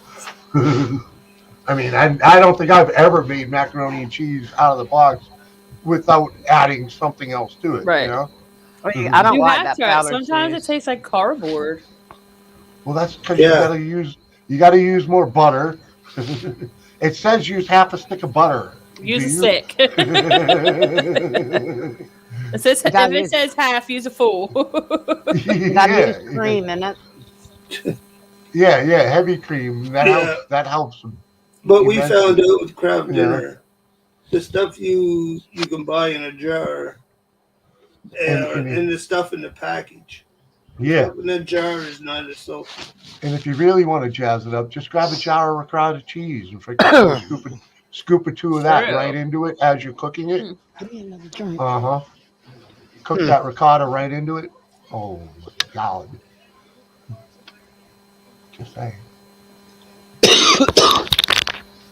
[SPEAKER 3] I mean, I don't think I've ever made macaroni and cheese out of the box without adding something else to it.
[SPEAKER 4] Right.
[SPEAKER 2] I mean, I don't
[SPEAKER 4] You
[SPEAKER 2] like
[SPEAKER 4] have
[SPEAKER 2] that
[SPEAKER 4] to. Right?
[SPEAKER 2] powdered
[SPEAKER 4] Sometimes it
[SPEAKER 2] cheese.
[SPEAKER 4] tastes like cardboard.
[SPEAKER 3] Well, that's because
[SPEAKER 1] Yeah.
[SPEAKER 3] you gotta use more butter. It says use half a stick of butter.
[SPEAKER 4] Use
[SPEAKER 3] Do
[SPEAKER 4] a
[SPEAKER 3] you?
[SPEAKER 4] stick. It says, if
[SPEAKER 2] Gotta
[SPEAKER 4] it
[SPEAKER 2] use,
[SPEAKER 4] says half, use a full.
[SPEAKER 2] gotta
[SPEAKER 3] yeah,
[SPEAKER 2] use cream in it.
[SPEAKER 3] yeah, heavy cream. That
[SPEAKER 1] Yeah.
[SPEAKER 3] helps. That helps
[SPEAKER 1] But we found
[SPEAKER 3] immensely.
[SPEAKER 1] out with Kraft
[SPEAKER 3] Yeah,
[SPEAKER 1] dinner, the stuff you can buy in a jar
[SPEAKER 3] and
[SPEAKER 1] and the stuff in the package.
[SPEAKER 3] yeah,
[SPEAKER 1] Stuff in the jar is not as salty.
[SPEAKER 3] and if you really want to jazz it up, just grab a jar of ricotta cheese and freaking throw a scoop or two of that
[SPEAKER 4] True.
[SPEAKER 3] right into it as you're cooking it.
[SPEAKER 2] Give me another drink.
[SPEAKER 3] Uh-huh. Cook
[SPEAKER 2] Hmm.
[SPEAKER 3] that ricotta right into it. Oh my God. Just saying.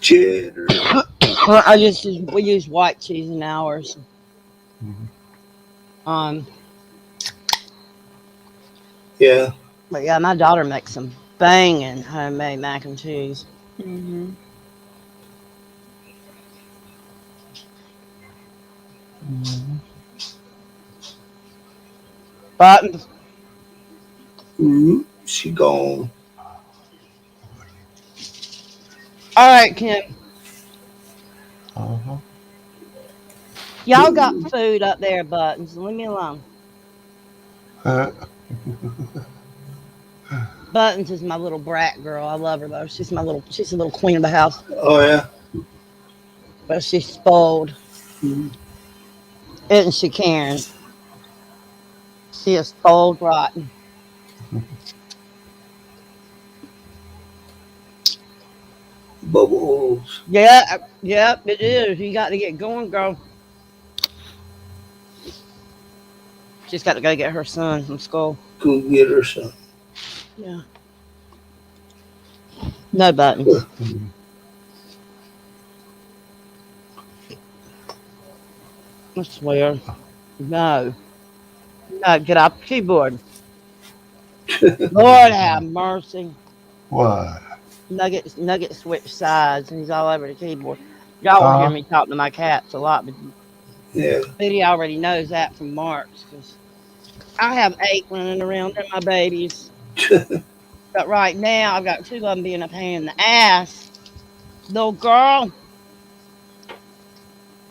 [SPEAKER 1] Cheddar.
[SPEAKER 2] Well, we use white cheese in ours.
[SPEAKER 3] Mhm.
[SPEAKER 1] Yeah.
[SPEAKER 2] But yeah, my daughter makes some banging homemade mac and cheese.
[SPEAKER 4] hmm
[SPEAKER 3] Mhm.
[SPEAKER 2] Buttons.
[SPEAKER 1] She gone.
[SPEAKER 2] All right, Kim.
[SPEAKER 3] Uh-huh.
[SPEAKER 2] Y'all got food up there, Buttons. Leave me alone.
[SPEAKER 3] Uh,
[SPEAKER 2] Buttons is my little brat girl. I love her though. She's a little queen of the house.
[SPEAKER 1] Oh yeah.
[SPEAKER 2] But she's spoiled.
[SPEAKER 1] Mhm.
[SPEAKER 2] Isn't she, Karen? She is spoiled rotten.
[SPEAKER 1] Bubbles.
[SPEAKER 2] Yeah, yep, it is. You got to get going, girl. She's got to go get her son from school.
[SPEAKER 1] Go get her some.
[SPEAKER 2] Yeah. No Buttons. I swear. No. No, get off the keyboard. Lord have mercy.
[SPEAKER 3] what?
[SPEAKER 2] Nugget switched sides and he's all over the keyboard. Y'all will hear
[SPEAKER 3] Uh-huh.
[SPEAKER 2] me talking to my cats a lot, but
[SPEAKER 1] Yeah.
[SPEAKER 2] Speedy already knows that from March because I have 8 running around. They're my babies. But right now, I've got 2 of them being a pain in the ass. Little girl,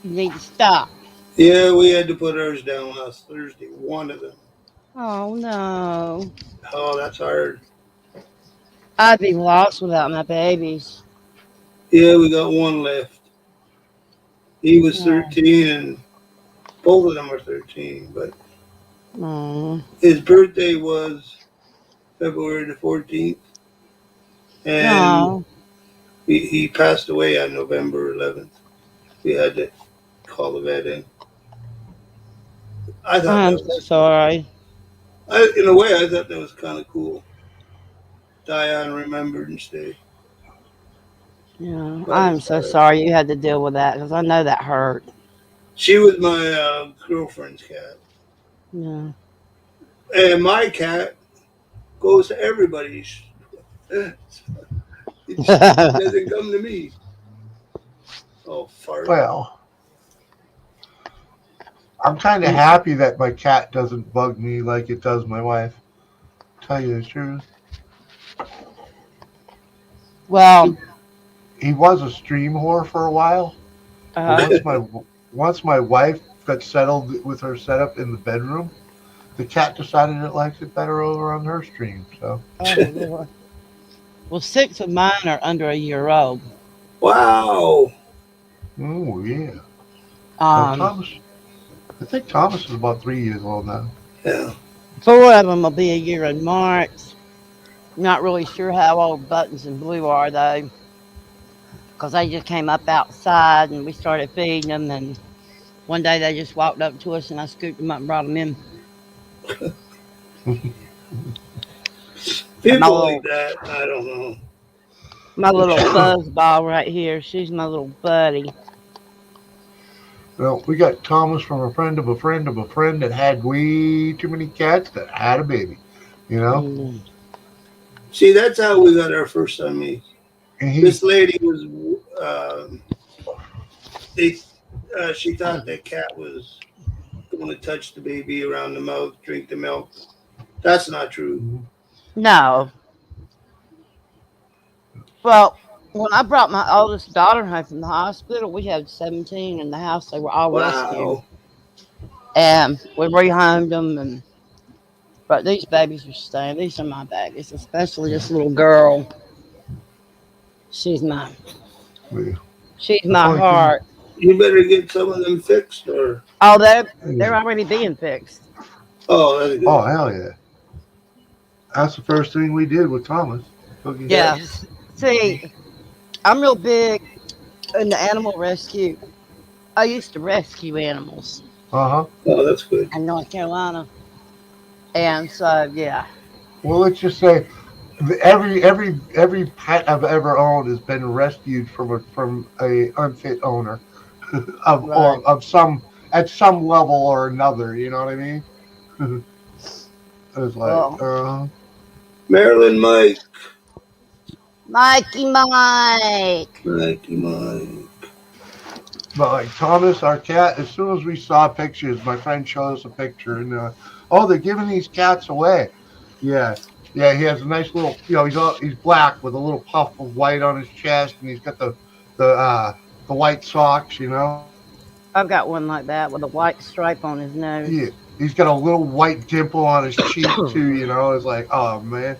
[SPEAKER 2] you need to stop.
[SPEAKER 1] Yeah, we had to put ours down last Thursday. One of them.
[SPEAKER 2] Oh no.
[SPEAKER 1] Oh, that's hard.
[SPEAKER 2] I'd be lost without my babies.
[SPEAKER 1] Yeah, we got one left. He was
[SPEAKER 2] Oh,
[SPEAKER 1] 13, and both of them are 13. But
[SPEAKER 2] no.
[SPEAKER 1] his birthday was February the 14th, and
[SPEAKER 2] No.
[SPEAKER 1] he passed away on November 11th. We had to call the vet in. I thought
[SPEAKER 2] I'm
[SPEAKER 1] that
[SPEAKER 2] so
[SPEAKER 1] was,
[SPEAKER 2] sorry.
[SPEAKER 1] in a way, I thought that was kind of cool. Die on Remembrance Day.
[SPEAKER 2] Yeah,
[SPEAKER 1] But
[SPEAKER 2] I'm
[SPEAKER 1] it's
[SPEAKER 2] so sorry you had to deal with that because I know that hurt.
[SPEAKER 1] She was my girlfriend's cat,
[SPEAKER 2] Yeah.
[SPEAKER 1] and my cat goes to everybody's. It doesn't come to me. Oh, fart.
[SPEAKER 3] Well, I'm kind of happy that my cat doesn't bug me like it does my wife. Tell you the truth.
[SPEAKER 2] Well,
[SPEAKER 3] He was a stream whore for a while, but
[SPEAKER 2] uh,
[SPEAKER 3] once my wife got settled with her setup in the bedroom, the cat decided it likes it better over on her stream. So,
[SPEAKER 2] oh Lord. Well, 6 of mine are under a year old.
[SPEAKER 1] Wow.
[SPEAKER 3] oh yeah.
[SPEAKER 2] Um,
[SPEAKER 3] Thomas, I think Thomas is about 3 years old now.
[SPEAKER 1] Yeah.
[SPEAKER 2] 4 of them will be a year in March. Not really sure how old Buttons and Blue are though, because they just came up outside and we started feeding them. And one day they just walked up to us and I scooped them up and brought them in. And
[SPEAKER 1] People like that, I don't know.
[SPEAKER 2] my little fuzzball right here, she's my little buddy.
[SPEAKER 3] Well, we got Thomas from a friend of a friend of a friend that had way too many cats that had a baby. You know,
[SPEAKER 2] Mm.
[SPEAKER 1] See, that's how we got our first son, me.
[SPEAKER 3] and he
[SPEAKER 1] This lady was, they, she thought that cat was going to touch the baby around the mouth, drink the milk. That's not true.
[SPEAKER 2] No. Well, when I brought my oldest daughter home from the hospital, we had 17 in the house. They were all rescued.
[SPEAKER 1] Wow.
[SPEAKER 2] And we rehomed them. But these babies are staying. These are my babies, especially this little girl. She's my,
[SPEAKER 3] yeah,
[SPEAKER 2] she's
[SPEAKER 3] the
[SPEAKER 2] my
[SPEAKER 3] funny thing,
[SPEAKER 2] heart.
[SPEAKER 1] You better get some of them fixed, or
[SPEAKER 2] Oh, they're already being fixed.
[SPEAKER 1] oh, that's good.
[SPEAKER 3] oh hell yeah, that's the first thing we did with Thomas. Okay.
[SPEAKER 2] Yeah. See, I'm real big into animal rescue. I used to rescue animals
[SPEAKER 3] Uh huh.
[SPEAKER 1] Oh, that's good.
[SPEAKER 2] in North Carolina. And so, yeah.
[SPEAKER 3] Well, let's just say every pet I've ever owned has been rescued from a unfit owner
[SPEAKER 2] Right.
[SPEAKER 3] of some at some level or another. You know what I mean? It's like,
[SPEAKER 2] Well,
[SPEAKER 1] Marilyn Mike.
[SPEAKER 2] Mikey Mike.
[SPEAKER 1] Mikey Mike.
[SPEAKER 3] But like Thomas, our cat, as soon as we saw pictures, my friend showed us a picture, and oh, they're giving these cats away. Yeah, yeah, he has a nice little, he's black with a little puff of white on his chest, and he's got the white socks.
[SPEAKER 2] I've got one like that with a white stripe on his
[SPEAKER 3] Yeah,
[SPEAKER 2] nose.
[SPEAKER 3] he's got a little white dimple on his cheek too. It's like, oh man,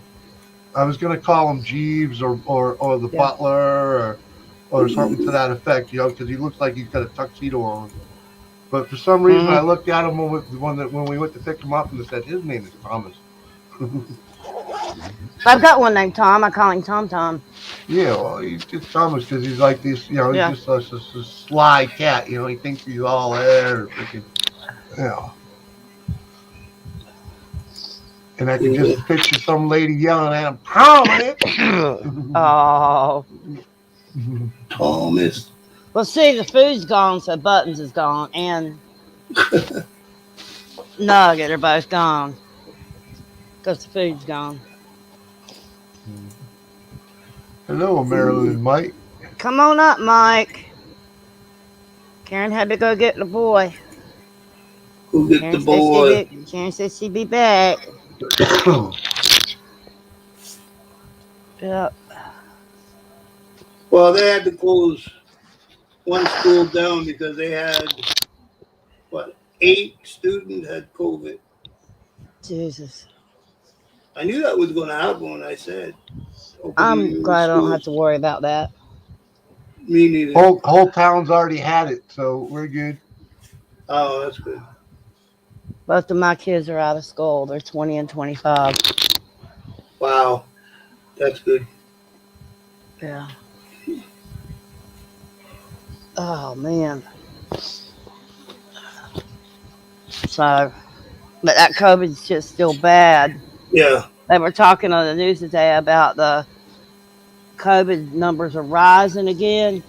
[SPEAKER 3] I was gonna call him Jeeves or the
[SPEAKER 2] Yeah.
[SPEAKER 3] butler or something to that effect, because he looks like he's got a tuxedo on. But for some reason, I
[SPEAKER 2] Mm.
[SPEAKER 3] looked at him when we went to pick him up, and they said his name is Thomas.
[SPEAKER 2] I've got one named Tom. I call him Tom Tom.
[SPEAKER 3] Yeah, well, he's just Thomas because he's like this. He's
[SPEAKER 2] Yeah.
[SPEAKER 3] just a sly cat. He thinks he's all there, freaking, you know. And I could just picture some lady yelling at him, Thomas.
[SPEAKER 2] Oh.
[SPEAKER 1] Thomas.
[SPEAKER 2] Well, see, the food's gone, so Buttons is gone, and Nugget are both gone because the food's gone.
[SPEAKER 3] Hello, Marilyn Mike.
[SPEAKER 2] Come on up, Mike. Karen had to go get the boy.
[SPEAKER 1] Who get the boy?
[SPEAKER 2] Karen said she'd be back. Yep.
[SPEAKER 1] Well, they had to close one school down because they had, 8 students had COVID.
[SPEAKER 2] Jesus.
[SPEAKER 1] I knew that was going to happen when I said.
[SPEAKER 2] I'm glad I don't have to worry about that.
[SPEAKER 1] Me neither.
[SPEAKER 3] Whole town's already had it, so we're good.
[SPEAKER 1] Oh, that's good.
[SPEAKER 2] Both of my kids are out of school. They're 20 and 25.
[SPEAKER 1] Wow, that's good.
[SPEAKER 2] Yeah. Oh, man. So, but that COVID's just still bad.
[SPEAKER 1] Yeah.
[SPEAKER 2] They were talking on the news today about the COVID numbers are rising again,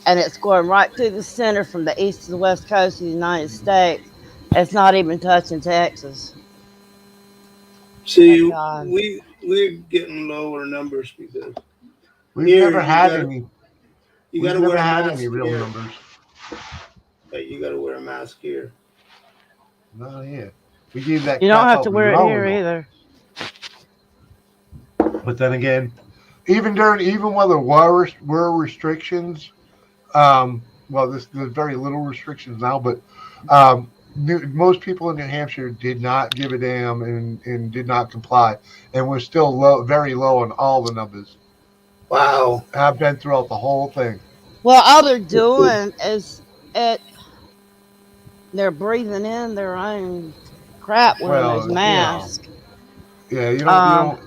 [SPEAKER 2] and it's going right through the center from the east to the west coast of the United States. It's not even touching Texas.
[SPEAKER 1] See,
[SPEAKER 2] Thank God.
[SPEAKER 1] we're getting lower numbers because
[SPEAKER 3] We've
[SPEAKER 1] here
[SPEAKER 3] never had any.
[SPEAKER 1] you
[SPEAKER 3] We've
[SPEAKER 1] got to
[SPEAKER 3] never
[SPEAKER 1] wear a
[SPEAKER 3] had
[SPEAKER 1] mask
[SPEAKER 3] any real
[SPEAKER 1] here.
[SPEAKER 3] numbers.
[SPEAKER 1] Like, you got to wear a mask here.
[SPEAKER 3] No, yeah. We gave that
[SPEAKER 2] You don't
[SPEAKER 3] crap
[SPEAKER 2] have
[SPEAKER 3] out
[SPEAKER 2] to wear it here
[SPEAKER 3] Roanoke.
[SPEAKER 2] either.
[SPEAKER 3] But then again, even when there were restrictions, well, there's very little restrictions now, but most people in New Hampshire did not give a damn and did not comply, and we're still very low on all the numbers.
[SPEAKER 1] Wow.
[SPEAKER 3] Have been throughout the whole thing.
[SPEAKER 2] Well, all they're doing is they're breathing in their own crap wearing those
[SPEAKER 3] Well,
[SPEAKER 2] masks.
[SPEAKER 3] yeah, you
[SPEAKER 2] Um,
[SPEAKER 3] don't,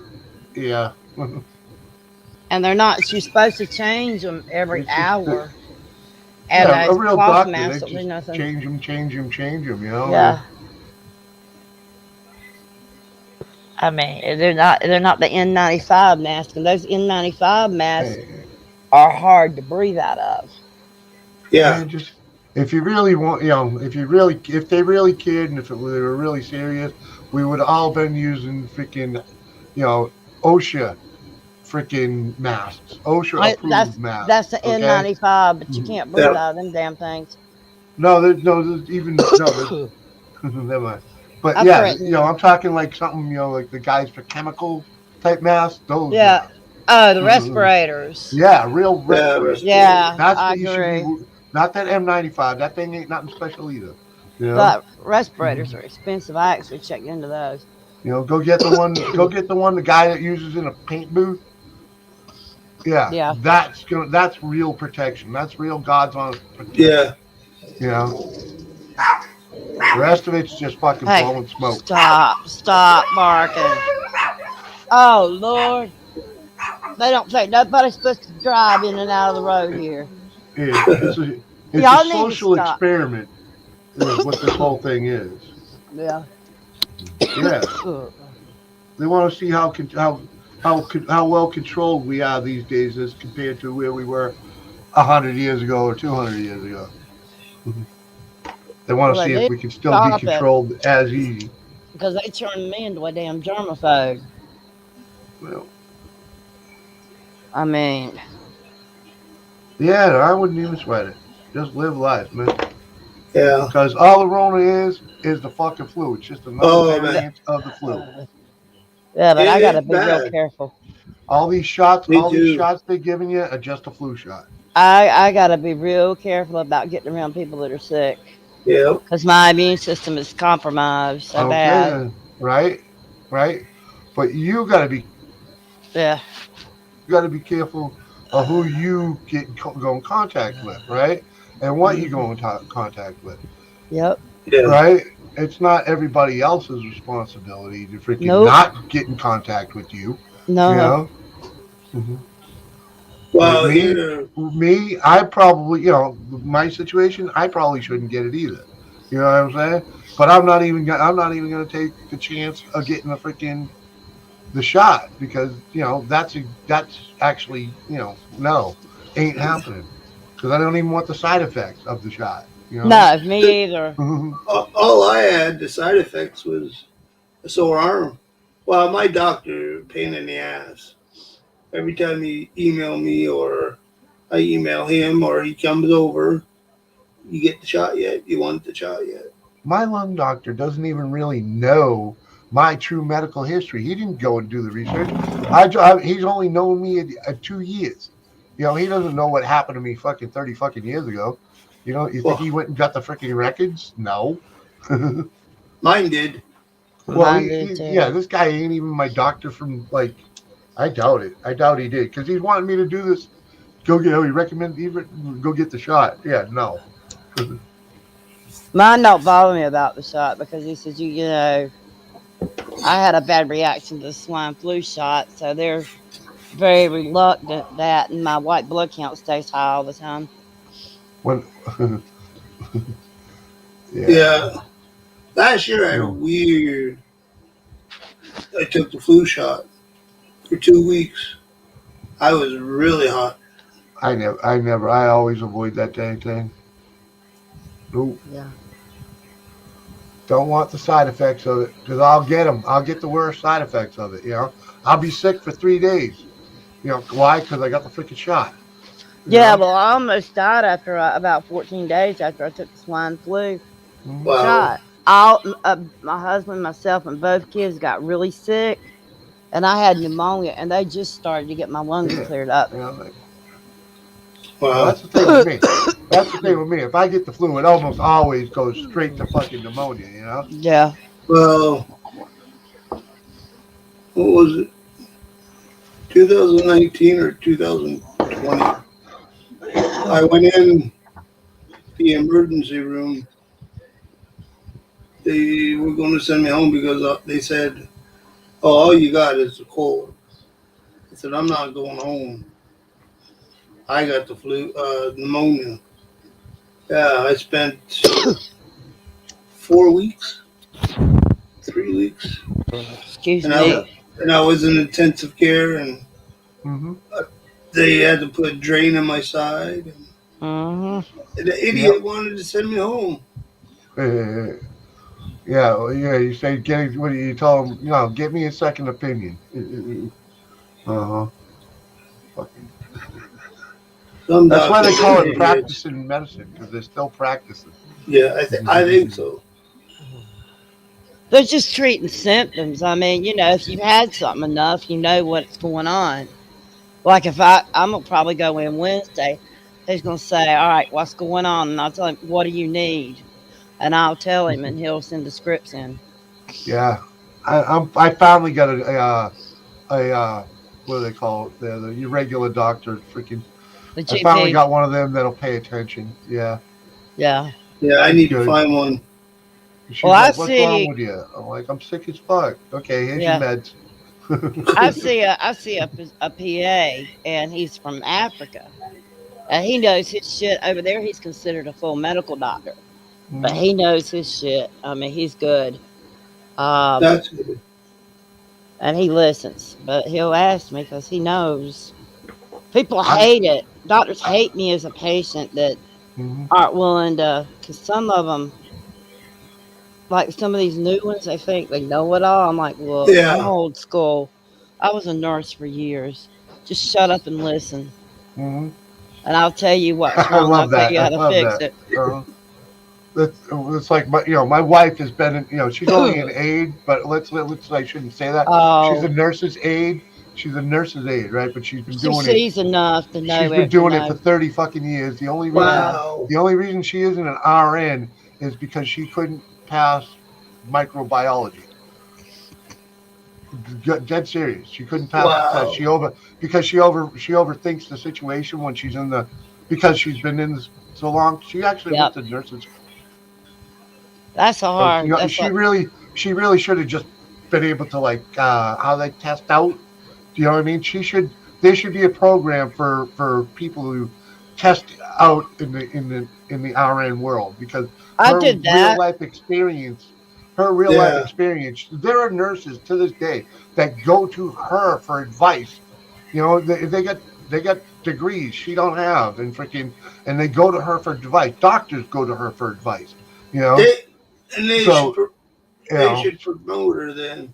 [SPEAKER 3] yeah.
[SPEAKER 2] and they're not. You're supposed to change them every
[SPEAKER 3] It's just
[SPEAKER 2] hour. And
[SPEAKER 3] a
[SPEAKER 2] those
[SPEAKER 3] real
[SPEAKER 2] cloth
[SPEAKER 3] doctor.
[SPEAKER 2] masks
[SPEAKER 3] They
[SPEAKER 2] don't do
[SPEAKER 3] just
[SPEAKER 2] nothing.
[SPEAKER 3] change them.
[SPEAKER 2] Yeah. I mean, they're not the N95 masks, and those N95 masks
[SPEAKER 3] Hey,
[SPEAKER 2] are hard to breathe out of.
[SPEAKER 1] Yeah.
[SPEAKER 3] man, just if you really want, if they really cared, and if they were really serious, we would all been using freaking, OSHA freaking masks, OSHA approved masks.
[SPEAKER 2] That's the
[SPEAKER 3] Okay.
[SPEAKER 2] N95, but you can't breathe
[SPEAKER 1] Yeah.
[SPEAKER 2] out of them damn things.
[SPEAKER 3] No, there's even no. Never mind. But
[SPEAKER 2] I've
[SPEAKER 3] yeah,
[SPEAKER 2] threatened.
[SPEAKER 3] I'm talking like something, like the guys for chemical type masks. Those.
[SPEAKER 2] Yeah. Oh, the respirators.
[SPEAKER 3] Yeah, real
[SPEAKER 1] Yeah,
[SPEAKER 3] respirators.
[SPEAKER 2] Yeah,
[SPEAKER 3] That's
[SPEAKER 2] I
[SPEAKER 3] what you should
[SPEAKER 2] agree.
[SPEAKER 3] be. Not that M95. That thing ain't nothing special either.
[SPEAKER 2] But respirators are expensive. I actually checked into those.
[SPEAKER 3] Go get the one. Go get the one. The guy that uses in a paint booth. Yeah,
[SPEAKER 2] Yeah.
[SPEAKER 3] That's real protection. That's real God's honest protection.
[SPEAKER 1] Yeah.
[SPEAKER 3] The rest of it's just fucking
[SPEAKER 2] Hey,
[SPEAKER 3] blowing smoke.
[SPEAKER 2] stop barking. Oh Lord, they don't think nobody's supposed to drive in and out of the road here.
[SPEAKER 3] Yeah, it's
[SPEAKER 2] Y'all
[SPEAKER 3] a
[SPEAKER 2] need to
[SPEAKER 3] social
[SPEAKER 2] stop.
[SPEAKER 3] experiment. Is what this whole thing is.
[SPEAKER 2] Yeah.
[SPEAKER 3] Yeah, they want to see how well controlled we are these days as compared to where we were 100 years ago or 200 years ago. They want to
[SPEAKER 2] Well,
[SPEAKER 3] see
[SPEAKER 2] they
[SPEAKER 3] if we can still
[SPEAKER 2] stop
[SPEAKER 3] be
[SPEAKER 2] it.
[SPEAKER 3] controlled as easy.
[SPEAKER 2] Because they turned me into a damn germaphobe.
[SPEAKER 3] Well,
[SPEAKER 2] I mean,
[SPEAKER 3] yeah, I wouldn't even sweat it. Just live life, man.
[SPEAKER 1] Yeah.
[SPEAKER 3] Because all the Rona is the fucking flu. It's just another
[SPEAKER 1] Oh man,
[SPEAKER 3] variant of the flu.
[SPEAKER 2] Yeah, but I gotta
[SPEAKER 1] it's
[SPEAKER 2] be real
[SPEAKER 1] bad.
[SPEAKER 2] careful.
[SPEAKER 1] Me
[SPEAKER 3] All these
[SPEAKER 1] too.
[SPEAKER 3] shots they're giving you are just a flu shot.
[SPEAKER 2] I gotta be real careful about getting around people that are sick
[SPEAKER 1] Yep.
[SPEAKER 2] because my immune system is compromised so
[SPEAKER 3] Okay
[SPEAKER 2] bad.
[SPEAKER 3] then, right, right. But
[SPEAKER 2] Yeah.
[SPEAKER 3] you gotta be careful of who you go in contact with, right, and what you go
[SPEAKER 2] Hmm.
[SPEAKER 3] in contact with,
[SPEAKER 2] Yep.
[SPEAKER 1] Yeah.
[SPEAKER 3] right. It's not everybody else's responsibility to freaking
[SPEAKER 2] Nope.
[SPEAKER 3] not get in contact with you, you
[SPEAKER 2] No.
[SPEAKER 3] know. Hmm. Like
[SPEAKER 1] Well, here,
[SPEAKER 3] I probably, my situation, I probably shouldn't get it either. You know what I'm saying? But I'm not even gonna take the chance of getting the shot because that's actually no, ain't happening because I don't even want the side effects of the shot. You know.
[SPEAKER 2] No, me either.
[SPEAKER 1] all I had the side effects was a sore arm. Well, my doctor, pain in the ass. Every time he email me or I email him or he comes over, you get the shot yet? You want the shot yet?
[SPEAKER 3] My lung doctor doesn't even really know my true medical history. He didn't go and do the research. He's only known me at 2 years. He doesn't know what happened to me fucking 30 fucking years ago. You think
[SPEAKER 1] Well,
[SPEAKER 3] he went and got the freaking records? No.
[SPEAKER 1] mine did.
[SPEAKER 3] Well,
[SPEAKER 2] Mine did
[SPEAKER 3] yeah,
[SPEAKER 2] too.
[SPEAKER 3] this guy ain't even my doctor from like. I doubt it. I doubt he did because he's wanting me to do this. He recommended even go get the shot. Yeah, no.
[SPEAKER 2] Mine don't bother me about the shot because he says I had a bad reaction to the swine flu shot, so they're very reluctant that, and my white blood count stays high all the time.
[SPEAKER 3] When, yeah.
[SPEAKER 1] Yeah. Last year I had a
[SPEAKER 3] No,
[SPEAKER 1] weird. I took the flu shot for 2 weeks. I was really hot.
[SPEAKER 3] I always avoid that dang thing. Nope.
[SPEAKER 2] Yeah.
[SPEAKER 3] Don't want the side effects of it because I'll get them. I'll get the worst side effects of it. I'll be sick for 3 days. Why? Because I got the freaking shot. You
[SPEAKER 2] Yeah,
[SPEAKER 3] know.
[SPEAKER 2] well, I almost died after about 14 days after I took the swine flu
[SPEAKER 3] Hmm.
[SPEAKER 1] Wow.
[SPEAKER 2] shot. My husband, myself, and both kids got really sick, and I had pneumonia, and they just started to get my lungs
[SPEAKER 3] Yeah.
[SPEAKER 2] cleared up.
[SPEAKER 3] Like, well,
[SPEAKER 1] Wow.
[SPEAKER 3] that's the thing with me. That's the thing with me. If I get the flu, it almost always goes straight to fucking pneumonia.
[SPEAKER 2] Yeah.
[SPEAKER 1] Well, what was it? 2019 or 2020? I went in the emergency room. They were going to send me home because they said, "Oh, all you got is a cold." I said, "I'm not going home. I got the flu, pneumonia." Yeah, I spent 4 weeks, 3 weeks,
[SPEAKER 2] Excuse
[SPEAKER 1] and
[SPEAKER 3] Yeah.
[SPEAKER 2] me.
[SPEAKER 1] I was in intensive care, and
[SPEAKER 3] Hmm.
[SPEAKER 1] they had to put a drain in my side.
[SPEAKER 2] Hmm.
[SPEAKER 1] And the
[SPEAKER 3] Yep.
[SPEAKER 1] idiot wanted to send me home.
[SPEAKER 3] Yeah, well, yeah. You say what do you tell them? Get me a second opinion. Uh huh.
[SPEAKER 1] Some
[SPEAKER 3] That's why
[SPEAKER 1] doctors
[SPEAKER 3] they
[SPEAKER 1] are
[SPEAKER 3] call it
[SPEAKER 1] idiots.
[SPEAKER 3] practicing medicine because they're still practicing.
[SPEAKER 1] Yeah, I think so.
[SPEAKER 2] They're just treating symptoms. I mean, if you've had something enough, you know what's going on. Like if I'm gonna probably go in Wednesday, he's gonna say, "All right, what's going on?" And I'll tell him, "What do you need?" And I'll tell him, and he'll send the scripts in.
[SPEAKER 3] Yeah, I finally got what do they call it? The irregular doctor. Freaking,
[SPEAKER 2] The
[SPEAKER 3] I finally
[SPEAKER 2] GP.
[SPEAKER 3] got one of them that'll pay attention. Yeah,
[SPEAKER 2] Yeah.
[SPEAKER 1] Yeah, I
[SPEAKER 3] she's
[SPEAKER 1] need to
[SPEAKER 3] good.
[SPEAKER 1] find one.
[SPEAKER 2] Well,
[SPEAKER 3] She's
[SPEAKER 2] I
[SPEAKER 3] like, "What's wrong
[SPEAKER 2] see.
[SPEAKER 3] with you?" I'm like, "I'm sick as fuck." Okay, here's your
[SPEAKER 2] Yeah.
[SPEAKER 3] meds.
[SPEAKER 2] I see a PA, and he's from Africa, and he knows his shit. Over there, he's considered a full medical doctor, but
[SPEAKER 3] Hmm.
[SPEAKER 2] he knows his shit. I mean, he's good. Um,
[SPEAKER 1] That's good.
[SPEAKER 2] and he listens, but he'll ask me because he knows. People
[SPEAKER 3] I.
[SPEAKER 2] hate it. Doctors hate me as a patient that
[SPEAKER 3] Hmm.
[SPEAKER 2] aren't willing to, because some of them, like some of these new ones, they think they know it all. I'm like, look, I'm
[SPEAKER 1] Yeah,
[SPEAKER 2] old school. I was a nurse for years. Just shut up and listen.
[SPEAKER 3] Hmm.
[SPEAKER 2] and I'll tell you what's
[SPEAKER 3] I
[SPEAKER 2] wrong. I'll
[SPEAKER 3] love
[SPEAKER 2] tell
[SPEAKER 3] that.
[SPEAKER 2] you
[SPEAKER 3] I
[SPEAKER 2] how to
[SPEAKER 3] love
[SPEAKER 2] fix
[SPEAKER 3] that.
[SPEAKER 2] it.
[SPEAKER 3] It's like my wife has been she's only an aide, but let's I shouldn't say that. She's a
[SPEAKER 2] Oh,
[SPEAKER 3] nurse's aide. She's a nurse's aide, right? But
[SPEAKER 2] she sees enough to
[SPEAKER 3] she's
[SPEAKER 2] know
[SPEAKER 3] been
[SPEAKER 2] to
[SPEAKER 3] doing it for
[SPEAKER 2] know.
[SPEAKER 3] 30 fucking years.
[SPEAKER 2] Yeah.
[SPEAKER 1] Wow.
[SPEAKER 3] The only reason she isn't an RN is because she couldn't pass microbiology. Dead serious. She couldn't pass the test.
[SPEAKER 1] Wow.
[SPEAKER 3] She overthinks the situation when she's in the because she's been in this so long. She actually went
[SPEAKER 2] Yep.
[SPEAKER 3] to nurses.
[SPEAKER 2] That's a
[SPEAKER 3] So
[SPEAKER 2] hard. That's what.
[SPEAKER 3] she really should have just been able to how they test out. Do you know what I mean? There should be a program for people who test out in the RN world because
[SPEAKER 2] I
[SPEAKER 3] her
[SPEAKER 2] did
[SPEAKER 3] real
[SPEAKER 2] that.
[SPEAKER 3] life experience, her real life
[SPEAKER 1] Yeah.
[SPEAKER 3] experience. There are nurses to this day that go to her for advice. You know, they got degrees she don't have, and they go to her for advice. Doctors go to her for advice. You know,
[SPEAKER 1] They and
[SPEAKER 3] so you
[SPEAKER 1] they
[SPEAKER 3] know,
[SPEAKER 1] should promote her then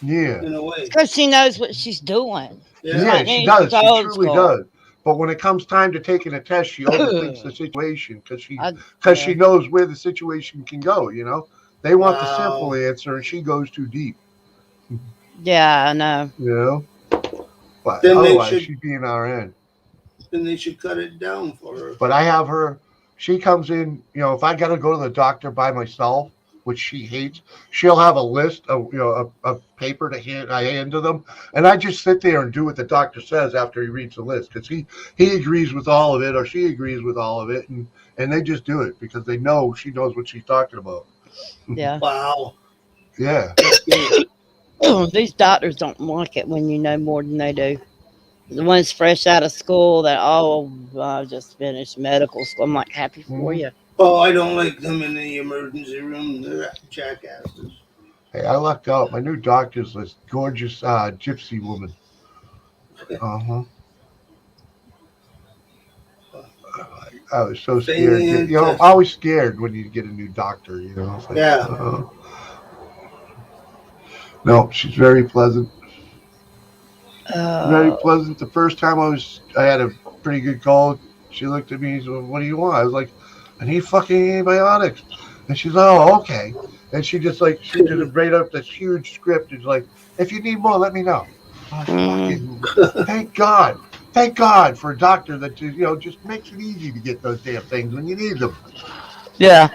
[SPEAKER 3] yeah.
[SPEAKER 1] in a
[SPEAKER 2] It's
[SPEAKER 1] way.
[SPEAKER 2] because she knows what she's doing. She's
[SPEAKER 1] Yeah.
[SPEAKER 3] Yeah,
[SPEAKER 2] like
[SPEAKER 3] she
[SPEAKER 2] me. She's
[SPEAKER 3] does. She
[SPEAKER 2] old
[SPEAKER 3] truly
[SPEAKER 2] school.
[SPEAKER 3] does. But when it comes time to taking a test, she overthinks the situation
[SPEAKER 2] I
[SPEAKER 3] because she
[SPEAKER 2] yeah.
[SPEAKER 3] knows where the situation can go. You know, they want the simple
[SPEAKER 1] Wow.
[SPEAKER 3] answer, and she goes too deep.
[SPEAKER 2] Yeah, I know.
[SPEAKER 3] You know, but
[SPEAKER 1] Then they
[SPEAKER 3] otherwise,
[SPEAKER 1] should
[SPEAKER 3] she'd be an RN.
[SPEAKER 1] cut it down for her.
[SPEAKER 3] But I have her. She comes in. You know, if I got to go to the doctor by myself, which she hates, she'll have a list of a paper to I hand to them, and I just sit there and do what the doctor says after he reads the list because he agrees with all of it or she agrees with all of it, and they just do it because they know she knows what she's talking about.
[SPEAKER 2] Yeah.
[SPEAKER 1] Wow.
[SPEAKER 3] Yeah.
[SPEAKER 1] That's good.
[SPEAKER 2] These doctors don't like it when you know more than they do. The ones fresh out of school that, oh, I just finished medical school. I'm like, happy for
[SPEAKER 3] hmm
[SPEAKER 2] you.
[SPEAKER 1] Oh, I don't like them in the emergency room. They're jackasses.
[SPEAKER 3] Hey, I lucked out. My new doctor's this gorgeous gypsy woman. Uh huh. I was so scared. You know, I'm
[SPEAKER 1] Fantastic.
[SPEAKER 3] always scared when you get a new doctor. You know, it's like,
[SPEAKER 1] Yeah.
[SPEAKER 3] no, she's very pleasant. Very
[SPEAKER 2] Uh,
[SPEAKER 3] pleasant. The first time I had a pretty good cold. She looked at me and said, "What do you want?" I was like, "I need fucking antibiotics." And she's like, "Oh, okay." And she did it right up this huge script. It's like, "If you need more, let me know." I was
[SPEAKER 2] mm,
[SPEAKER 3] fucking thank God for a doctor that just makes it easy to get those damn things when you need them.
[SPEAKER 2] yeah.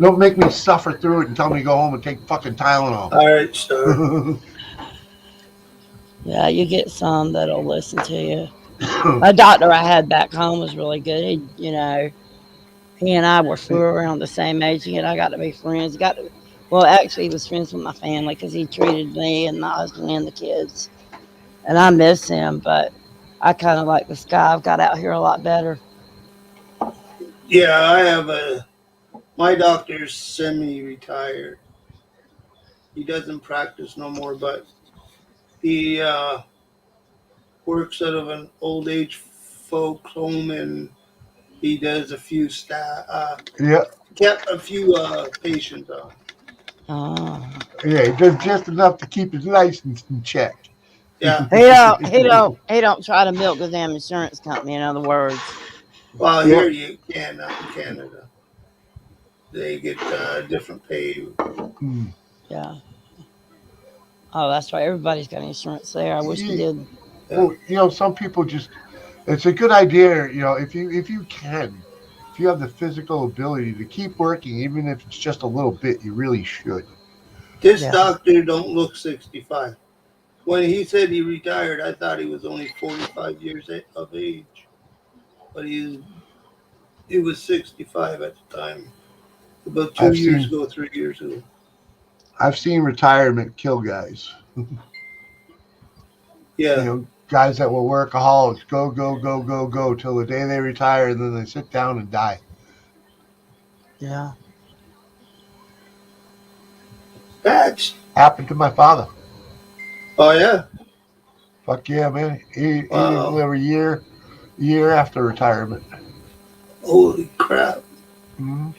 [SPEAKER 3] Don't make me suffer through it and tell me to go home and take fucking Tylenol.
[SPEAKER 1] All right, Star.
[SPEAKER 2] Yeah, you get some that'll listen to you. A doctor I had back home was really good. He and I were flew around the same age. He and I got to be friends. Well, actually, he was friends with my family because he treated me and my husband and the kids. And I miss him, but I kind of like this guy. I've got out here a lot better.
[SPEAKER 1] Yeah, I have my doctor's semi-retired. He doesn't practice no more, but he works out of an old age folks home, and he does a few
[SPEAKER 3] Yeah,
[SPEAKER 1] kept a few patients on.
[SPEAKER 2] Oh.
[SPEAKER 3] yeah, he does just enough to keep his license in check.
[SPEAKER 1] Yeah.
[SPEAKER 2] He don't try to milk the damn insurance company. In other words,
[SPEAKER 1] Well,
[SPEAKER 3] Yeah.
[SPEAKER 1] here you can not in Canada. They get different pay.
[SPEAKER 3] Mm.
[SPEAKER 2] yeah. Oh, that's right. Everybody's got insurance there. I wish we
[SPEAKER 3] Ye-
[SPEAKER 2] did.
[SPEAKER 1] Yeah.
[SPEAKER 3] Well, some people just it's a good idea, if you can, if you have the physical ability to keep working, even if it's just a little bit, you really should.
[SPEAKER 1] This
[SPEAKER 2] Yeah.
[SPEAKER 1] doctor don't look 65. When he said he retired, I thought he was only 45 years of age, but he was 65 at the time. About two
[SPEAKER 3] I've
[SPEAKER 1] years
[SPEAKER 3] seen
[SPEAKER 1] ago, 3 years ago.
[SPEAKER 3] I've seen retirement kill guys.
[SPEAKER 1] Yeah.
[SPEAKER 3] Guys that were workaholics, go, go, go, go, go till the day they retire and then they sit down and die.
[SPEAKER 2] Yeah.
[SPEAKER 1] That's.
[SPEAKER 3] Happened to my father.
[SPEAKER 1] Oh yeah.
[SPEAKER 3] Fuck yeah, man. He didn't
[SPEAKER 1] Wow.
[SPEAKER 3] live a year after retirement.
[SPEAKER 1] Holy crap.
[SPEAKER 3] hmm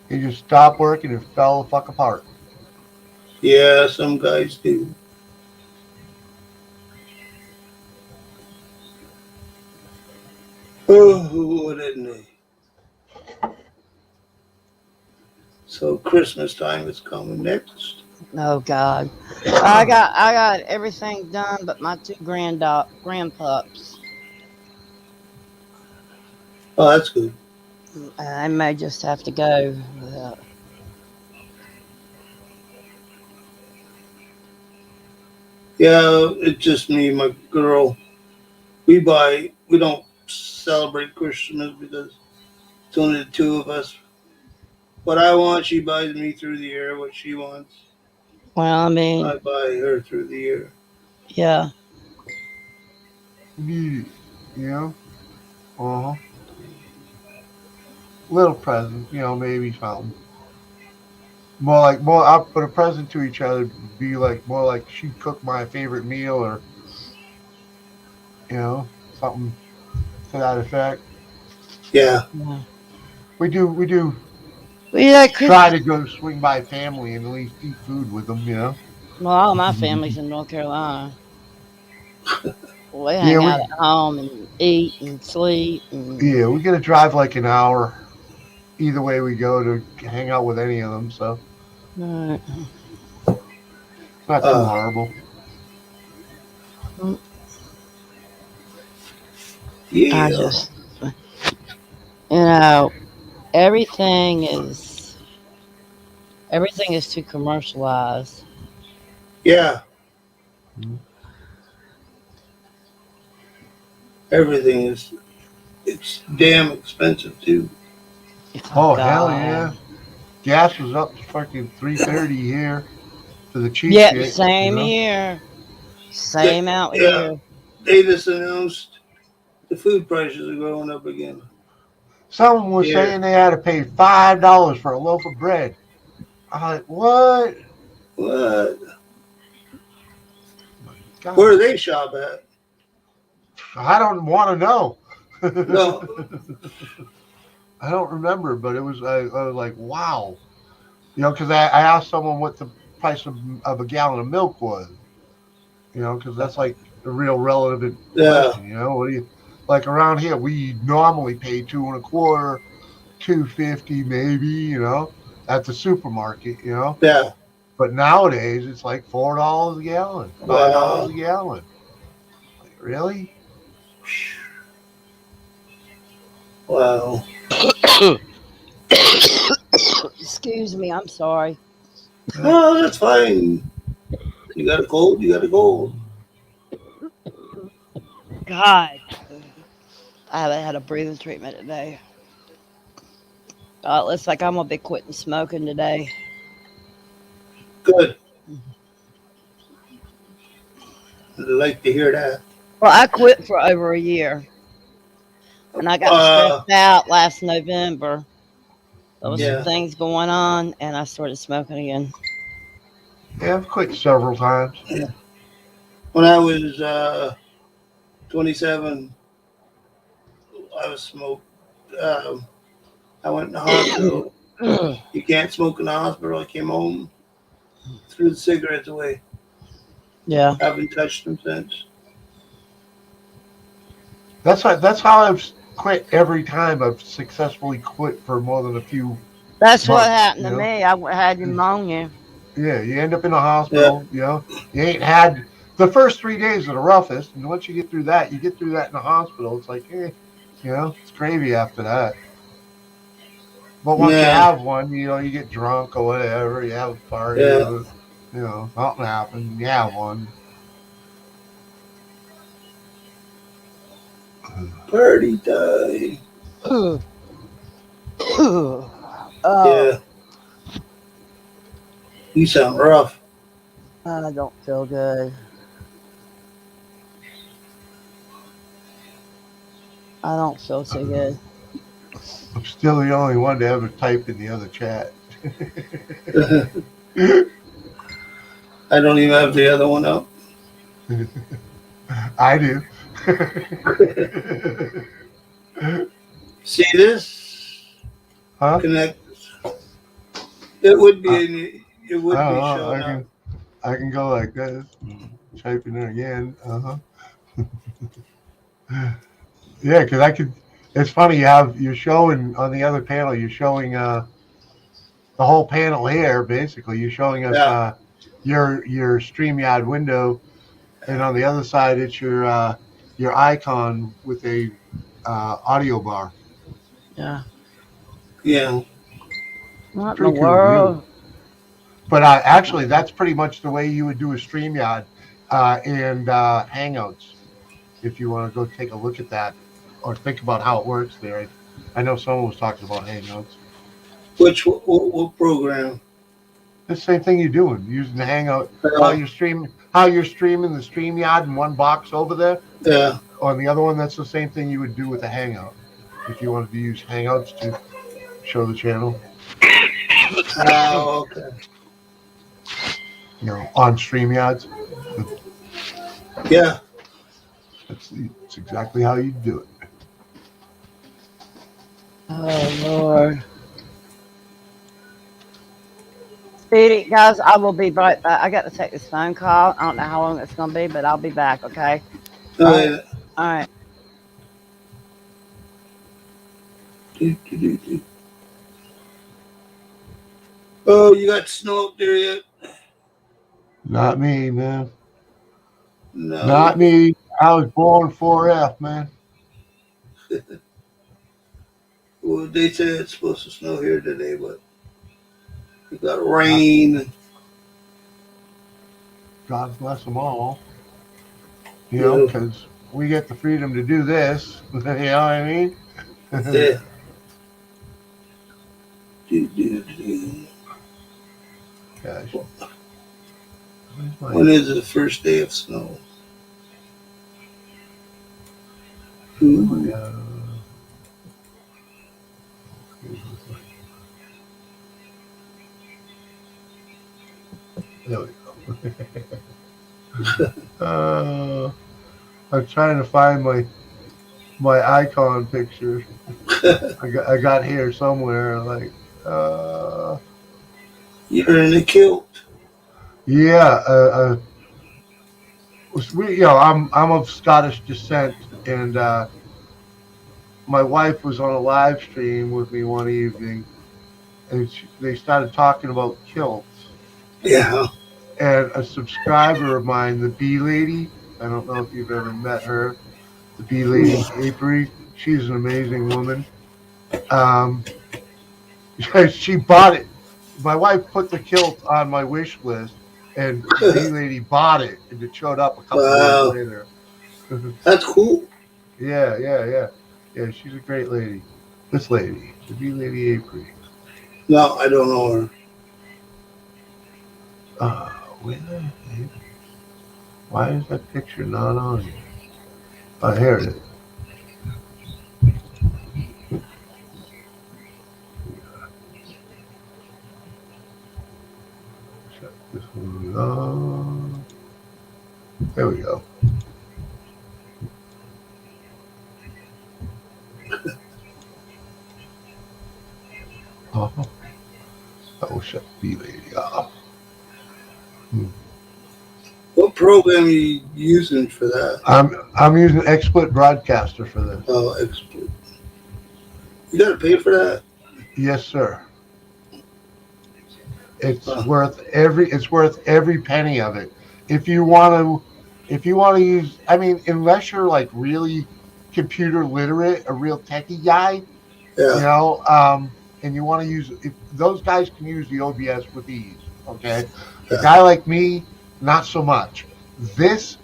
[SPEAKER 3] He just stopped working and fell the fuck apart.
[SPEAKER 1] Yeah, some guys do. Oh, didn't they? So Christmas time is coming next.
[SPEAKER 2] Oh God, I got everything done, but my two grandpups.
[SPEAKER 1] Oh, that's good.
[SPEAKER 2] I may just have to go.
[SPEAKER 1] Yeah, it's just me and my girl. We don't celebrate Christmas because it's only the two of us. What I want, she buys me through the year. What she wants,
[SPEAKER 2] Well, I mean,
[SPEAKER 1] I buy her through the year.
[SPEAKER 2] yeah.
[SPEAKER 3] You know, uh-huh. Little present, maybe something. More. I'll put a present to each other. Be like more like she'd cook my favorite meal, or something to that effect.
[SPEAKER 1] Yeah.
[SPEAKER 2] Yeah.
[SPEAKER 3] We do
[SPEAKER 2] We like
[SPEAKER 3] try
[SPEAKER 2] Christmas.
[SPEAKER 3] to go swing by family and at least eat food with them.
[SPEAKER 2] Well, all my family's in North Carolina. We
[SPEAKER 3] Yeah,
[SPEAKER 2] hang out
[SPEAKER 3] we
[SPEAKER 2] at home and eat and sleep and
[SPEAKER 3] yeah we got to drive like an hour either way we go to hang out with any of them, so
[SPEAKER 2] uh,
[SPEAKER 3] it's not too
[SPEAKER 1] Uh,
[SPEAKER 3] horrible.
[SPEAKER 2] I
[SPEAKER 1] yeah.
[SPEAKER 2] just, you know, everything is everything is too commercialized.
[SPEAKER 1] Yeah.
[SPEAKER 3] Mhm.
[SPEAKER 1] Everything is it's damn expensive too.
[SPEAKER 2] Oh
[SPEAKER 3] Oh hell
[SPEAKER 2] God.
[SPEAKER 3] yeah! Gas was up to fucking 3.30 here for the cheap
[SPEAKER 2] Yep,
[SPEAKER 3] shit.
[SPEAKER 2] same here.
[SPEAKER 1] They,
[SPEAKER 2] Same out
[SPEAKER 1] yeah.
[SPEAKER 2] here.
[SPEAKER 1] They just announced the food prices are going up again.
[SPEAKER 3] Someone was
[SPEAKER 1] Here.
[SPEAKER 3] saying they had to pay $5 for a loaf of bread. I'm like, what?
[SPEAKER 1] What? Where
[SPEAKER 3] God,
[SPEAKER 1] do they shop at?
[SPEAKER 3] I don't want to know.
[SPEAKER 1] No.
[SPEAKER 3] I don't remember, but I was like, wow. Because I asked someone what the price of a gallon of milk was, because that's like a real relevant
[SPEAKER 1] Yeah.
[SPEAKER 3] question. What do you like around here? We normally pay 2.25, 2.50 maybe, at the supermarket.
[SPEAKER 1] Yeah.
[SPEAKER 3] But nowadays it's like $4 a gallon, $5
[SPEAKER 1] Wow.
[SPEAKER 3] a gallon. Like, really?
[SPEAKER 1] Wow.
[SPEAKER 2] Excuse me, I'm sorry.
[SPEAKER 3] Yeah.
[SPEAKER 1] Well, that's fine. You got a cold. You got a cold.
[SPEAKER 2] God. I haven't had a breathing treatment today. It looks like I'm gonna be quitting smoking today.
[SPEAKER 1] Good. I'd like to hear that.
[SPEAKER 2] Well, I quit for over a year and I got stressed
[SPEAKER 1] Uh.
[SPEAKER 2] out last November. There was some
[SPEAKER 1] Yeah.
[SPEAKER 2] things going on and I started smoking again.
[SPEAKER 3] Yeah, I've quit several times.
[SPEAKER 1] Yeah. When I was 27, I was smoked. Um, I went in the hospital. You can't smoke in the hospital. I came home, threw the cigarettes away.
[SPEAKER 2] Yeah.
[SPEAKER 1] Haven't touched them since.
[SPEAKER 3] That's how I've quit every time I've successfully quit for more than a few
[SPEAKER 2] That's what
[SPEAKER 3] months.
[SPEAKER 2] happened to me. Had pneumonia.
[SPEAKER 3] Yeah, you end up in the
[SPEAKER 1] Yeah.
[SPEAKER 3] hospital. You ain't had the first 3 days are the roughest, and once you get through that, in the hospital. It's like, it's gravy after that. But once you
[SPEAKER 1] Yeah.
[SPEAKER 3] have one, you get drunk or whatever. You have a party,
[SPEAKER 1] Yeah.
[SPEAKER 3] something happens. You have one.
[SPEAKER 1] Party time.
[SPEAKER 2] Oh,
[SPEAKER 1] Yeah. You sound rough.
[SPEAKER 2] I don't feel good. I don't feel too good.
[SPEAKER 3] I'm still the only one to ever type in the other chat.
[SPEAKER 1] I don't even have the other one up.
[SPEAKER 3] I do.
[SPEAKER 1] See this?
[SPEAKER 3] Huh?
[SPEAKER 1] Connect. It would
[SPEAKER 3] I,
[SPEAKER 1] be in. It
[SPEAKER 3] I
[SPEAKER 1] would
[SPEAKER 3] don't
[SPEAKER 1] be
[SPEAKER 3] know.
[SPEAKER 1] showing up.
[SPEAKER 3] I can go like this. Type in it again. Yeah, because I could. It's funny. You're showing on the other panel. You're showing the whole panel here. Basically, you're showing us
[SPEAKER 1] Yeah.
[SPEAKER 3] your StreamYard window, and on the other side, it's your icon with a audio bar.
[SPEAKER 2] Yeah.
[SPEAKER 1] Yeah.
[SPEAKER 2] What in the
[SPEAKER 3] Pretty cool view.
[SPEAKER 2] world?
[SPEAKER 3] But actually, that's pretty much the way you would do a StreamYard and Hangouts. If you want to go take a look at that or think about how it works there. I know someone was talking about Hangouts.
[SPEAKER 1] What program?
[SPEAKER 3] The same thing you're doing, using the Hangout. How
[SPEAKER 1] Yeah.
[SPEAKER 3] you're streaming the StreamYard in one box over there.
[SPEAKER 1] Yeah.
[SPEAKER 3] On the other one, that's the same thing you would do with a Hangout. If you wanted to use Hangouts to show the channel,
[SPEAKER 1] Oh, okay.
[SPEAKER 3] On StreamYards,
[SPEAKER 1] Yeah.
[SPEAKER 3] that's exactly how you do it.
[SPEAKER 2] Oh Lord. Speedy, guys, I will be right back. I got to take this phone call. I don't know how long it's gonna be, but I'll be back. Okay.
[SPEAKER 3] All right.
[SPEAKER 2] All right.
[SPEAKER 1] Oh, you got snow up there yet?
[SPEAKER 3] Not me, man.
[SPEAKER 1] No.
[SPEAKER 3] Not me. I was born 4F, man.
[SPEAKER 1] Well, they said it's supposed to snow here today, but we got rain.
[SPEAKER 3] God bless them all. Because we get the freedom to do this. You know what I mean?
[SPEAKER 1] Yeah.
[SPEAKER 3] Gosh.
[SPEAKER 1] When is the first day of snow? Ooh.
[SPEAKER 3] There we go. I'm trying to find my icon picture. I got here somewhere. Like,
[SPEAKER 1] You're in a kilt.
[SPEAKER 3] yeah. I'm of Scottish descent, and my wife was on a live stream with me one evening, and they started talking about kilts.
[SPEAKER 1] Yeah.
[SPEAKER 3] And a subscriber of mine, the Bee Lady, I don't know if you've ever met her, the Bee Lady Apiary. She's an amazing woman. She bought it. My wife put the kilt on my wish list, and the Bee Lady bought it, and it showed up a couple days later.
[SPEAKER 1] That's cool.
[SPEAKER 3] Yeah. Yeah, she's a great lady. This lady, the Bee Lady Apiary.
[SPEAKER 1] No, I don't know her.
[SPEAKER 3] Why is that picture not on here? Oh, here it is. Shut this one off. There we go. That will shut the Bee Lady off.
[SPEAKER 1] What program are you using for that?
[SPEAKER 3] I'm using XSplit Broadcaster for this.
[SPEAKER 1] Oh, XSplit. You got to pay for that?
[SPEAKER 3] Yes, sir. It's worth every penny of it. If you want to use, I mean, unless you're like really computer literate, a real techie guy, and you want to use, those guys can use the OBS with ease. Okay, a guy like me, not so much. This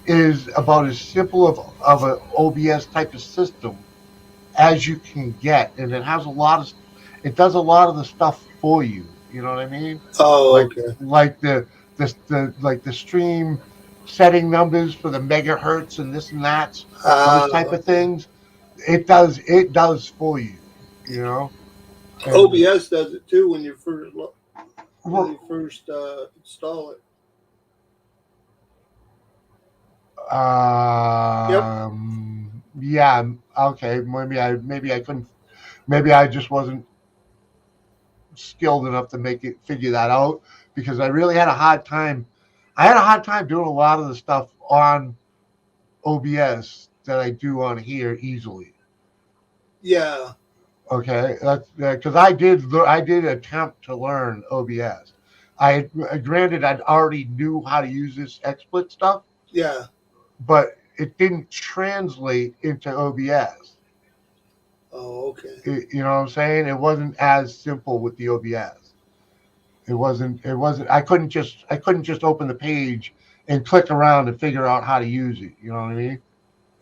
[SPEAKER 3] is about as simple of an OBS type of system as you can get, and it does a lot of the stuff for you. You know what I mean?
[SPEAKER 1] Oh,
[SPEAKER 3] okay. Like the stream setting numbers for the megahertz and this and that, those type of things. It does for you. You know.
[SPEAKER 1] And OBS does it too when you first install it.
[SPEAKER 3] Yeah. Okay. Maybe I couldn't. Maybe I just wasn't skilled enough to figure that out, because I really had a hard time. I had a hard time doing a lot of the stuff on OBS that I do on here easily.
[SPEAKER 1] Yeah.
[SPEAKER 3] Okay, that's because I did attempt to learn OBS. Granted, I'd already knew how to use this XSplit stuff,
[SPEAKER 1] Yeah.
[SPEAKER 3] but it didn't translate into OBS.
[SPEAKER 1] Oh, okay.
[SPEAKER 3] You know what I'm saying? It wasn't as simple with the OBS. It wasn't. It wasn't. I couldn't just. I couldn't just open the page and click around and figure out how to use it. You know what I mean?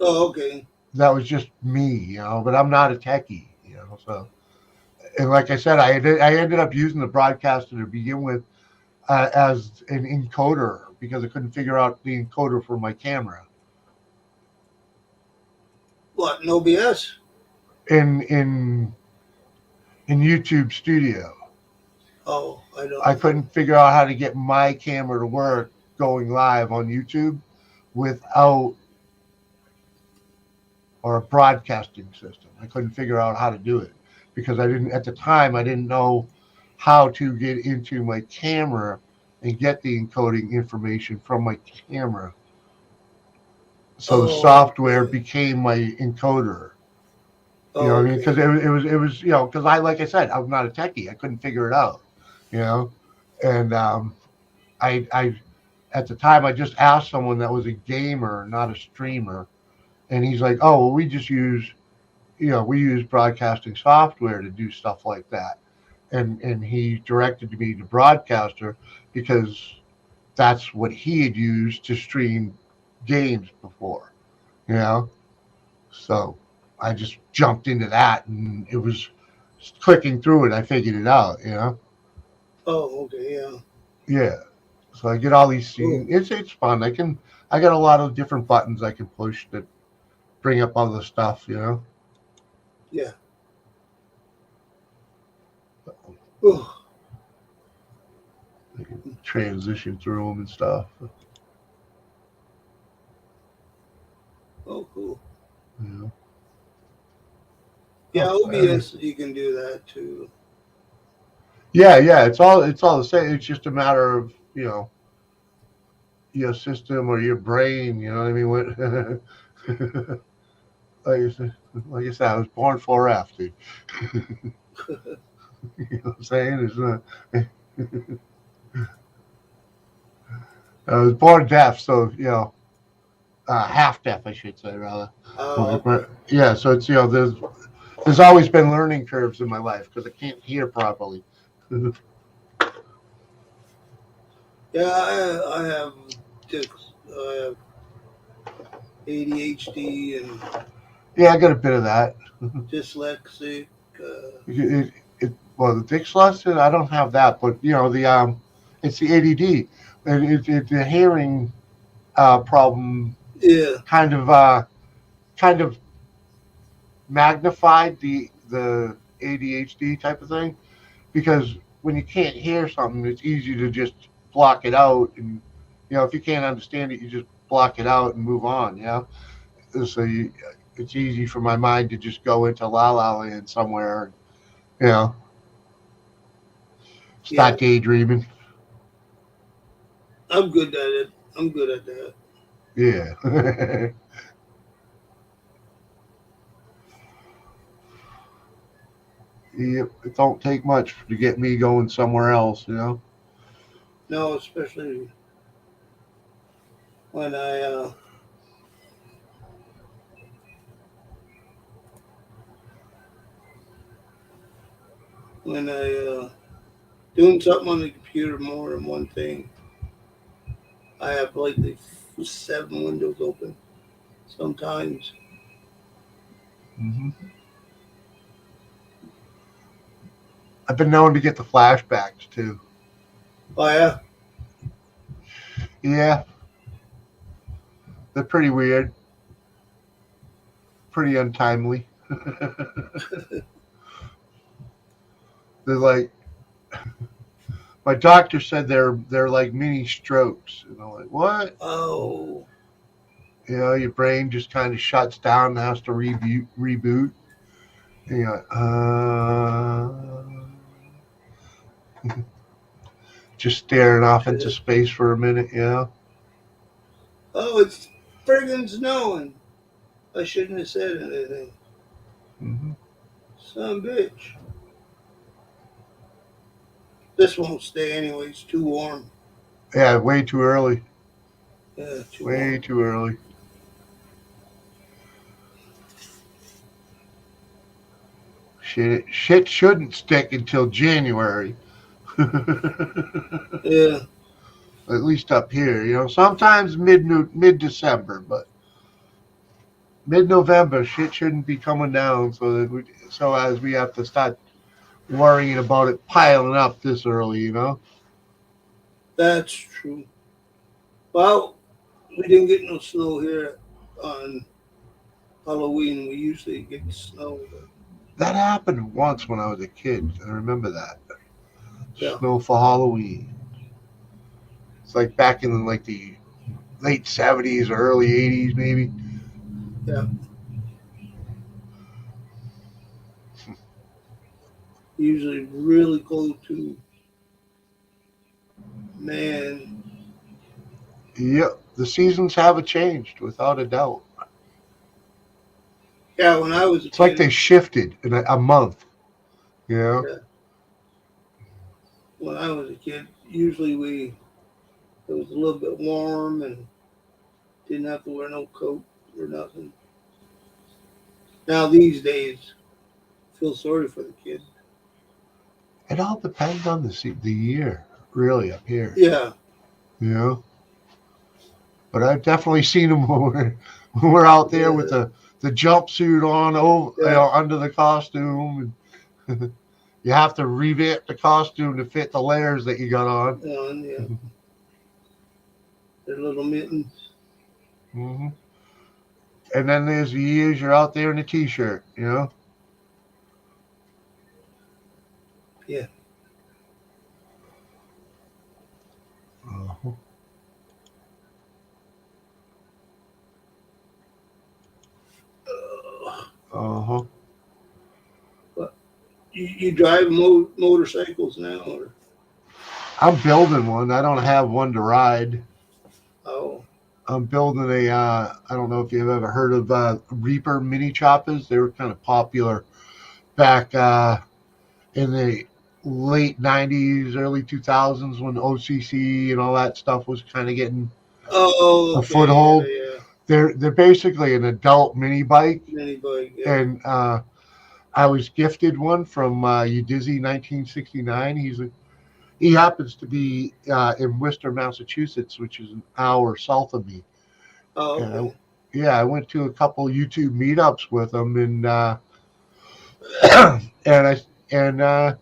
[SPEAKER 1] Oh, okay.
[SPEAKER 3] That was just me. You know, but I'm not a techie. You know, so and like I said, I ended up using the broadcaster to begin with as an encoder because I couldn't figure out the encoder for my camera.
[SPEAKER 1] What? No BS?
[SPEAKER 3] In YouTube Studio.
[SPEAKER 1] Oh, I
[SPEAKER 3] I
[SPEAKER 1] don't know.
[SPEAKER 3] couldn't figure out how to get my camera to work going live on YouTube without or a broadcasting system. I couldn't figure out how to do it because I didn't at the time I didn't know how to get into my camera and get the encoding information from my camera. So the
[SPEAKER 1] Oh,
[SPEAKER 3] software
[SPEAKER 1] okay.
[SPEAKER 3] became my encoder. You know
[SPEAKER 1] Oh,
[SPEAKER 3] what I mean? Because
[SPEAKER 1] okay.
[SPEAKER 3] it was you know because I like I said I'm not a techie. I couldn't figure it out. You know, and I at the time I just asked someone that was a gamer, not a streamer, and he's like, "Oh, well, we just use we use broadcasting software to do stuff like that," and he directed me to Broadcaster because that's what he had used to stream games before. You know, so I just jumped into that, and it was clicking through it. I figured it out. You know,
[SPEAKER 1] Oh, okay. Yeah.
[SPEAKER 3] yeah. So I get all these
[SPEAKER 1] Cool.
[SPEAKER 3] scenes. It's fun. I got a lot of different buttons I can push that bring up other stuff. You know,
[SPEAKER 1] Yeah. Oh,
[SPEAKER 3] I can transition through them and stuff.
[SPEAKER 1] oh, cool.
[SPEAKER 3] You know.
[SPEAKER 1] Yeah,
[SPEAKER 3] Oh, sorry.
[SPEAKER 1] OBS, you can do that too.
[SPEAKER 3] Yeah. It's all the same. It's just a matter of your system or your brain. You know what I mean? Like I said, I was born for F, dude. You know what I'm saying? I was born deaf, so half deaf, I should say, rather.
[SPEAKER 1] Oh, okay.
[SPEAKER 3] But yeah, so it's there's always been learning curves in my life because I can't hear properly.
[SPEAKER 1] Yeah, I have I have ADHD and
[SPEAKER 3] Yeah, I got a bit of that.
[SPEAKER 1] dyslexic.
[SPEAKER 3] Well, the dyslexia, I don't have that, but it's the ADD, and the hearing problem
[SPEAKER 1] Yeah.
[SPEAKER 3] kind of magnified the ADHD type of thing because when you can't hear something, it's easy to just block it out, and if you can't understand it, you just block it out and move on. So it's easy for my mind to just go into la la land somewhere. You know,
[SPEAKER 1] Yeah.
[SPEAKER 3] start daydreaming.
[SPEAKER 1] I'm good at it. I'm good at that.
[SPEAKER 3] Yeah. Yep. It don't take much to get me going somewhere else.
[SPEAKER 1] No, especially when I doing something on the computer more than one thing. I have like the 7 windows open sometimes.
[SPEAKER 3] Hmm. I've been known to get the flashbacks too.
[SPEAKER 1] Oh yeah.
[SPEAKER 3] Yeah, they're pretty weird, pretty untimely. They're like my doctor said they're like mini strokes, and I'm like, what?
[SPEAKER 1] Oh.
[SPEAKER 3] Your brain just kind of shuts down and has to reboot. And you're like, just staring off into space for a minute.
[SPEAKER 1] Oh, it's friggin' snowing. I shouldn't have said anything.
[SPEAKER 3] Hmm.
[SPEAKER 1] Son of a bitch. This won't stay anyway. It's too warm.
[SPEAKER 3] Yeah, way too early.
[SPEAKER 1] Yeah, too
[SPEAKER 3] Way
[SPEAKER 1] warm.
[SPEAKER 3] too early. Shit shouldn't stick until January.
[SPEAKER 1] Yeah,
[SPEAKER 3] At least up here, sometimes mid December, but mid November shit shouldn't be coming down so as we have to start worrying about it piling up this early.
[SPEAKER 1] that's true. Well, we didn't get no snow here on Halloween. We usually get snow, but
[SPEAKER 3] That happened once when I was a kid. I remember that.
[SPEAKER 1] yeah,
[SPEAKER 3] Snow for Halloween. It's like back in like the late 70s or early 80s, maybe.
[SPEAKER 1] yeah. Usually really cold too. Man,
[SPEAKER 3] Yep, the seasons have changed without a doubt.
[SPEAKER 1] yeah. When I was a
[SPEAKER 3] It's like
[SPEAKER 1] kid,
[SPEAKER 3] they shifted in a month. Yeah.
[SPEAKER 1] yeah, when I was a kid, usually it was a little bit warm and didn't have to wear no coat or nothing. Now these days, I feel sorry for the kids.
[SPEAKER 3] It all depends on the year, really, up here.
[SPEAKER 1] Yeah,
[SPEAKER 3] Yeah. But I've definitely seen them when we're out there with
[SPEAKER 1] yeah,
[SPEAKER 3] the jumpsuit on over,
[SPEAKER 1] yeah.
[SPEAKER 3] under the costume. And you have to revamp the costume to fit the layers that you got on.
[SPEAKER 1] Yeah. Their little mittens.
[SPEAKER 3] Hmm. And then there's the years you're out there in a t-shirt.
[SPEAKER 1] Yeah.
[SPEAKER 3] Uh-huh. Uh-huh.
[SPEAKER 1] But you drive motorcycles now, or
[SPEAKER 3] I'm building one. I don't have one to ride.
[SPEAKER 1] oh,
[SPEAKER 3] I'm building I don't know if you've ever heard of Reaper mini choppers. They were kind of popular back in the late 90s, early 2000s when OCC and all that stuff was kind of getting
[SPEAKER 1] oh,
[SPEAKER 3] a
[SPEAKER 1] okay,
[SPEAKER 3] foothold.
[SPEAKER 1] yeah.
[SPEAKER 3] They're basically an adult mini bike,
[SPEAKER 1] Mini bike, yeah.
[SPEAKER 3] and I was gifted one from Udizzy 1969. He happens to be in Worcester, Massachusetts, which is an hour south of me.
[SPEAKER 1] Oh,
[SPEAKER 3] And
[SPEAKER 1] okay.
[SPEAKER 3] I went to a couple YouTube meetups with him, and and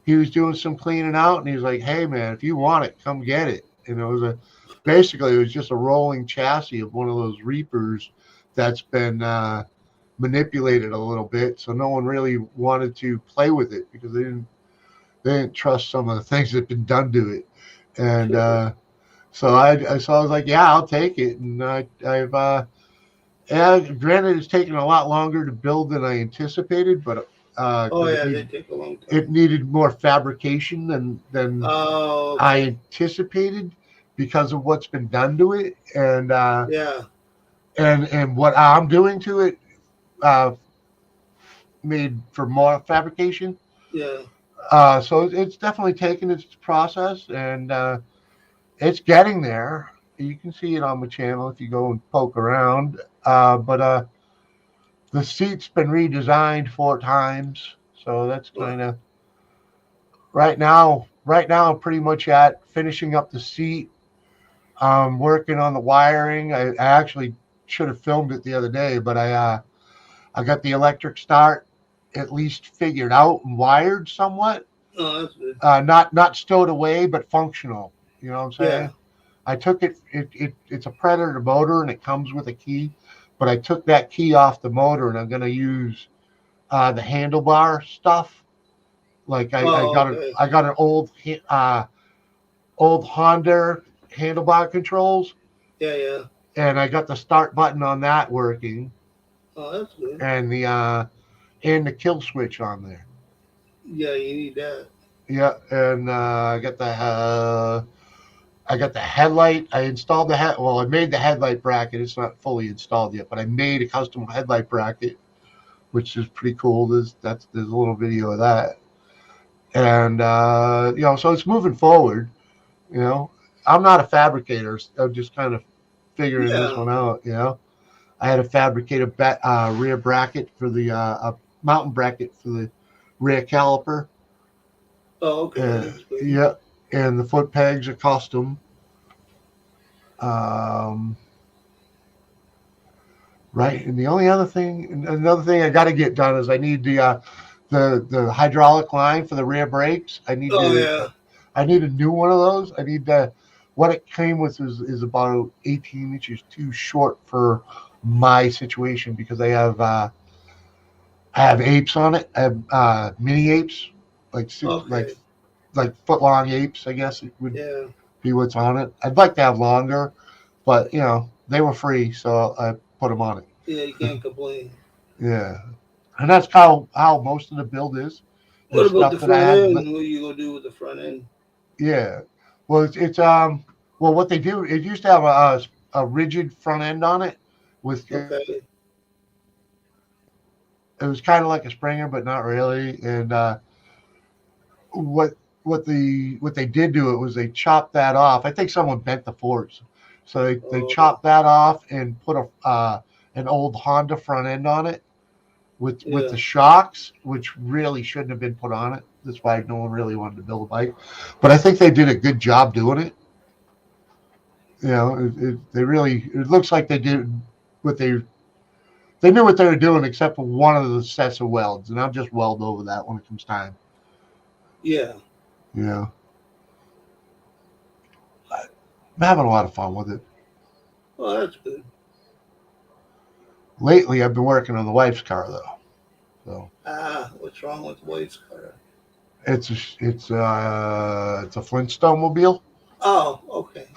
[SPEAKER 3] he was doing some cleaning out, and he was like, "Hey, man, if you want it, come get it." And it was basically it was just a rolling chassis of one of those Reapers that's been manipulated a little bit, so no one really wanted to play with it because they didn't trust some of the things that had been done to it, and so I was like, "Yeah, I'll take it," and I've yeah, granted, it's taken a lot longer to build than I anticipated, but
[SPEAKER 1] Oh,
[SPEAKER 3] because
[SPEAKER 1] yeah, they take a long
[SPEAKER 3] it
[SPEAKER 1] time.
[SPEAKER 3] needed more fabrication than
[SPEAKER 1] Oh,
[SPEAKER 3] I
[SPEAKER 1] okay.
[SPEAKER 3] anticipated because of what's been done to it, and
[SPEAKER 1] Yeah,
[SPEAKER 3] what I'm doing to it uh, made for more fabrication.
[SPEAKER 1] yeah.
[SPEAKER 3] So it's definitely taken its process, and it's getting there. You can see it on my channel if you go and poke around. But the seat's been redesigned 4 times, so that's
[SPEAKER 1] What?
[SPEAKER 3] kind of right now. Right now, I'm pretty much at finishing up the seat. Working on the wiring. I actually should have filmed it the other day, but I got the electric start at least figured out and wired somewhat.
[SPEAKER 1] Oh, that's good.
[SPEAKER 3] Not stowed away, but functional. You know what I'm
[SPEAKER 1] Yeah.
[SPEAKER 3] saying? I took it's a Predator motor and it comes with a key, but I took that key off the motor and I'm gonna use the handlebar stuff. Like
[SPEAKER 1] Oh, okay.
[SPEAKER 3] I got an old Honda handlebar controls,
[SPEAKER 1] Yeah, yeah.
[SPEAKER 3] and I got the start button on that working,
[SPEAKER 1] Oh, that's good.
[SPEAKER 3] and the kill switch on there.
[SPEAKER 1] Yeah, you need that.
[SPEAKER 3] Yeah, and I got the headlight. I installed I made the headlight bracket. It's not fully installed yet, but I made a custom headlight bracket which is pretty cool. There's a little video of that, and so it's moving forward. I'm not a fabricator. I'm just kind of figuring this
[SPEAKER 1] Yeah.
[SPEAKER 3] one out. I had to fabricate a rear bracket for the a mountain bracket for the rear caliper.
[SPEAKER 1] Oh, okay. That's good.
[SPEAKER 3] Yeah, and the foot pegs are custom. Um, right, and the only another thing I got to get done is I need the hydraulic line for the rear brakes.
[SPEAKER 1] Oh, yeah.
[SPEAKER 3] I need a new one of those. I need what it came with is about 18 inches too short for my situation because I have apes on it. I have mini apes,
[SPEAKER 1] Okay.
[SPEAKER 3] like foot long apes. I guess it would
[SPEAKER 1] Yeah.
[SPEAKER 3] be what's on it. I'd like to have longer, but they were free, so I put them on it.
[SPEAKER 1] Yeah, you can't complain.
[SPEAKER 3] Yeah, and that's how most of the build is.
[SPEAKER 1] What
[SPEAKER 3] There's
[SPEAKER 1] about the
[SPEAKER 3] stuff that I
[SPEAKER 1] front
[SPEAKER 3] had.
[SPEAKER 1] end? What are you gonna do with the front end?
[SPEAKER 3] Yeah, well, well, what they do, it used to have a rigid front end on it with
[SPEAKER 1] Okay.
[SPEAKER 3] it was kind of like a Springer, but not really. And what what they did do it was they chopped that off. I think someone bent the forks, so they
[SPEAKER 1] Oh,
[SPEAKER 3] chopped that off and put an old Honda front end on it with
[SPEAKER 1] yeah.
[SPEAKER 3] the shocks, which really shouldn't have been put on it. That's why no one really wanted to build a bike. But I think they did a good job doing it. It looks like they did what they knew what they were doing, except for one of the sets of welds, and I'll just weld over that when it comes time.
[SPEAKER 1] Yeah.
[SPEAKER 3] Yeah, I'm having a lot of fun with it.
[SPEAKER 1] Well, that's good.
[SPEAKER 3] Lately, I've been working on the wife's car though. So
[SPEAKER 1] What's wrong with wife's car?
[SPEAKER 3] it's a Flintstone mobile.
[SPEAKER 1] Oh, okay.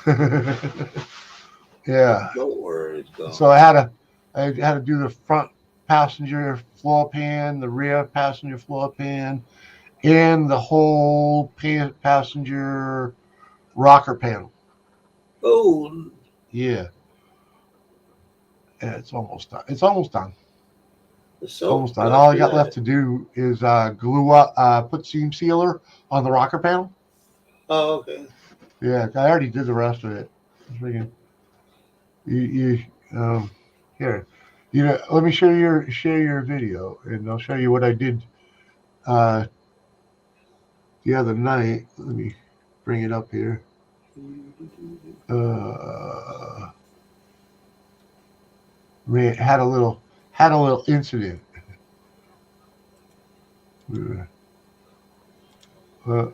[SPEAKER 3] Yeah.
[SPEAKER 1] No worries,
[SPEAKER 3] So
[SPEAKER 1] go.
[SPEAKER 3] I had to do the front passenger floor pan, the rear passenger floor pan, and the whole passenger rocker panel.
[SPEAKER 1] Oh,
[SPEAKER 3] Yeah. Yeah, it's almost done. It's almost done. It's
[SPEAKER 1] so
[SPEAKER 3] almost done. All I
[SPEAKER 1] after
[SPEAKER 3] got left
[SPEAKER 1] that.
[SPEAKER 3] to do is glue up, put seam sealer on the rocker panel.
[SPEAKER 1] Oh, okay.
[SPEAKER 3] Yeah, I already did the rest of it. You here, let me share your video, and I'll show you what I did uh, the other night. Let me bring it up here. Uh, had a little incident. Uh,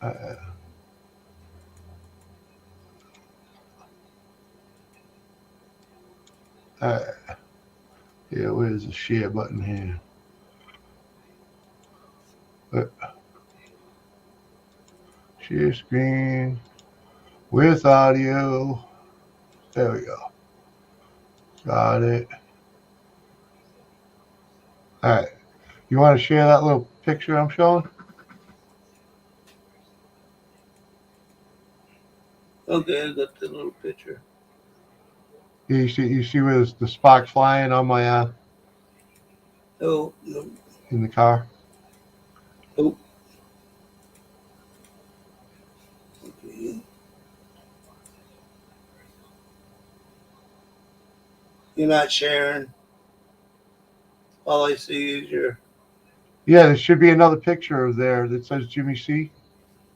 [SPEAKER 3] uh, uh, yeah, where's the share button here? Share screen with audio. There we go. Got it. All right. You want to share that little picture I'm showing?
[SPEAKER 1] Okay, I got the little picture.
[SPEAKER 3] Yeah, you see where the sparks flying on my
[SPEAKER 1] Oh, no,
[SPEAKER 3] in the car?
[SPEAKER 1] nope. Okay. You're not sharing. All I see is your.
[SPEAKER 3] Yeah, there should be another picture of there that says Jimmy C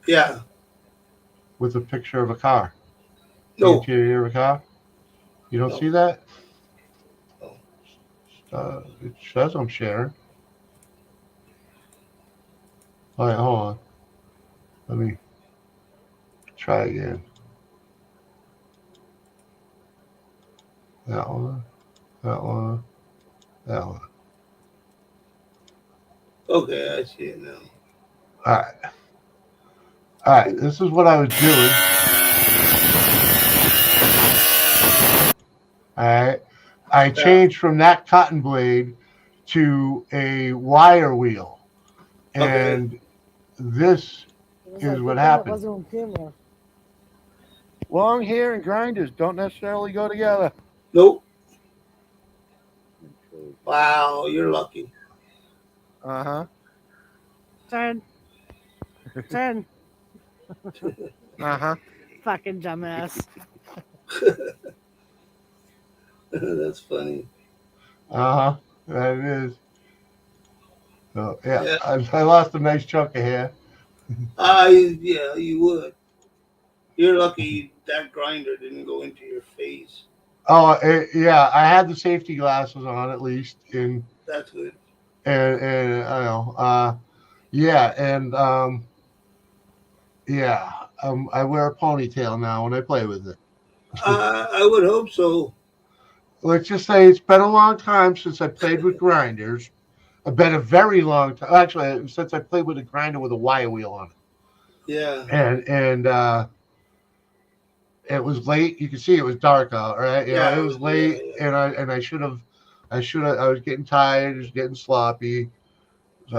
[SPEAKER 1] Yeah.
[SPEAKER 3] with a picture of a car, the
[SPEAKER 1] No.
[SPEAKER 3] interior of a car. You don't
[SPEAKER 1] No.
[SPEAKER 3] see that?
[SPEAKER 1] No.
[SPEAKER 3] It says I'm sharing. All right, hold on. Let me try again. That one, that one, that one.
[SPEAKER 1] Okay, I see it now.
[SPEAKER 3] All right. All right, this is what I was doing. All right. I
[SPEAKER 1] Yeah.
[SPEAKER 3] changed from that cotton blade to a wire wheel.
[SPEAKER 1] Okay.
[SPEAKER 3] And this Here's what
[SPEAKER 5] Good thing it
[SPEAKER 3] happened.
[SPEAKER 5] wasn't on camera.
[SPEAKER 6] Long hair and grinders don't necessarily go together.
[SPEAKER 1] Nope. Wow, you're lucky.
[SPEAKER 6] Uh huh.
[SPEAKER 5] 10. 10.
[SPEAKER 6] Uh huh.
[SPEAKER 5] Fucking dumbass.
[SPEAKER 1] That's funny.
[SPEAKER 3] Uh huh. That it is. So yeah,
[SPEAKER 1] Yeah.
[SPEAKER 3] I lost a nice chunk of hair.
[SPEAKER 1] Yeah, you would. You're lucky that grinder didn't go into your face.
[SPEAKER 3] Oh, yeah, I had the safety glasses on at least,
[SPEAKER 1] That's good.
[SPEAKER 3] and I don't know, yeah, and yeah, I wear a ponytail now when I play with it.
[SPEAKER 1] I would hope so.
[SPEAKER 3] Let's just say it's been a long time since I played with grinders. It's been a very long time, actually, since I played with a grinder with a wire wheel on
[SPEAKER 1] Yeah.
[SPEAKER 3] it, and it was late. You can see it was dark out, right? You know,
[SPEAKER 1] Yeah.
[SPEAKER 3] it was
[SPEAKER 1] Yeah.
[SPEAKER 3] late,
[SPEAKER 1] Yeah.
[SPEAKER 3] and I was getting tired, just getting sloppy. So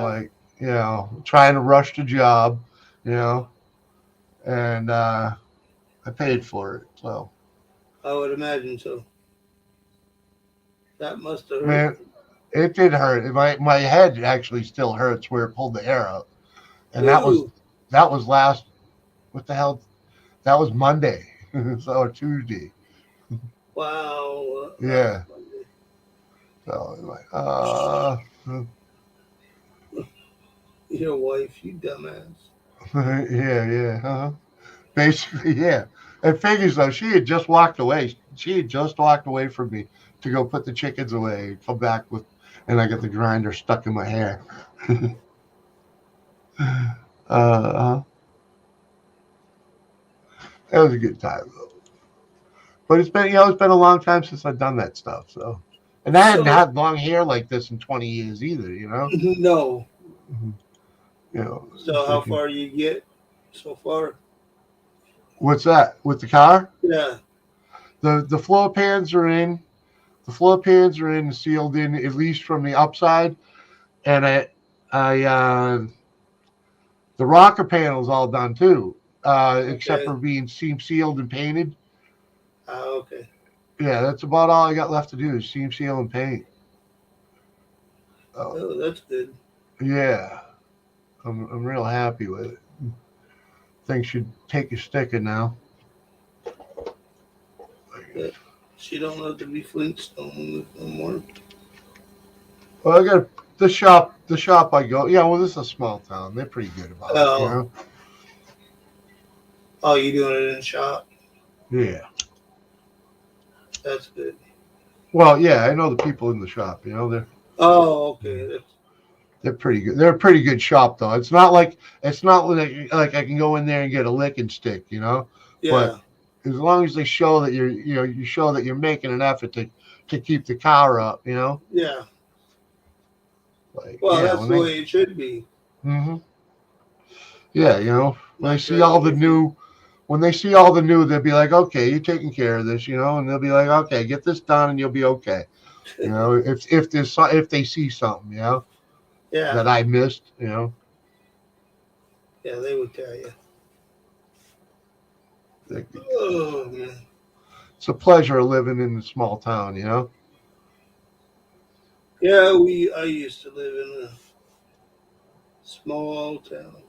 [SPEAKER 3] like, trying to rush the job, you know, and I paid for it. So
[SPEAKER 1] I would imagine so. That must have hurt.
[SPEAKER 3] man, it did hurt. My head actually still hurts where it pulled the hair out, and
[SPEAKER 1] Ooh.
[SPEAKER 3] that was last. What the hell? That was Monday, so or Tuesday.
[SPEAKER 1] Wow.
[SPEAKER 3] Yeah. So like,
[SPEAKER 1] Your wife, you dumbass.
[SPEAKER 3] yeah. Basically, yeah. It figures though, she had just walked away. She had just walked away from me to go put the chickens away, and come back with, and I got the grinder stuck in my hair. uh, it was a good time though. But it's been a long time since I've done that stuff. So, and I hadn't
[SPEAKER 1] So,
[SPEAKER 3] had long hair like this in 20 years either.
[SPEAKER 1] no. So, how
[SPEAKER 3] Freaking,
[SPEAKER 1] far you get so far?
[SPEAKER 3] what's that with the car?
[SPEAKER 1] Yeah.
[SPEAKER 3] The floor pans are in. The floor pans are in and sealed in, at least from the upside. And the rocker panel's all done too, except
[SPEAKER 1] Okay.
[SPEAKER 3] for being seam sealed and painted.
[SPEAKER 1] Okay.
[SPEAKER 3] Yeah, that's about all I got left to do is seam seal and paint. Oh,
[SPEAKER 1] Oh, that's good.
[SPEAKER 3] yeah, I'm real happy with it. Things should take a sticking now.
[SPEAKER 1] Yeah. She don't have to be Flintstone no more.
[SPEAKER 3] Well, I got the shop. The shop I go. Yeah, well, this is a small town. They're pretty good about it.
[SPEAKER 1] Oh. Oh, you doing it in the shop?
[SPEAKER 3] Yeah.
[SPEAKER 1] That's good.
[SPEAKER 3] Well, yeah, I know the people in the shop.
[SPEAKER 1] Oh, okay.
[SPEAKER 3] They're pretty good. They're a pretty good shop though. It's not like I can go in there and get a licking stick. But
[SPEAKER 1] Yeah.
[SPEAKER 3] as long as they show that you show that you're making an effort to keep the car up.
[SPEAKER 1] Yeah.
[SPEAKER 3] Like
[SPEAKER 1] Well,
[SPEAKER 3] yeah,
[SPEAKER 1] that's the way it should be.
[SPEAKER 3] Yeah, when they see all the new. When they see all the new, they'll be like, "Okay, you're taking care of this," and they'll be like, "Okay, get this done, and you'll be okay." If they see something,
[SPEAKER 1] Yeah.
[SPEAKER 3] that I missed,
[SPEAKER 1] Yeah, they would tell you. Oh man.
[SPEAKER 3] It's a pleasure living in a small town,
[SPEAKER 1] Yeah, I used to live in a small town.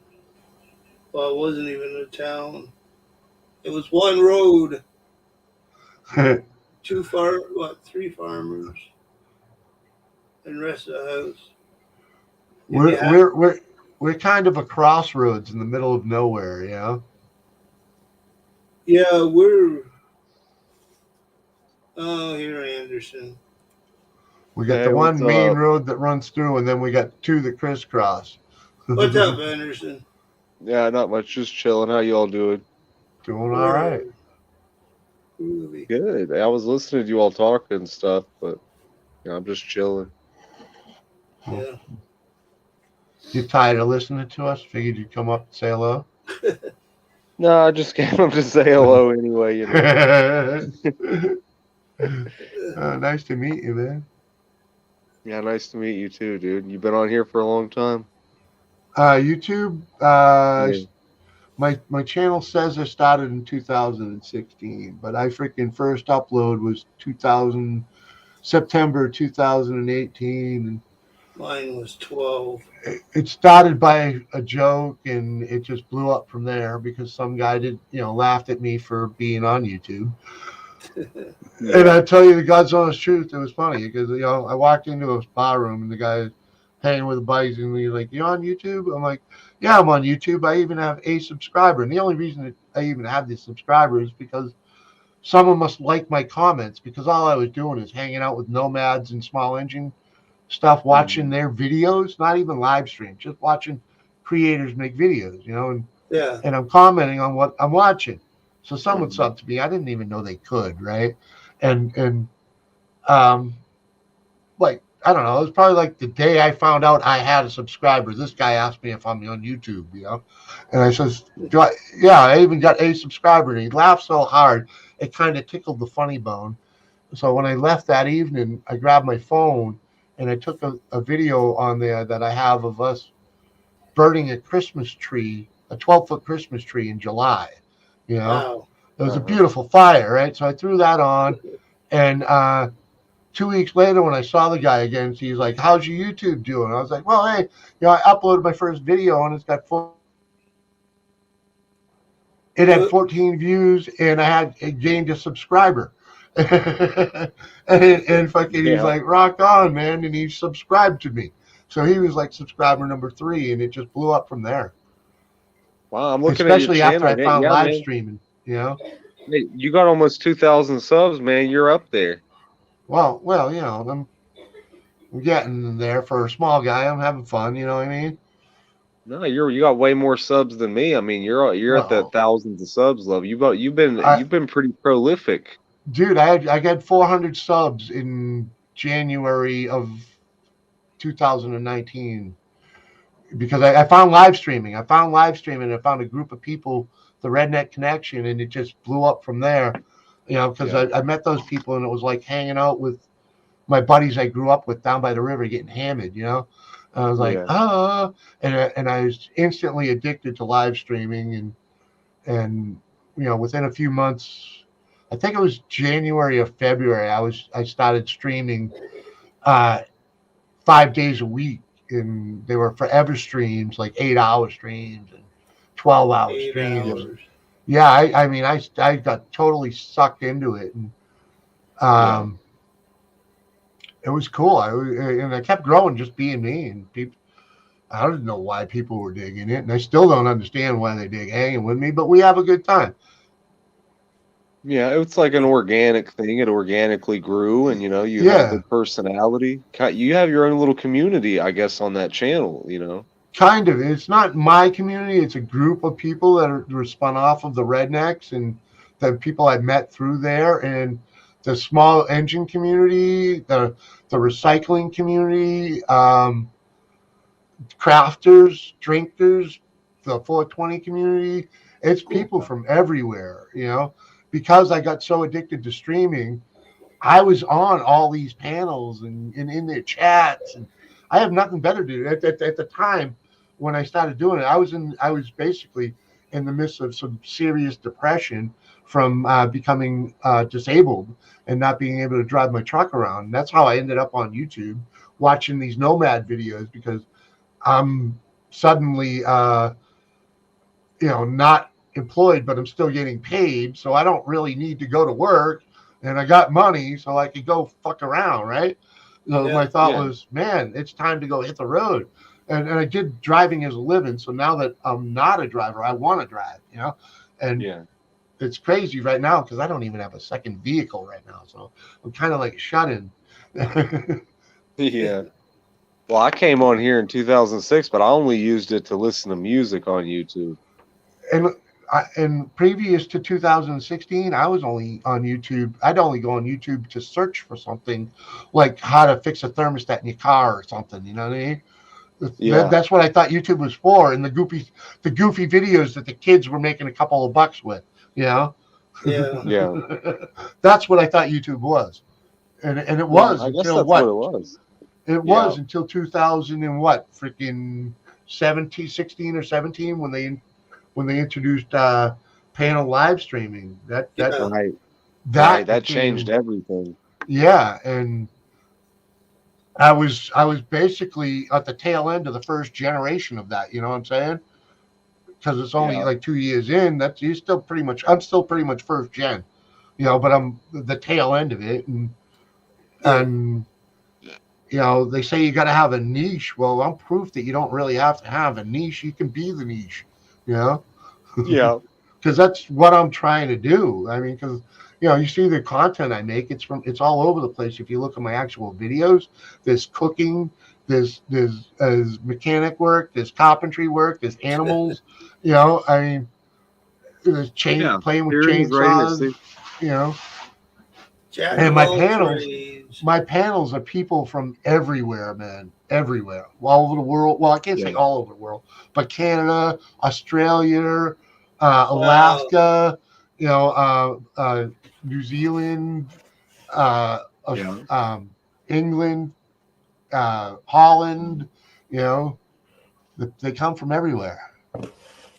[SPEAKER 1] Well, it wasn't even a town. It was one road, three farmers, and the rest of the house.
[SPEAKER 3] we're kind of a crossroads in the middle of nowhere,
[SPEAKER 1] Yeah, we're here, Anderson.
[SPEAKER 3] We got
[SPEAKER 7] Hey,
[SPEAKER 3] the
[SPEAKER 7] what's
[SPEAKER 3] one main
[SPEAKER 7] up?
[SPEAKER 3] road that runs through, and then we got two that crisscross.
[SPEAKER 1] What's up, Anderson?
[SPEAKER 7] Yeah, not much. Just chilling. How you all doing?
[SPEAKER 3] Doing all right.
[SPEAKER 1] Groovy.
[SPEAKER 7] Good. I was listening to you all talk and stuff, but I'm just chilling.
[SPEAKER 1] Yeah.
[SPEAKER 3] You tired of listening to us? Figured you'd come up and say hello.
[SPEAKER 7] No, I just came up to say hello anyway.
[SPEAKER 3] Nice to meet you, man.
[SPEAKER 7] Yeah, nice to meet you too, dude. You've been on here for a long time.
[SPEAKER 3] YouTube.
[SPEAKER 7] Yeah.
[SPEAKER 3] My channel says I started in 2016, but I freaking first upload was 2000 September 2018, and
[SPEAKER 1] Mine was 12.
[SPEAKER 3] it started by a joke, and it just blew up from there because some guy laughed at me for being on YouTube. And
[SPEAKER 7] Yeah.
[SPEAKER 3] I tell you the God's honest truth, it was funny because I walked into a bar room and the guy hanging with the buddies and he's like, "You on YouTube?" I'm like, "Yeah, I'm on YouTube. I even have a subscriber." And the only reason that I even have this subscriber is because someone must like my comments, because all I was doing is hanging out with nomads and small engine stuff, watching their videos, not even live stream, just watching creators make videos,
[SPEAKER 1] Yeah.
[SPEAKER 3] and I'm commenting on what I'm watching. So someone subbed to me. I didn't even know they could, right? And um like, I don't know, it was probably like the day I found out I had a subscriber, this guy asked me if I'm on YouTube. And I says, yeah, I even got a subscriber. And he laughed so hard, it kind of tickled the funny bone. So when I left that evening, I grabbed my phone and I took a video on there that I have of us burning a Christmas tree, a 12-foot Christmas tree in July.
[SPEAKER 1] Wow.
[SPEAKER 3] It was a beautiful fire, right? So I threw that on, and 2 weeks later, when I saw the guy again, he's like, "How's your YouTube doing?" I was like, "Well, hey, I uploaded my first video and it had 14 views, and it gained a subscriber." and fucking, he's like, "Rock on, man!" And he subscribed to me, so he was like subscriber number 3, and it just blew up from there.
[SPEAKER 7] Wow, I'm looking at your
[SPEAKER 3] Especially
[SPEAKER 7] channel.
[SPEAKER 3] after I found
[SPEAKER 7] Yeah,
[SPEAKER 3] live
[SPEAKER 7] man.
[SPEAKER 3] streaming.
[SPEAKER 7] Hey, you got almost 2,000 subs, man. You're up there.
[SPEAKER 3] Well, I'm getting there for a small guy. I'm having fun. You know what I mean?
[SPEAKER 7] No, you got way more subs than me. I mean, you're at that
[SPEAKER 3] Well,
[SPEAKER 7] thousands of subs level. You've been pretty prolific.
[SPEAKER 3] dude, I got 400 subs in January of 2019 because I found live streaming. I found a group of people, the Redneck Connection, and it just blew up from there. Because I met those people, and it was like hanging out with my buddies I grew up with down by the river getting hammered. And I was like, and I was instantly addicted to live streaming, and within a few months, I think it was January or February, I started streaming 5 days a week, and they were forever streams, like 8-hour streams and 12-hour
[SPEAKER 1] 8
[SPEAKER 3] streams.
[SPEAKER 1] hours.
[SPEAKER 3] Yeah, I mean, I got totally sucked into it, and it was cool. And I kept growing, just being me, and people. I didn't know why people were digging it, and I still don't understand why they dig hanging with me, but we have a good time.
[SPEAKER 7] Yeah, it's like an organic thing. It organically grew, and you have the personality. You have your own little community, I guess, on that channel.
[SPEAKER 3] Kind of. It's not my community. It's a group of people that were spun off of the Rednecks, and the people I met through there, and the small engine community, the recycling community, crafters, drinkers, the 420 community. It's people from everywhere, because I got so addicted to streaming. I was on all these panels and in their chats, and I have nothing better to do. At the time when I started doing it, I was basically in the midst of some serious depression from becoming disabled and not being able to drive my truck around. And that's how I ended up on YouTube watching these nomad videos, because I'm suddenly not employed, but I'm still getting paid, so I don't really need to go to work, and I got money, so I could go fuck around, right? So my thought was, man, it's time to go hit the road. And I did driving as a living, so now that I'm not a driver, I want to drive, and it's crazy right now because I don't even have a second vehicle right now, so I'm kind of like shut in.
[SPEAKER 7] Yeah. Well, I came on here in 2006, but I only used it to listen to music on YouTube.
[SPEAKER 3] And previous to 2016, I was only on YouTube. I'd only go on YouTube to search for something like how to fix a thermostat in your car or something. You know what I mean?
[SPEAKER 7] Yeah.
[SPEAKER 3] That's what I thought YouTube was for, and the goofy videos that the kids were making a couple of bucks with.
[SPEAKER 1] Yeah.
[SPEAKER 7] Yeah.
[SPEAKER 3] That's what I thought YouTube was, and it was
[SPEAKER 7] I guess
[SPEAKER 3] until
[SPEAKER 7] that's what it was.
[SPEAKER 3] It was until 2000 and what? Freaking 16 or 17 when they introduced panel live streaming. That
[SPEAKER 7] Right. That changed
[SPEAKER 3] became,
[SPEAKER 7] everything.
[SPEAKER 3] yeah, and I was basically at the tail end of the first generation of that. You know what I'm saying? Because it's only
[SPEAKER 7] Yeah.
[SPEAKER 3] like 2 years in. I'm still pretty much first gen. You know, but I'm the tail end of it, and you know, they say you got to have a niche. Well, I'm proof that you don't really have to have a niche. You can be the niche, you know,
[SPEAKER 7] Yeah.
[SPEAKER 3] because that's what I'm trying to do. I mean, because you know, you see the content I make. It's all over the place. If you look at my actual videos, there's cooking, there's mechanic work, there's carpentry work, there's animals. You know, I mean, there's
[SPEAKER 7] Yeah.
[SPEAKER 3] playing with
[SPEAKER 7] Here it is right here.
[SPEAKER 3] chainsaws.
[SPEAKER 7] See?
[SPEAKER 3] You know,
[SPEAKER 1] Jack
[SPEAKER 3] and
[SPEAKER 1] of all trades.
[SPEAKER 3] my panels are people from everywhere, man, everywhere, all over the world. Well, I can't say
[SPEAKER 7] Yeah.
[SPEAKER 3] all over the world, but Canada, Australia,
[SPEAKER 1] Wow.
[SPEAKER 3] Alaska, you know, New Zealand, uh,
[SPEAKER 7] Yeah.
[SPEAKER 3] England, Holland. You know, they come from everywhere.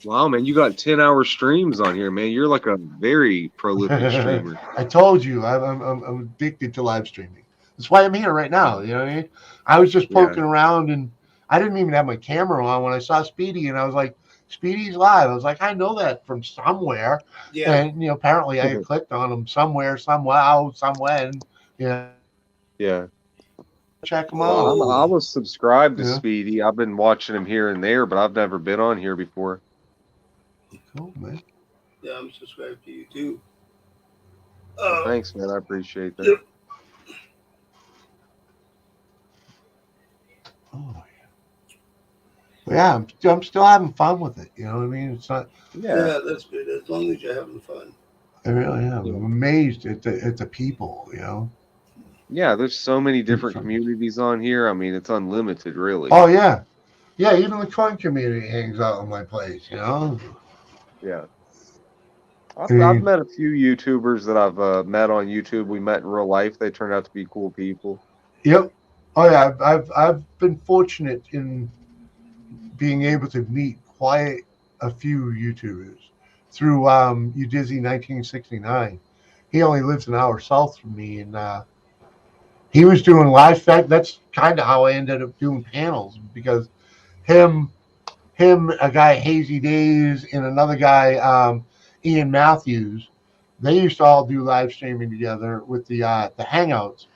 [SPEAKER 7] Wow, man, you got 10-hour streams on here, man. You're like a very prolific streamer.
[SPEAKER 3] I told you, I'm addicted to live streaming. That's why I'm here right now. You know what I mean? I was just
[SPEAKER 7] Yeah.
[SPEAKER 3] poking around, and I didn't even have my camera on when I saw Speedy, and I was like, "Speedy's live." I was like, "I know that from somewhere,"
[SPEAKER 1] Yeah.
[SPEAKER 3] and you know, apparently I had clicked on him somewhere, somehow, somewhen. You know,
[SPEAKER 7] Yeah.
[SPEAKER 3] check him
[SPEAKER 7] Well,
[SPEAKER 3] out.
[SPEAKER 7] I was subscribed to
[SPEAKER 3] Yeah.
[SPEAKER 7] Speedy. I've been watching him here and there, but I've never been on here before.
[SPEAKER 3] Cool, man.
[SPEAKER 1] Yeah, I'm subscribed to you too.
[SPEAKER 7] Well, thanks, man. I appreciate that.
[SPEAKER 1] Yep.
[SPEAKER 3] Oh yeah, I'm still having fun with it. You know what I mean? It's not.
[SPEAKER 1] Yeah, that's good. As long as you're having fun.
[SPEAKER 3] I really am.
[SPEAKER 7] Yeah.
[SPEAKER 3] I'm amazed at the people. You know.
[SPEAKER 7] Yeah, there's so many different communities on here. I mean, it's unlimited, really.
[SPEAKER 3] Oh yeah, yeah. Even the coin community hangs out on my place. You know.
[SPEAKER 7] Yeah. I've met a few YouTubers that I've met on YouTube. We met in real life. They turned out to be cool people.
[SPEAKER 3] Yep. Oh yeah. I've been fortunate in being able to meet quite a few YouTubers through Udizzy 1969. He only lives an hour south from me, and he was doing live. That's kind of how I ended up doing panels, because him, a guy Hazy Days, and another guy Ian Matthews. They used to all do live streaming together with the Hangouts,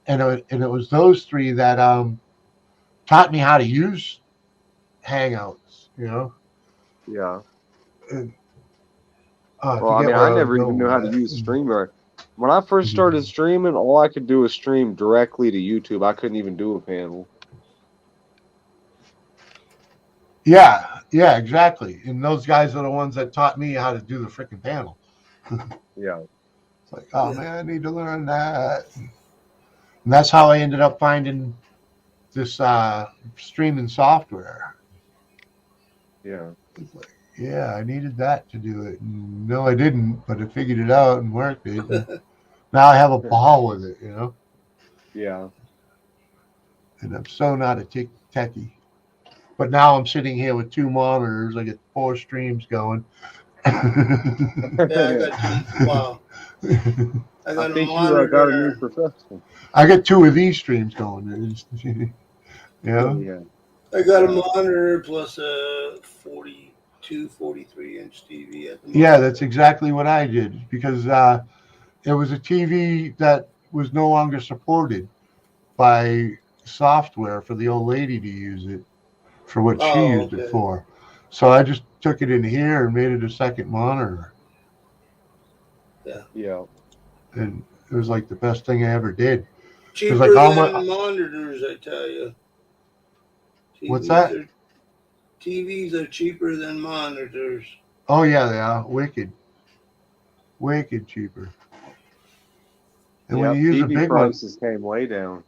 [SPEAKER 3] and it was those three that taught me how to use Hangouts. You know.
[SPEAKER 7] Yeah.
[SPEAKER 3] And,
[SPEAKER 7] Well, I mean, I never even knew how to use StreamYard. When I first started streaming, all I could do was stream directly to YouTube. I couldn't even do a panel.
[SPEAKER 3] Yeah, exactly. And those guys are the ones that taught me how to do the freaking panel.
[SPEAKER 7] Yeah.
[SPEAKER 3] It's like, oh man, I need to learn that. And that's how I ended up finding this streaming software.
[SPEAKER 7] Yeah.
[SPEAKER 3] It's like, yeah, I needed that to do it. And no, I didn't, but I figured it out and worked it. And now I have a ball with it, you know?
[SPEAKER 7] Yeah.
[SPEAKER 3] And I'm so not a techie. But now I'm sitting here with 2 monitors. I get 4 streams going.
[SPEAKER 1] Yeah, wow. I got
[SPEAKER 7] think
[SPEAKER 1] a monitor.
[SPEAKER 7] you got a new profession.
[SPEAKER 3] I got 2 of these streams going.
[SPEAKER 7] Yeah.
[SPEAKER 1] I got a monitor plus a 43-inch TV at the moment.
[SPEAKER 3] Yeah, that's exactly what I did, because it was a TV that was no longer supported by software for the old lady to use it for what she used it for. So I just took it in here and made it a second monitor.
[SPEAKER 7] Yeah.
[SPEAKER 3] And it was like the best thing I ever did.
[SPEAKER 1] Cheaper
[SPEAKER 3] like,
[SPEAKER 1] than monitors, I tell you.
[SPEAKER 3] What's that?
[SPEAKER 1] TVs are cheaper than monitors.
[SPEAKER 3] Oh yeah, they are. Wicked cheaper. And when you use a
[SPEAKER 7] TV
[SPEAKER 3] big one,
[SPEAKER 7] prices came way down.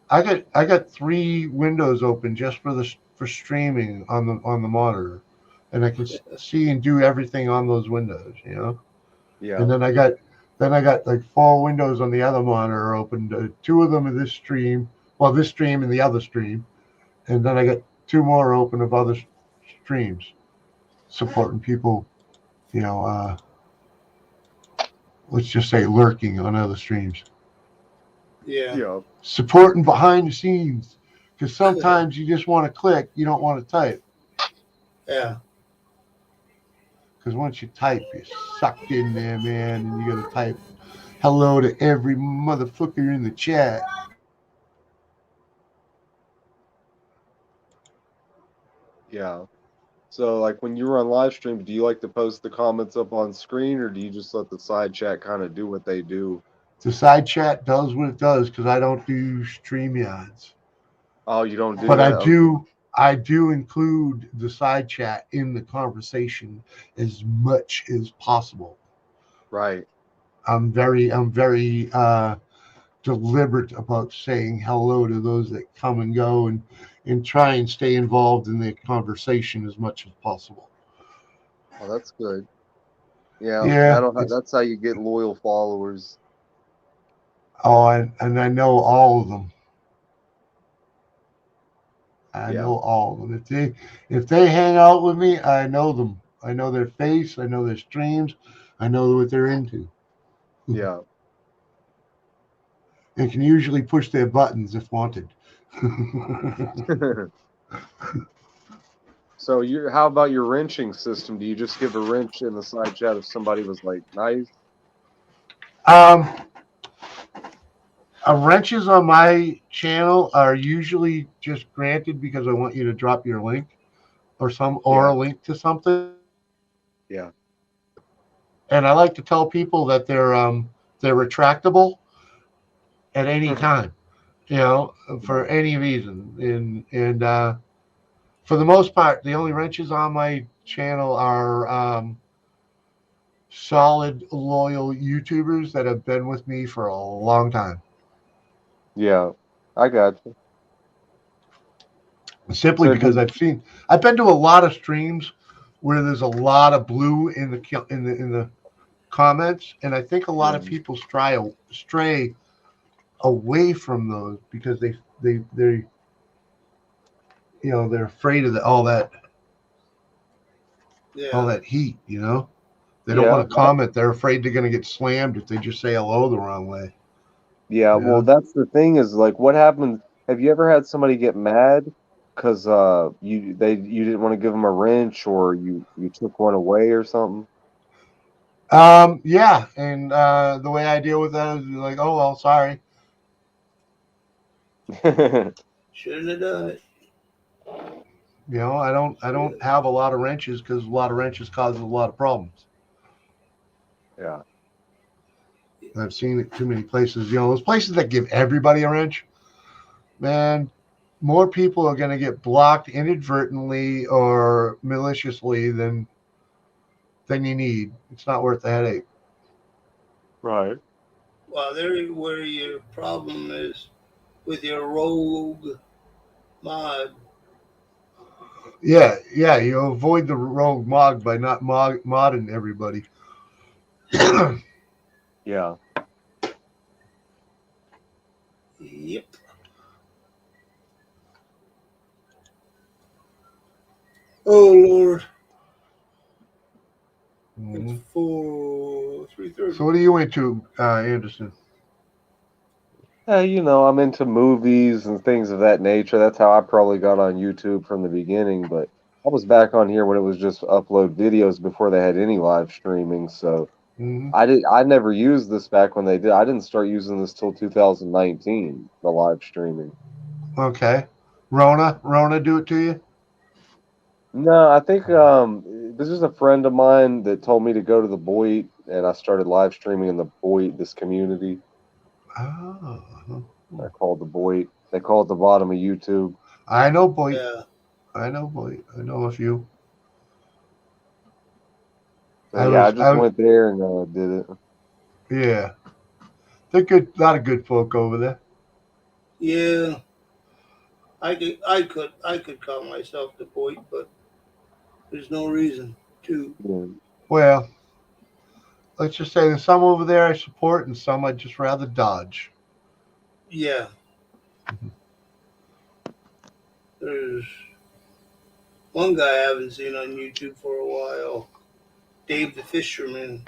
[SPEAKER 3] I got 3 windows open just for streaming on the monitor, and I can see and do everything on those windows, you know.
[SPEAKER 7] Yeah.
[SPEAKER 3] And then I got like 4 windows on the other monitor open. 2 of them in this stream, and the other stream, and then I got 2 more open of other streams supporting people, you know, let's just say lurking on other streams.
[SPEAKER 1] Yeah.
[SPEAKER 7] Yeah.
[SPEAKER 3] Supporting behind the scenes. Because sometimes you just want to click, you don't want to type.
[SPEAKER 1] Yeah.
[SPEAKER 3] Because once you type, you're sucked in there, man, and you got to type hello to every motherfucker in the chat.
[SPEAKER 7] Yeah. So, like, when you run live stream, do you like to post the comments up on screen, or do you just let the side chat kind of do what they do?
[SPEAKER 3] The side chat does what it does because I don't do StreamYards.
[SPEAKER 7] Oh, you don't do
[SPEAKER 3] But
[SPEAKER 7] that? Okay.
[SPEAKER 3] I do include the side chat in the conversation as much as possible.
[SPEAKER 7] Right.
[SPEAKER 3] I'm very deliberate about saying hello to those that come and go and try and stay involved in the conversation as much as possible.
[SPEAKER 7] Oh, that's good. Yeah,
[SPEAKER 3] Yeah, it's
[SPEAKER 7] that's how you get loyal followers.
[SPEAKER 3] and I know all of them. I
[SPEAKER 7] Yeah.
[SPEAKER 3] know all of them. If they hang out with me, I know them. I know their face. I know their streams. I know what they're into.
[SPEAKER 7] Yeah.
[SPEAKER 3] And can usually push their buttons if wanted.
[SPEAKER 7] So how about your wrenching system? Do you just give a wrench in the side chat if somebody was like nice?
[SPEAKER 3] um, Wrenches on my channel are usually just granted because I want you to drop your link or
[SPEAKER 7] Yeah.
[SPEAKER 3] a link to something.
[SPEAKER 7] Yeah.
[SPEAKER 3] And I like to tell people that they're retractable at any time, you know, for any reason. And for the most part, the only wrenches on my channel are solid, loyal YouTubers that have been with me for a long time.
[SPEAKER 7] Yeah. I got you.
[SPEAKER 3] Simply
[SPEAKER 7] So
[SPEAKER 3] because I've been to a lot of streams where there's a lot of blue in the comments, and I think a lot of people stray away from those because they they're afraid of all that
[SPEAKER 1] Yeah.
[SPEAKER 3] heat. They don't
[SPEAKER 7] yeah.
[SPEAKER 3] want to comment. They're afraid they're going to get slammed if they just say hello the wrong way.
[SPEAKER 7] Yeah, well,
[SPEAKER 3] Yeah.
[SPEAKER 7] that's the thing is like what happened. Have you ever had somebody get mad because you didn't want to give them a wrench or you took one away or something?
[SPEAKER 3] Yeah, and the way I deal with that is like, oh well, sorry.
[SPEAKER 1] Shouldn't have done it.
[SPEAKER 3] I don't have a lot of wrenches because a lot of wrenches causes a lot of problems.
[SPEAKER 7] Yeah.
[SPEAKER 3] I've seen it too many places. Those places that give everybody a wrench, man, more people are going to get blocked inadvertently or maliciously than you need. It's not worth the headache.
[SPEAKER 7] Right.
[SPEAKER 1] Well, there where your problem is with your rogue mod.
[SPEAKER 3] Yeah, you avoid the rogue mod by not modding everybody.
[SPEAKER 7] Yeah.
[SPEAKER 1] Yep. Oh Lord. It's 3:30.
[SPEAKER 3] So what are you into, Anderson?
[SPEAKER 7] I'm into movies and things of that nature. That's how I probably got on YouTube from the beginning, but I was back on here when it was just upload videos before they had any live streaming, so
[SPEAKER 3] Mm-hmm.
[SPEAKER 7] I never used this back when they did. I didn't start using this till 2019, the live streaming.
[SPEAKER 3] Okay. Rona do it to you?
[SPEAKER 7] No, I think this is a friend of mine that told me to go to the Boyd, and I started live streaming in the Boyd, this community.
[SPEAKER 3] Oh.
[SPEAKER 7] I called the Boyd. They call it the bottom of YouTube.
[SPEAKER 3] I know, boy.
[SPEAKER 1] Yeah.
[SPEAKER 3] I know a few.
[SPEAKER 7] So yeah, I just went there and did it.
[SPEAKER 3] Yeah. They're good. A lot of good folk over there.
[SPEAKER 1] Yeah. I could call myself the boy, but there's no reason to.
[SPEAKER 7] Yeah.
[SPEAKER 3] Well, let's just say there's some over there I support and some I'd just rather dodge.
[SPEAKER 1] Yeah. There's One guy I haven't seen on YouTube for a while, Dave the Fisherman.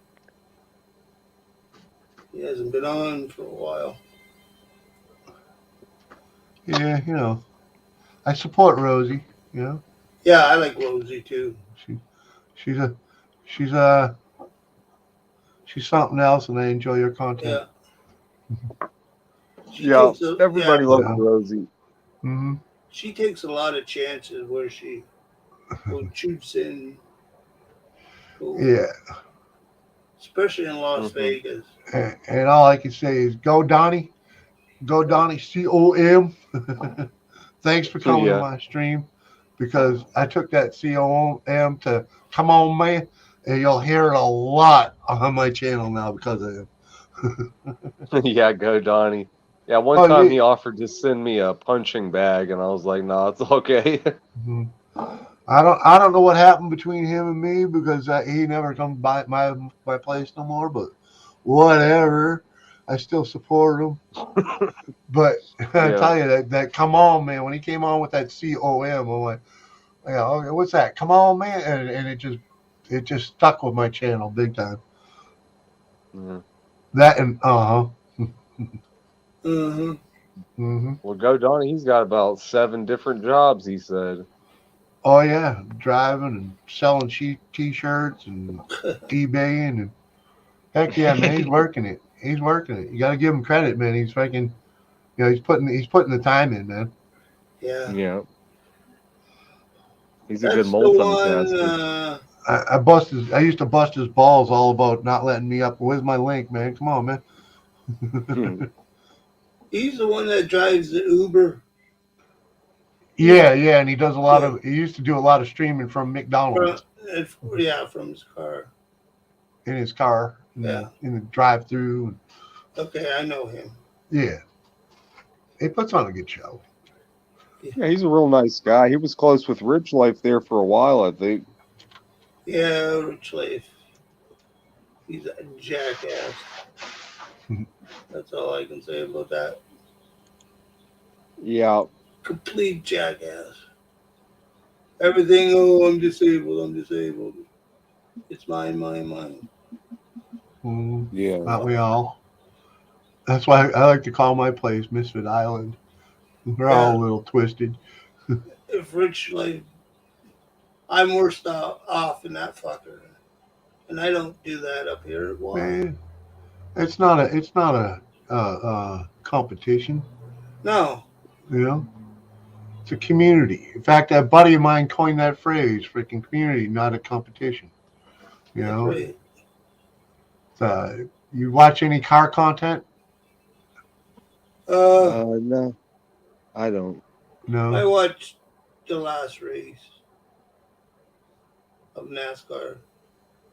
[SPEAKER 1] He hasn't been on for a while.
[SPEAKER 3] Yeah, you know, I support Rosie. You know,
[SPEAKER 1] Yeah, I like Rosie too.
[SPEAKER 3] she she's a she's a she's something else, and I enjoy her content.
[SPEAKER 1] Yeah, she
[SPEAKER 7] Yeah,
[SPEAKER 1] takes a
[SPEAKER 7] everybody
[SPEAKER 3] You
[SPEAKER 7] loves
[SPEAKER 3] know.
[SPEAKER 7] Rosie.
[SPEAKER 3] Hmm.
[SPEAKER 1] she takes a lot of chances where she shoots in, go,
[SPEAKER 3] Yeah,
[SPEAKER 1] especially in Las
[SPEAKER 7] Hmm.
[SPEAKER 1] Vegas.
[SPEAKER 3] and all I can say is go Donnie, go Donnie, COM. Thanks for coming to
[SPEAKER 7] Yeah,
[SPEAKER 3] my stream because I took that COM to come on man, and you'll hear it a lot on my channel now because of him.
[SPEAKER 7] yeah, go Donnie. Yeah, one
[SPEAKER 3] Oh
[SPEAKER 7] time
[SPEAKER 3] yeah.
[SPEAKER 7] he offered to send me a punching bag, and I was like, "Nah, it's okay."
[SPEAKER 3] Mhm. I don't know what happened between him and me because he never comes by my place no more. But whatever, I still support him. But I
[SPEAKER 7] Yeah,
[SPEAKER 3] tell you that come on man, when he came on with that COM, I'm like, yeah, okay, what's that? Come on man, and it just stuck with my channel big time.
[SPEAKER 7] yeah.
[SPEAKER 3] That and
[SPEAKER 1] Mm-hmm.
[SPEAKER 3] hmm.
[SPEAKER 7] Well, go Donnie. He's got about 7 different jobs. He said.
[SPEAKER 3] Oh yeah, driving and selling t-shirts and eBaying and heck yeah, man, he's working it. He's working it. You got to give him credit, man. He's fucking, he's putting the time in, man.
[SPEAKER 1] Yeah,
[SPEAKER 7] Yeah, he's a good
[SPEAKER 1] that's the one.
[SPEAKER 7] multitasker.
[SPEAKER 3] I used to bust his balls all about not letting me up. Where's my link, man? Come on, man.
[SPEAKER 1] He's the one that drives the Uber.
[SPEAKER 3] Yeah, and he does a lot
[SPEAKER 1] Yeah,
[SPEAKER 3] of. He used to do a lot of streaming from
[SPEAKER 1] from,
[SPEAKER 3] McDonald's
[SPEAKER 1] yeah, from his car.
[SPEAKER 3] in his car
[SPEAKER 1] Yeah.
[SPEAKER 3] in the drive-through.
[SPEAKER 1] Okay, I know him.
[SPEAKER 3] Yeah, he puts on a good show.
[SPEAKER 7] Yeah, he's a real nice guy. He was close with Rich Life there for a while, I think.
[SPEAKER 1] Yeah, Rich Life. He's a jackass. That's all I can say about that.
[SPEAKER 7] Yeah,
[SPEAKER 1] Complete jackass. Everything, oh, I'm disabled. It's mine.
[SPEAKER 3] Mm,
[SPEAKER 7] yeah.
[SPEAKER 3] not we all. That's why I like to call my place Misfit Island. We're all
[SPEAKER 1] Yeah,
[SPEAKER 3] a little twisted.
[SPEAKER 1] if Rich Life, I'm worse off than that fucker. And I don't do that up here. Why?
[SPEAKER 3] Man, it's not a competition.
[SPEAKER 1] No,
[SPEAKER 3] You know, it's a community. In fact, that buddy of mine coined that phrase: "Freaking community, not a competition." You
[SPEAKER 1] that's
[SPEAKER 3] know,
[SPEAKER 1] right.
[SPEAKER 3] you watch any car content?
[SPEAKER 1] Uh,
[SPEAKER 7] No, I don't.
[SPEAKER 1] I
[SPEAKER 3] No.
[SPEAKER 1] watched the last race of NASCAR,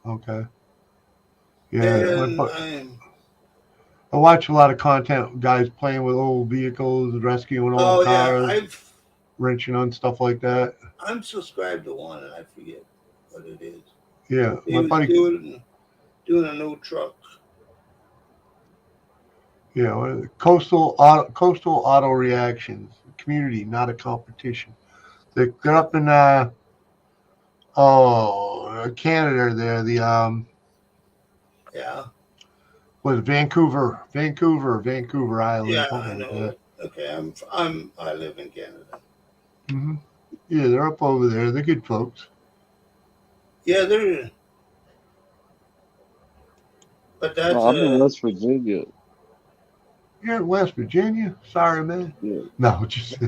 [SPEAKER 3] Okay. Yeah,
[SPEAKER 1] and I'm.
[SPEAKER 3] I watch a lot of content. Guys playing with old vehicles, rescuing old
[SPEAKER 1] Oh yeah,
[SPEAKER 3] cars, wrenching on stuff like that.
[SPEAKER 1] I'm subscribed to one, and I forget what it is.
[SPEAKER 3] Yeah,
[SPEAKER 1] He
[SPEAKER 3] my
[SPEAKER 1] was
[SPEAKER 3] buddy.
[SPEAKER 1] doing a no truck.
[SPEAKER 3] Yeah, coastal auto reactions. Community, not a competition. They're up in Canada. There, the
[SPEAKER 1] Yeah,
[SPEAKER 3] was Vancouver Island,
[SPEAKER 1] yeah,
[SPEAKER 3] something
[SPEAKER 1] I
[SPEAKER 3] like
[SPEAKER 1] know
[SPEAKER 3] that.
[SPEAKER 1] it. Okay, I live in Canada.
[SPEAKER 3] Hmm. Yeah, they're up over there. They're good folks.
[SPEAKER 1] Yeah, there. But
[SPEAKER 7] No,
[SPEAKER 1] that's
[SPEAKER 7] I'm in West Virginia.
[SPEAKER 3] You're in West Virginia. Sorry, man.
[SPEAKER 7] Yeah.
[SPEAKER 3] No, just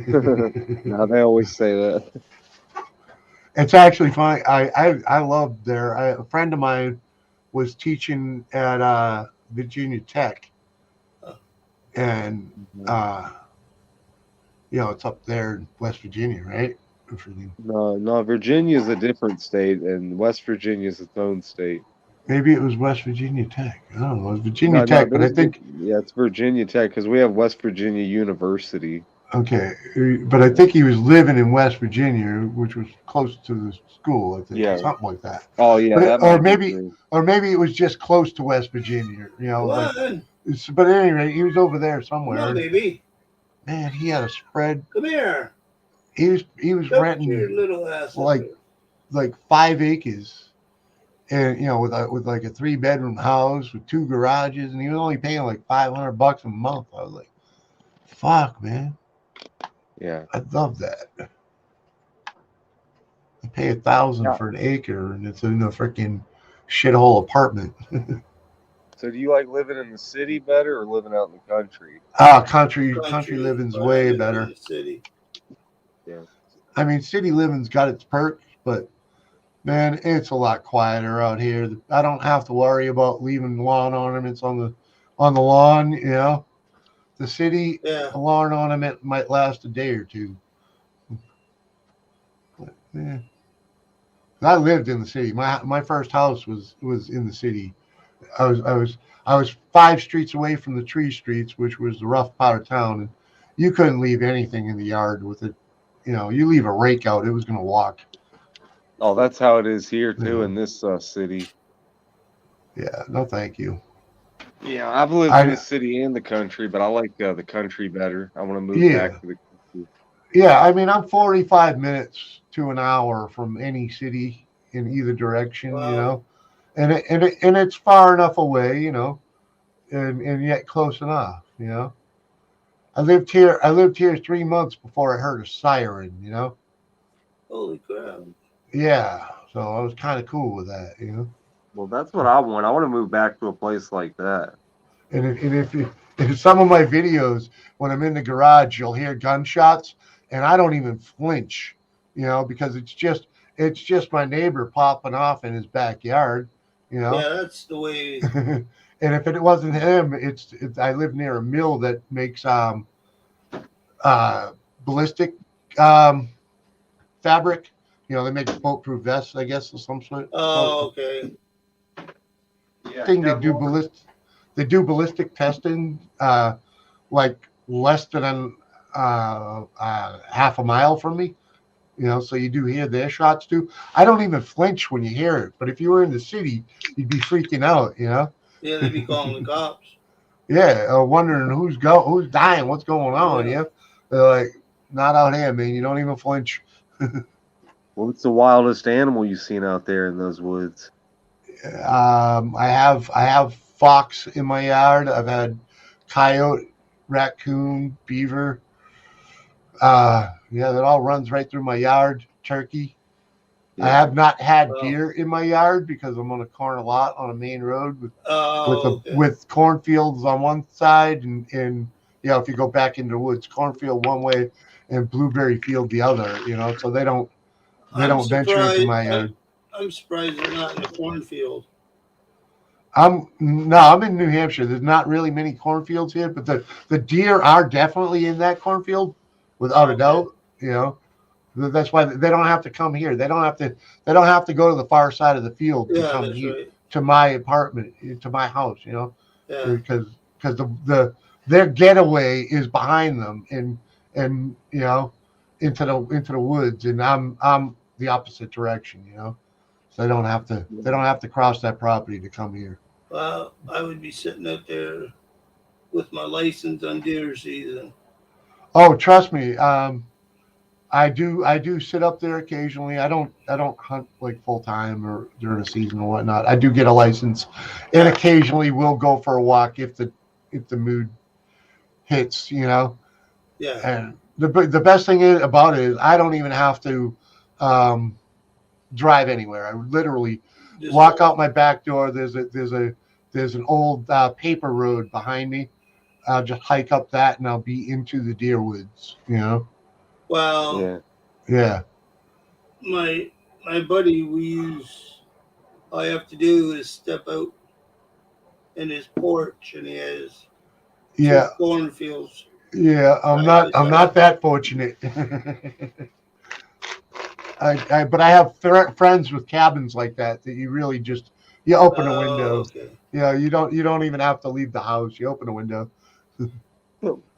[SPEAKER 7] Now they always say that.
[SPEAKER 3] it's actually fine. I love there. A friend of mine was teaching at Virginia Tech,
[SPEAKER 1] uh,
[SPEAKER 3] and
[SPEAKER 7] Mhm.
[SPEAKER 3] uh, it's up there in West Virginia, right?
[SPEAKER 7] No, Virginia is a different state, and West Virginia is its own state.
[SPEAKER 3] Maybe it was West Virginia Tech. I don't know. It was Virginia
[SPEAKER 7] No,
[SPEAKER 3] Tech, but I think
[SPEAKER 7] yeah, it's Virginia Tech because we have West Virginia University.
[SPEAKER 3] okay, but I think he was living in West Virginia, which was close to the school. I think
[SPEAKER 7] Yeah.
[SPEAKER 3] something like that.
[SPEAKER 7] Oh, yeah,
[SPEAKER 3] But
[SPEAKER 7] that
[SPEAKER 3] or
[SPEAKER 7] might be
[SPEAKER 3] maybe
[SPEAKER 7] true.
[SPEAKER 3] it was just close to West Virginia. Like.
[SPEAKER 1] what?
[SPEAKER 3] But at any rate, he was over there
[SPEAKER 1] Come on,
[SPEAKER 3] somewhere.
[SPEAKER 1] baby.
[SPEAKER 3] Man, he had a spread.
[SPEAKER 1] Come here.
[SPEAKER 3] he was
[SPEAKER 1] Shut your
[SPEAKER 3] renting
[SPEAKER 1] little ass up
[SPEAKER 3] like
[SPEAKER 1] there.
[SPEAKER 3] like 5 acres, and with like a 3-bedroom house with 2 garages, and he was only paying like $500 a month. I was like, fuck, man,
[SPEAKER 7] Yeah.
[SPEAKER 3] I'd love that. I pay 1,000
[SPEAKER 7] Yeah.
[SPEAKER 3] for an acre, and it's in a freaking shithole apartment.
[SPEAKER 7] So do you like living in the city better or living out in the country?
[SPEAKER 3] Country
[SPEAKER 1] Country,
[SPEAKER 3] living's
[SPEAKER 1] but I
[SPEAKER 3] way
[SPEAKER 1] live in
[SPEAKER 3] better.
[SPEAKER 1] the city.
[SPEAKER 7] Yeah.
[SPEAKER 3] I mean, city living's got its perks, but man, it's a lot quieter out here. I don't have to worry about leaving lawn ornaments on the lawn. The city,
[SPEAKER 1] Yeah.
[SPEAKER 3] a lawn ornament might last a day or two. But, yeah. I lived in the city. My first house was in the city. I was 5 streets away from the tree streets, which was the rough part of town, and you couldn't leave anything in the yard with it. You leave a rake out, it was going to walk.
[SPEAKER 7] Oh, that's how it is here too
[SPEAKER 3] Yeah.
[SPEAKER 7] in this city.
[SPEAKER 3] Yeah, no, thank you.
[SPEAKER 7] Yeah, I've lived in the
[SPEAKER 3] I
[SPEAKER 7] city and the country, but I like the country better. I want to move
[SPEAKER 3] yeah,
[SPEAKER 7] back to the country.
[SPEAKER 3] yeah. I mean, I'm 45 minutes to an hour from any city in either direction.
[SPEAKER 1] Wow.
[SPEAKER 3] And it's far enough away. And yet close enough. I lived here 3 months before I heard a siren.
[SPEAKER 1] Holy crap.
[SPEAKER 3] Yeah, so I was kind of cool with that.
[SPEAKER 7] Well, that's what I want. I want to move back to a place like that.
[SPEAKER 3] And if some of my videos, when I'm in the garage, you'll hear gunshots, and I don't even flinch, because it's just my neighbor popping off in his backyard, you know.
[SPEAKER 1] Yeah, that's the way.
[SPEAKER 3] And if it wasn't him, I live near a mill that makes ballistic fabric. They make bulletproof vests, I guess, of some sort.
[SPEAKER 1] Oh, okay.
[SPEAKER 7] Yeah,
[SPEAKER 3] Thing they do ballistic testing, like less than half a mile from me. So you do hear their shots too. I don't even flinch when you hear it, but if you were in the city, you'd be freaking out.
[SPEAKER 1] Yeah, they'd be calling the cops.
[SPEAKER 3] Yeah, wondering who's dying, what's going on.
[SPEAKER 1] Yeah.
[SPEAKER 3] Yeah, they're like, not out here, man. You don't even flinch.
[SPEAKER 7] What's the wildest animal you've seen out there in those woods?
[SPEAKER 3] I have fox in my yard. I've had coyote, raccoon, beaver. Yeah, that all runs right through my yard. Turkey. I
[SPEAKER 7] Yeah.
[SPEAKER 3] have not had
[SPEAKER 1] Wow.
[SPEAKER 3] deer in my yard because I'm on a corner lot on a main road with
[SPEAKER 1] Oh, okay.
[SPEAKER 3] with cornfields on one side, and if you go back into the woods, cornfield one way and blueberry field the other. So they don't
[SPEAKER 1] I'm
[SPEAKER 3] venture into
[SPEAKER 1] surprised.
[SPEAKER 3] my yard.
[SPEAKER 1] I'm surprised they're not in the cornfield.
[SPEAKER 3] I'm in New Hampshire. There's not really many cornfields here, but the deer are definitely in that cornfield, without a
[SPEAKER 1] Okay.
[SPEAKER 3] doubt. That's why they don't have to come here. They don't have to go to the far side of the field to
[SPEAKER 1] Yeah,
[SPEAKER 3] come
[SPEAKER 1] that's
[SPEAKER 3] here
[SPEAKER 1] right.
[SPEAKER 3] to my apartment, to my house.
[SPEAKER 1] Yeah.
[SPEAKER 3] Because their getaway is behind them, and into the woods, and I'm the opposite direction. So they don't have to cross that property to come here.
[SPEAKER 1] Well, I would be sitting out there with my license on deer season.
[SPEAKER 3] Oh, trust me. I do sit up there occasionally. I don't hunt like full time or during the season or whatnot. I do get a license, and
[SPEAKER 1] Yeah.
[SPEAKER 3] occasionally we'll go for a walk if the mood hits.
[SPEAKER 1] Yeah.
[SPEAKER 3] And the best thing about it is I don't even have to drive anywhere. I literally
[SPEAKER 1] Just
[SPEAKER 3] walk out my back door. There's an old paper road behind me. I'll just hike up that, and I'll be into the deer woods.
[SPEAKER 1] Well,
[SPEAKER 7] Yeah.
[SPEAKER 3] Yeah.
[SPEAKER 1] my buddy, all I have to do is step out in his porch, and he has
[SPEAKER 3] Yeah.
[SPEAKER 1] two cornfields.
[SPEAKER 3] Yeah, I'm not that fortunate. But I have friends with cabins like that you really just you open a window.
[SPEAKER 1] Okay.
[SPEAKER 3] You don't even have to leave the house. You open a window.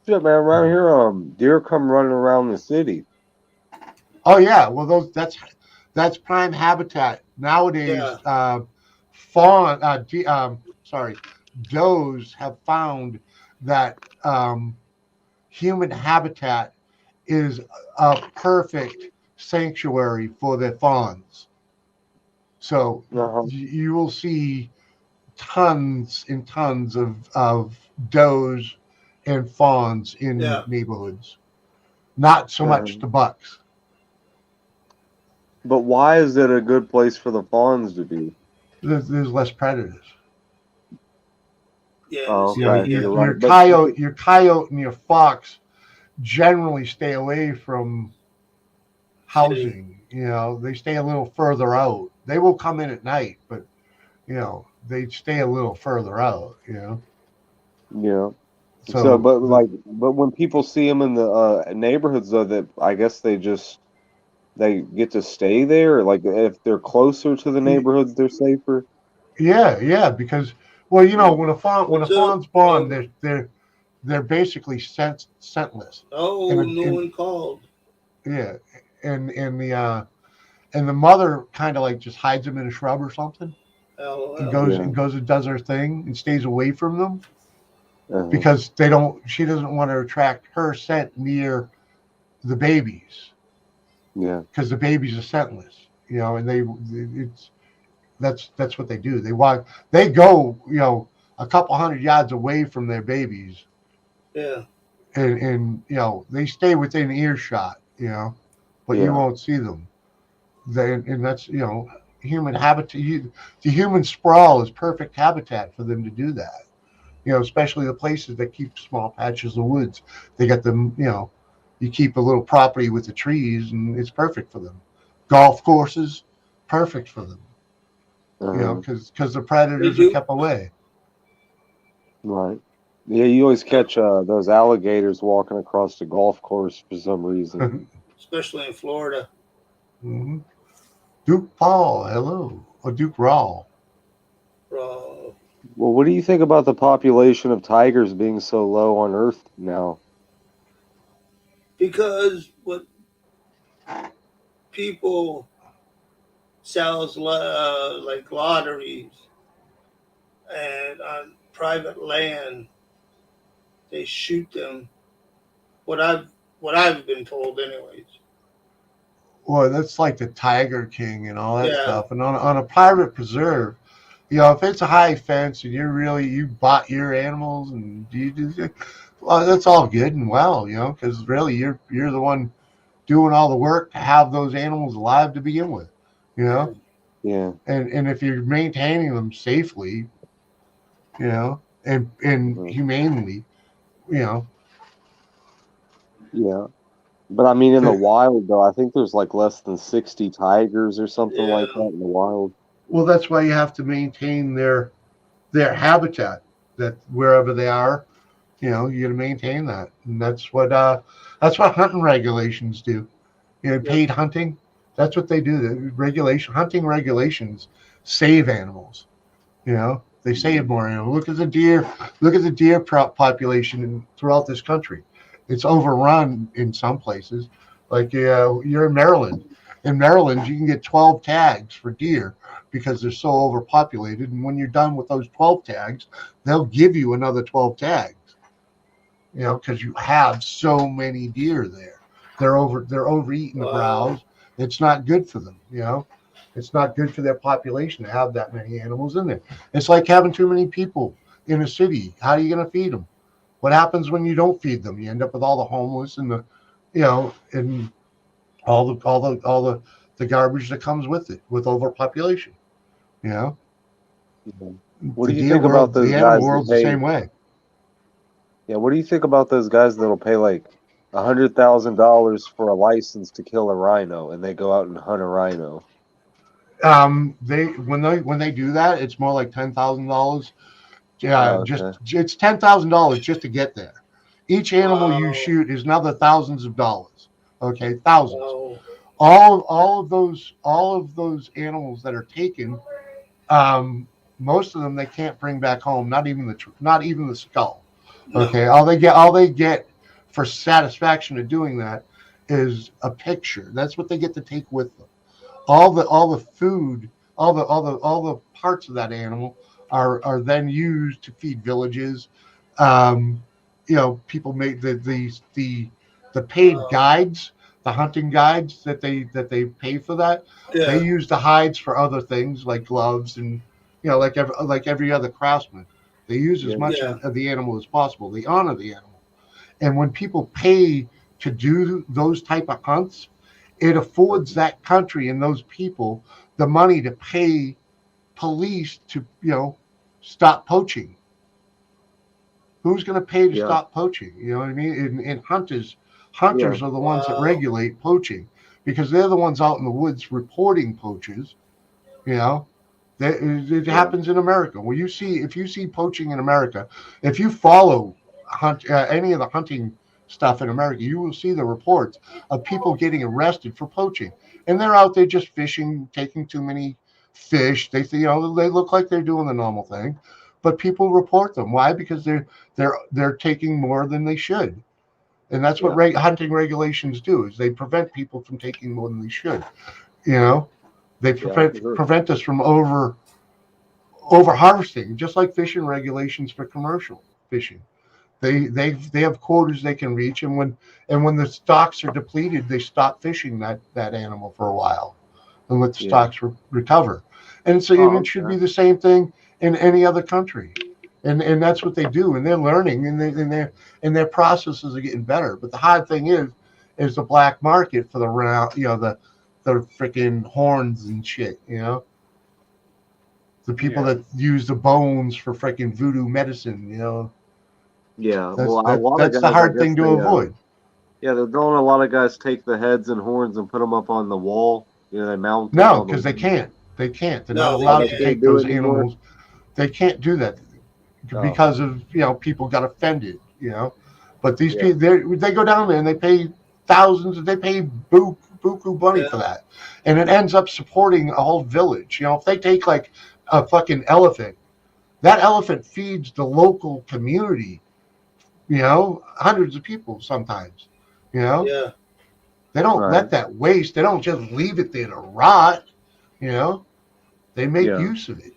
[SPEAKER 7] Shit, man, around here, deer come running around the city.
[SPEAKER 3] Oh yeah, well that's prime habitat nowadays.
[SPEAKER 1] Yeah.
[SPEAKER 3] Does have found that human habitat is a perfect sanctuary for the fawns. So
[SPEAKER 7] Uh-huh.
[SPEAKER 3] you will see tons and tons of does and fawns in
[SPEAKER 1] Yeah.
[SPEAKER 3] neighborhoods. Not so much
[SPEAKER 7] Uh-huh.
[SPEAKER 3] the bucks.
[SPEAKER 7] But why is it a good place for the fawns to be?
[SPEAKER 3] There's less predators.
[SPEAKER 1] Yeah. In the
[SPEAKER 7] Oh,
[SPEAKER 3] You know,
[SPEAKER 1] city.
[SPEAKER 7] okay,
[SPEAKER 1] Yeah.
[SPEAKER 7] you're
[SPEAKER 3] your
[SPEAKER 7] right. But
[SPEAKER 3] coyote and your fox generally stay away from
[SPEAKER 1] City.
[SPEAKER 3] housing. You know, they stay a little further out. They will come in at night, but they stay a little further out.
[SPEAKER 7] yeah. So,
[SPEAKER 3] So
[SPEAKER 7] but when people see them in the neighborhoods, though, that I guess they get to stay there. Like if they're closer to the neighborhoods, they're safer.
[SPEAKER 3] yeah, because well, when a
[SPEAKER 1] What's up?
[SPEAKER 3] fawn's born,
[SPEAKER 1] Oh,
[SPEAKER 3] they're basically scentless, and
[SPEAKER 1] oh,
[SPEAKER 3] a,
[SPEAKER 1] no
[SPEAKER 3] and
[SPEAKER 1] one called.
[SPEAKER 3] yeah, and the mother kind of like just hides them in a shrub or something, and
[SPEAKER 1] LOL.
[SPEAKER 3] goes
[SPEAKER 7] Yeah.
[SPEAKER 3] and goes and does her thing and stays away from them
[SPEAKER 7] Uh-huh.
[SPEAKER 3] because she doesn't want to attract her scent near the babies
[SPEAKER 7] Yeah.
[SPEAKER 3] because the babies are scentless, and it's that's what they do. They go, a couple hundred yards away from their babies,
[SPEAKER 1] Yeah.
[SPEAKER 3] and they stay within earshot, but you
[SPEAKER 7] Yeah.
[SPEAKER 3] won't see them. And that's human habitat. The human sprawl is perfect habitat for them to do that. Especially the places that keep small patches of woods. They got them. You keep a little property with the trees, and it's perfect for them. Golf courses, perfect for them.
[SPEAKER 7] Uh-huh.
[SPEAKER 3] Because the
[SPEAKER 1] They
[SPEAKER 3] predators are
[SPEAKER 1] do,
[SPEAKER 3] kept away.
[SPEAKER 7] Right. Yeah, you always catch those alligators walking across the golf course for some reason.
[SPEAKER 1] especially in Florida.
[SPEAKER 3] Mhm. Duke Paul, hello, or Duke Rawl.
[SPEAKER 1] Uh,
[SPEAKER 7] Well, what do you think about the population of tigers being so low on Earth now?
[SPEAKER 1] because what people sells like lotteries and on private land, they shoot them. What I've what I've been told, anyways.
[SPEAKER 3] Well, that's like the Tiger King and all that
[SPEAKER 1] Yeah.
[SPEAKER 3] stuff. And on a private preserve, if it's a high fence and you bought your animals and you do, well, that's all good and well, because really you're the one doing all the work to have those animals alive to begin with, you know.
[SPEAKER 7] Yeah.
[SPEAKER 3] And if you're maintaining them safely, and
[SPEAKER 7] Mhm.
[SPEAKER 3] humanely, you know,
[SPEAKER 7] Yeah. But I mean, in the
[SPEAKER 3] to,
[SPEAKER 7] wild, though, I think there's like less than 60 tigers or something like
[SPEAKER 1] Yeah.
[SPEAKER 7] that in the wild.
[SPEAKER 3] well, that's why you have to maintain their habitat. That wherever they are, you got to maintain that, and that's what hunting regulations do.
[SPEAKER 1] Yep.
[SPEAKER 3] Paid hunting, that's what they do. The hunting regulations save animals. They save more animals. Look at the deer population throughout this country. It's overrun in some places. Like you're in Maryland. In Maryland, you can get 12 tags for deer because they're so overpopulated. And when you're done with those 12 tags, they'll give you another 12 tags. Because you have so many deer there. They're overeating the
[SPEAKER 1] Wow.
[SPEAKER 3] browse. It's not good for them. It's not good for their population to have that many animals in there. It's like having too many people in a city. How are you going to feed them? What happens when you don't feed them? You end up with all the homeless and and all the garbage that comes with it, with overpopulation. You know,
[SPEAKER 7] Yeah. What
[SPEAKER 3] the
[SPEAKER 7] do you
[SPEAKER 3] deer
[SPEAKER 7] think about
[SPEAKER 3] world,
[SPEAKER 7] those
[SPEAKER 3] the animal
[SPEAKER 7] guys that
[SPEAKER 3] world's the
[SPEAKER 7] pay?
[SPEAKER 3] same way.
[SPEAKER 7] Yeah, what do you think about those guys that'll pay like $100,000 for a license to kill a rhino and they go out and hunt a rhino?
[SPEAKER 3] When they do that, it's more like $10,000. Yeah,
[SPEAKER 7] Oh,
[SPEAKER 3] just
[SPEAKER 7] okay.
[SPEAKER 3] it's $10,000 just to get there. Each animal you
[SPEAKER 1] Wow.
[SPEAKER 3] shoot is another thousands of dollars. Okay, thousands.
[SPEAKER 1] Wow.
[SPEAKER 3] All of those animals that are taken, um, most of them they can't bring back home. Not even the skull.
[SPEAKER 1] No.
[SPEAKER 3] Okay, all they get for satisfaction of doing that is a picture. That's what they get to take with them. All the food, all the parts of that animal are then used to feed villages. Um, People make the the paid guides, the hunting guides that they pay for that. They
[SPEAKER 1] Yeah.
[SPEAKER 3] use the hides for other things like gloves and like every other craftsman. They use as much
[SPEAKER 1] Yeah.
[SPEAKER 3] of the animal as possible. They honor the animal, and when people pay to do those type of hunts, it affords that country and those people the money to pay police to stop poaching. Who's going to pay to
[SPEAKER 7] Yeah.
[SPEAKER 3] stop poaching? You know what I mean? And hunters
[SPEAKER 7] Yeah.
[SPEAKER 3] are the ones that
[SPEAKER 1] Wow.
[SPEAKER 3] regulate poaching because they're the ones out in the woods reporting poachers. You know, it happens in America. Well, if you see poaching in America, if you follow any of the hunting stuff in America, you will see the reports of people getting arrested for poaching, and they're out there just fishing, taking too many fish. They they look like they're doing the normal thing, but people report them. Why? Because they're taking more than they should, and that's what hunting regulations do. Is they prevent people from taking more than they should. You know, they prevent us from over harvesting, just like fishing regulations for commercial fishing. They have quotas they can reach, and when the stocks are depleted, they stop fishing that animal for a while and let the stocks recover. And so it should be the same thing in any other country. And that's what they do, and they're learning, and their processes are getting better. But the hard thing is the black market for the freaking horns and shit. The people that use the bones for freaking voodoo medicine.
[SPEAKER 7] Yeah.
[SPEAKER 3] That's the hard thing to avoid.
[SPEAKER 7] Yeah, don't a lot of guys take the heads and horns and put them up on the wall? They mount them.
[SPEAKER 3] No, because they can't. They can't. They're not allowed to take those animals. They can't do that because of people got offended. But these people they go down there and they pay thousands. They pay buku money for that, and it ends up supporting a whole village. If they take like a fucking elephant, that elephant feeds the local community. Hundreds of people sometimes.
[SPEAKER 1] Yeah.
[SPEAKER 3] They don't let that waste. They don't just leave it there to rot. They make use of it.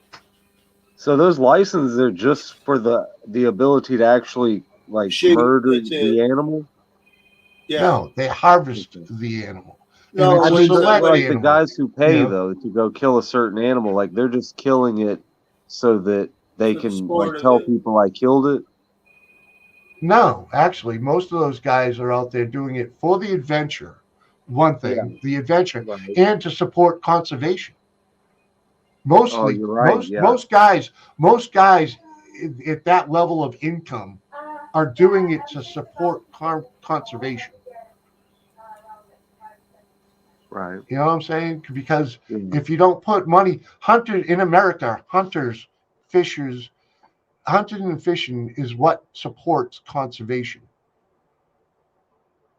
[SPEAKER 7] So those licenses are just for the ability to actually murder the animal?
[SPEAKER 1] Yeah.
[SPEAKER 3] No, they harvest the animal.
[SPEAKER 1] No,
[SPEAKER 3] and
[SPEAKER 7] I
[SPEAKER 3] it's
[SPEAKER 7] mean,
[SPEAKER 3] a select
[SPEAKER 7] like
[SPEAKER 3] animal.
[SPEAKER 7] the guys who pay though to go kill a certain animal, they're just killing it so that they can tell people I killed it.
[SPEAKER 3] No, actually, most of those guys are out there doing it for the adventure. One thing, the adventure, and to support conservation. Mostly,
[SPEAKER 7] you're right.
[SPEAKER 3] most guys at that level of income are doing it to support conservation.
[SPEAKER 7] Right.
[SPEAKER 3] You know what I'm saying? Because if you don't put money, in America, fishers, hunting and fishing is what supports conservation.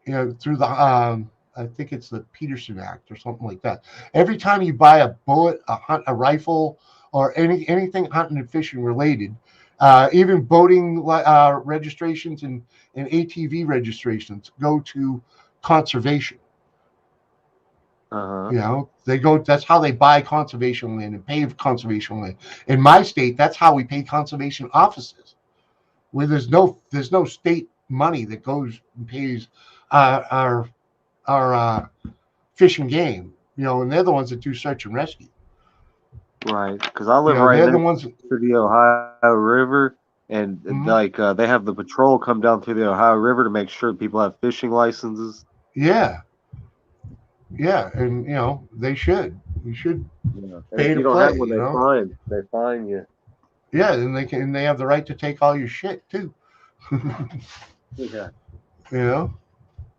[SPEAKER 3] Through the I think it's the Peterson Act or something like that. Every time you buy a bullet, a rifle, or anything hunting and fishing related, even boating registrations and ATV registrations go to conservation. They go. That's how they buy conservation land and pay conservation land. In my state, that's how we pay conservation offices, where there's no state money that goes and pays our fish and game. And they're the ones that do search and rescue.
[SPEAKER 7] Right, because I live right next to the Ohio River, and they have the patrol come down through the Ohio River to make sure people have fishing licenses.
[SPEAKER 3] Yeah, and they should. You should pay to
[SPEAKER 7] play.
[SPEAKER 3] Have
[SPEAKER 7] one, they fine you.
[SPEAKER 3] Yeah, and they have the right to take all your shit too.
[SPEAKER 7] Yeah.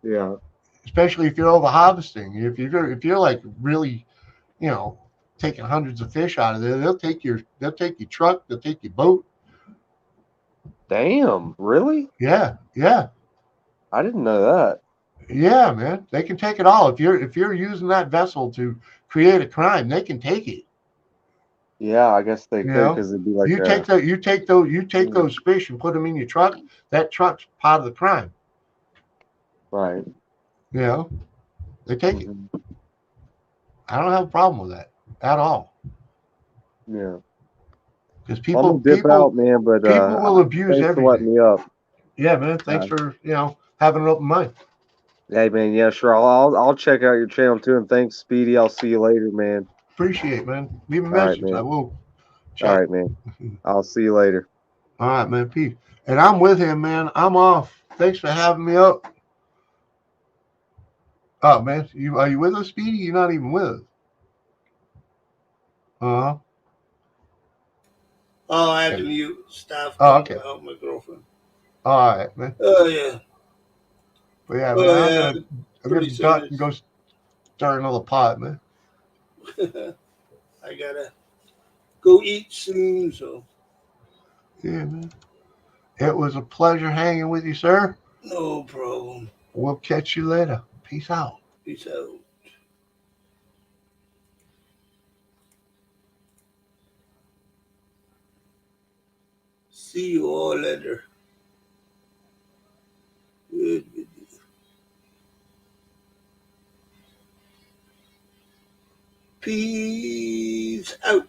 [SPEAKER 3] Yeah. Especially if you're over harvesting. If you're like really, taking hundreds of fish out of there, they'll take your truck, they'll take your boat.
[SPEAKER 7] Damn, really?
[SPEAKER 3] Yeah.
[SPEAKER 7] I didn't know that.
[SPEAKER 3] Yeah, man. They can take it all. If you're using that vessel to create a crime, they can take it.
[SPEAKER 7] Yeah, I guess they could, because it'd be like
[SPEAKER 3] you take those fish and put them in your truck. That truck's part of the crime.
[SPEAKER 7] Right.
[SPEAKER 3] They take it. I don't have a problem with that at all.
[SPEAKER 7] Yeah.
[SPEAKER 3] Because people
[SPEAKER 7] I'm gonna dip out, man, but
[SPEAKER 3] people will abuse
[SPEAKER 7] thanks
[SPEAKER 3] everything.
[SPEAKER 7] for letting me up.
[SPEAKER 3] Yeah, man. Thanks for having an open mind.
[SPEAKER 7] Hey man, yeah, sure. I'll check out your channel too, and thanks, Speedy. I'll see you later, man.
[SPEAKER 3] Appreciate, man. Leave a
[SPEAKER 7] All right,
[SPEAKER 3] message. I
[SPEAKER 7] man.
[SPEAKER 3] will
[SPEAKER 7] All
[SPEAKER 3] check.
[SPEAKER 7] right, man. I'll see you later.
[SPEAKER 3] All right, man. Peace. And I'm with him, man. I'm off. Thanks for having me up. Oh, man. Are you with us, Speedy? You're not even with us. Uh-huh.
[SPEAKER 1] Oh, I had to
[SPEAKER 3] Okay.
[SPEAKER 1] mute. Staff
[SPEAKER 3] Oh,
[SPEAKER 1] calling
[SPEAKER 3] okay.
[SPEAKER 1] to help my girlfriend.
[SPEAKER 3] All right, man.
[SPEAKER 1] Oh yeah.
[SPEAKER 3] But yeah, man,
[SPEAKER 1] Oh
[SPEAKER 3] I'm
[SPEAKER 1] yeah.
[SPEAKER 3] gonna
[SPEAKER 1] Pretty soon
[SPEAKER 3] duck and
[SPEAKER 1] it's.
[SPEAKER 3] go start another pot, man.
[SPEAKER 1] I gotta go eat soon. So
[SPEAKER 3] Yeah, man. It was a pleasure hanging with you, sir.
[SPEAKER 1] no problem.
[SPEAKER 3] We'll catch you later. Peace out.
[SPEAKER 1] Peace out. See you all later. Good. Peace out.